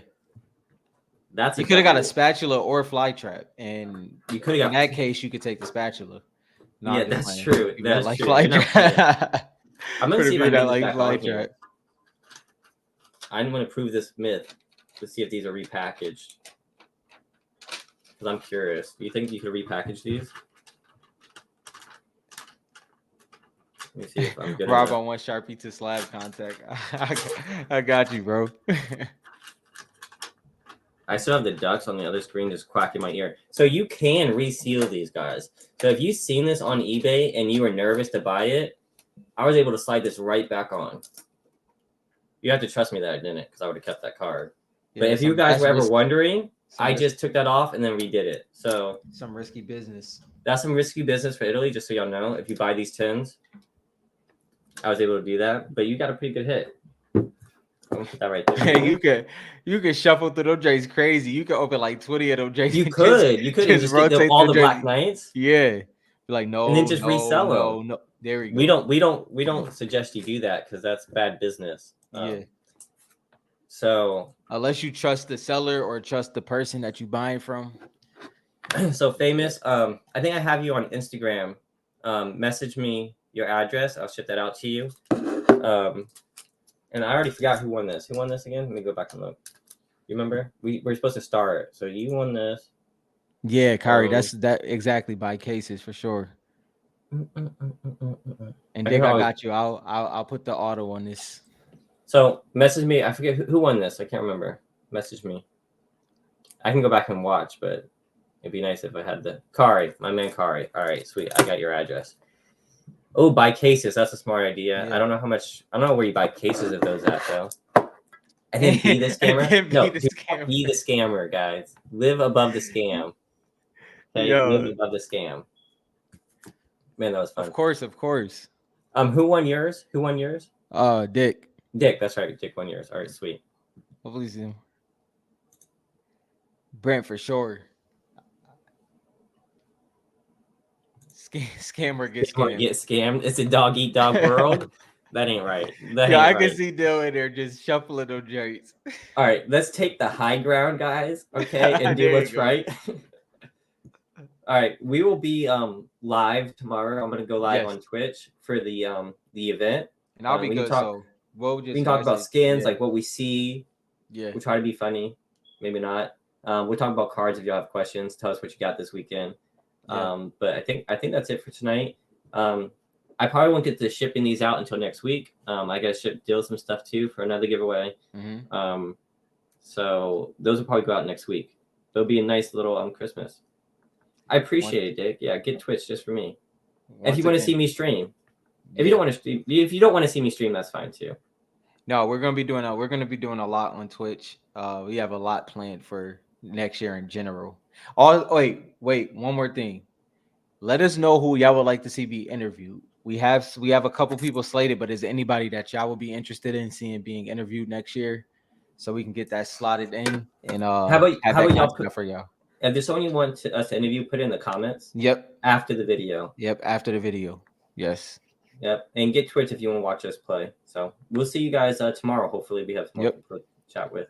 You could have got a spatula or a fly trap, and you could have in that case you could take the spatula. No, Yeah, I'm just that's playing. true. People that That's like true. You're fly not playing. trap. I'm For gonna the see if I people can that get this like back fly on here. trap. I'm gonna prove this myth to see if these are repackaged. Because I'm curious. Do you think you could repackage these? Let me see if I'm good Rob, enough. I want Sharpie to slab contact. I got you, bro. I still have the ducks on the other screen just quacking my ear. So you can reseal these, guys. So if you've seen this on eBay and you were nervous to buy it, I was able to slide this right back on. You have to trust me that I didn't, because I would have kept that card. Yeah, But if you guys that's were ever risky. wondering, I Risk, just took that off and then redid it. So some risky business. that's some risky business for Italy, just so y'all know. If you buy these tins, I was able to do that. But you got a pretty good hit. I'm gonna put that right there. Hey, you could shuffle through those J's crazy. You could open like 20 of those J's You and could, and just just get rotate all through the J's. Black Knights, Yeah. Be like, and then no, just no, resell them. no, no. There we We go. don't suggest you do that because that's bad business. Yeah. So Unless you trust the seller or trust the person that you buying from. so famous. I think I have you on Instagram. Message me your address. I'll ship that out to you. And I already forgot who won this. Who won this again? Let me go back and look. You remember? We're supposed to start. So you won this. Yeah, Kyrie, that's that exactly by cases for sure. And Dick, I got you. I'll put the auto on this. So message me. I forget who won this. I can't remember. Message me. I can go back and watch, but it'd be nice if I had the Kari, my man Kari. All right, sweet. I got your address. Oh, buy cases. That's a smart idea. Yeah. I don't know how much. I don't know where you buy cases of those at though. And then be the scammer. No, the do scammer. not be the scammer, guys. Live above the scam. Okay, live above the scam. Man, that was fun. Of course, of course. Who won yours? Who won yours? Dick. Dick. That's right. Dick won yours. All right, sweet. Hopefully, see him. Brent for sure. Scammer gets Scammer scammed. get scammed. It's a dog eat dog world. That ain't right. That Yeah, ain't I right. can see Dill in there just shuffling those joints. All right, let's take the high ground, guys. Okay, and do what's right. All right, we will be live tomorrow. I'm gonna go live on Twitch for the event, and I'll be good. So we can talk about skins, like what we see. Yeah, we try to be funny, maybe not. We'll talk about cards if you have questions. Tell us what you got this weekend. But I think that's it for tonight. I probably won't get to shipping these out until next week. I gotta deal some stuff too for another giveaway. So those will probably go out next week. There'll be a nice little Christmas. I appreciate it, Dick. Yeah, get Twitch just for me. If you want to see me stream. If you don't want to stream, if you don't want to see me stream, that's fine too. No, we're gonna be doing a lot on Twitch. We have a lot planned for next year in general. Wait, one more thing. Let us know who y'all would like to see be interviewed. We have a couple people slated, but is there anybody that y'all would be interested in seeing being interviewed next year, so we can get that slotted in and how about y'all for y'all? If there's someone you want us to interview, put it in the comments. Yep. After the video. Yep. After the video. Yes. Yep. And get Twitch if you want to watch us play. So we'll see you guys tomorrow. Hopefully we have more people to chat with.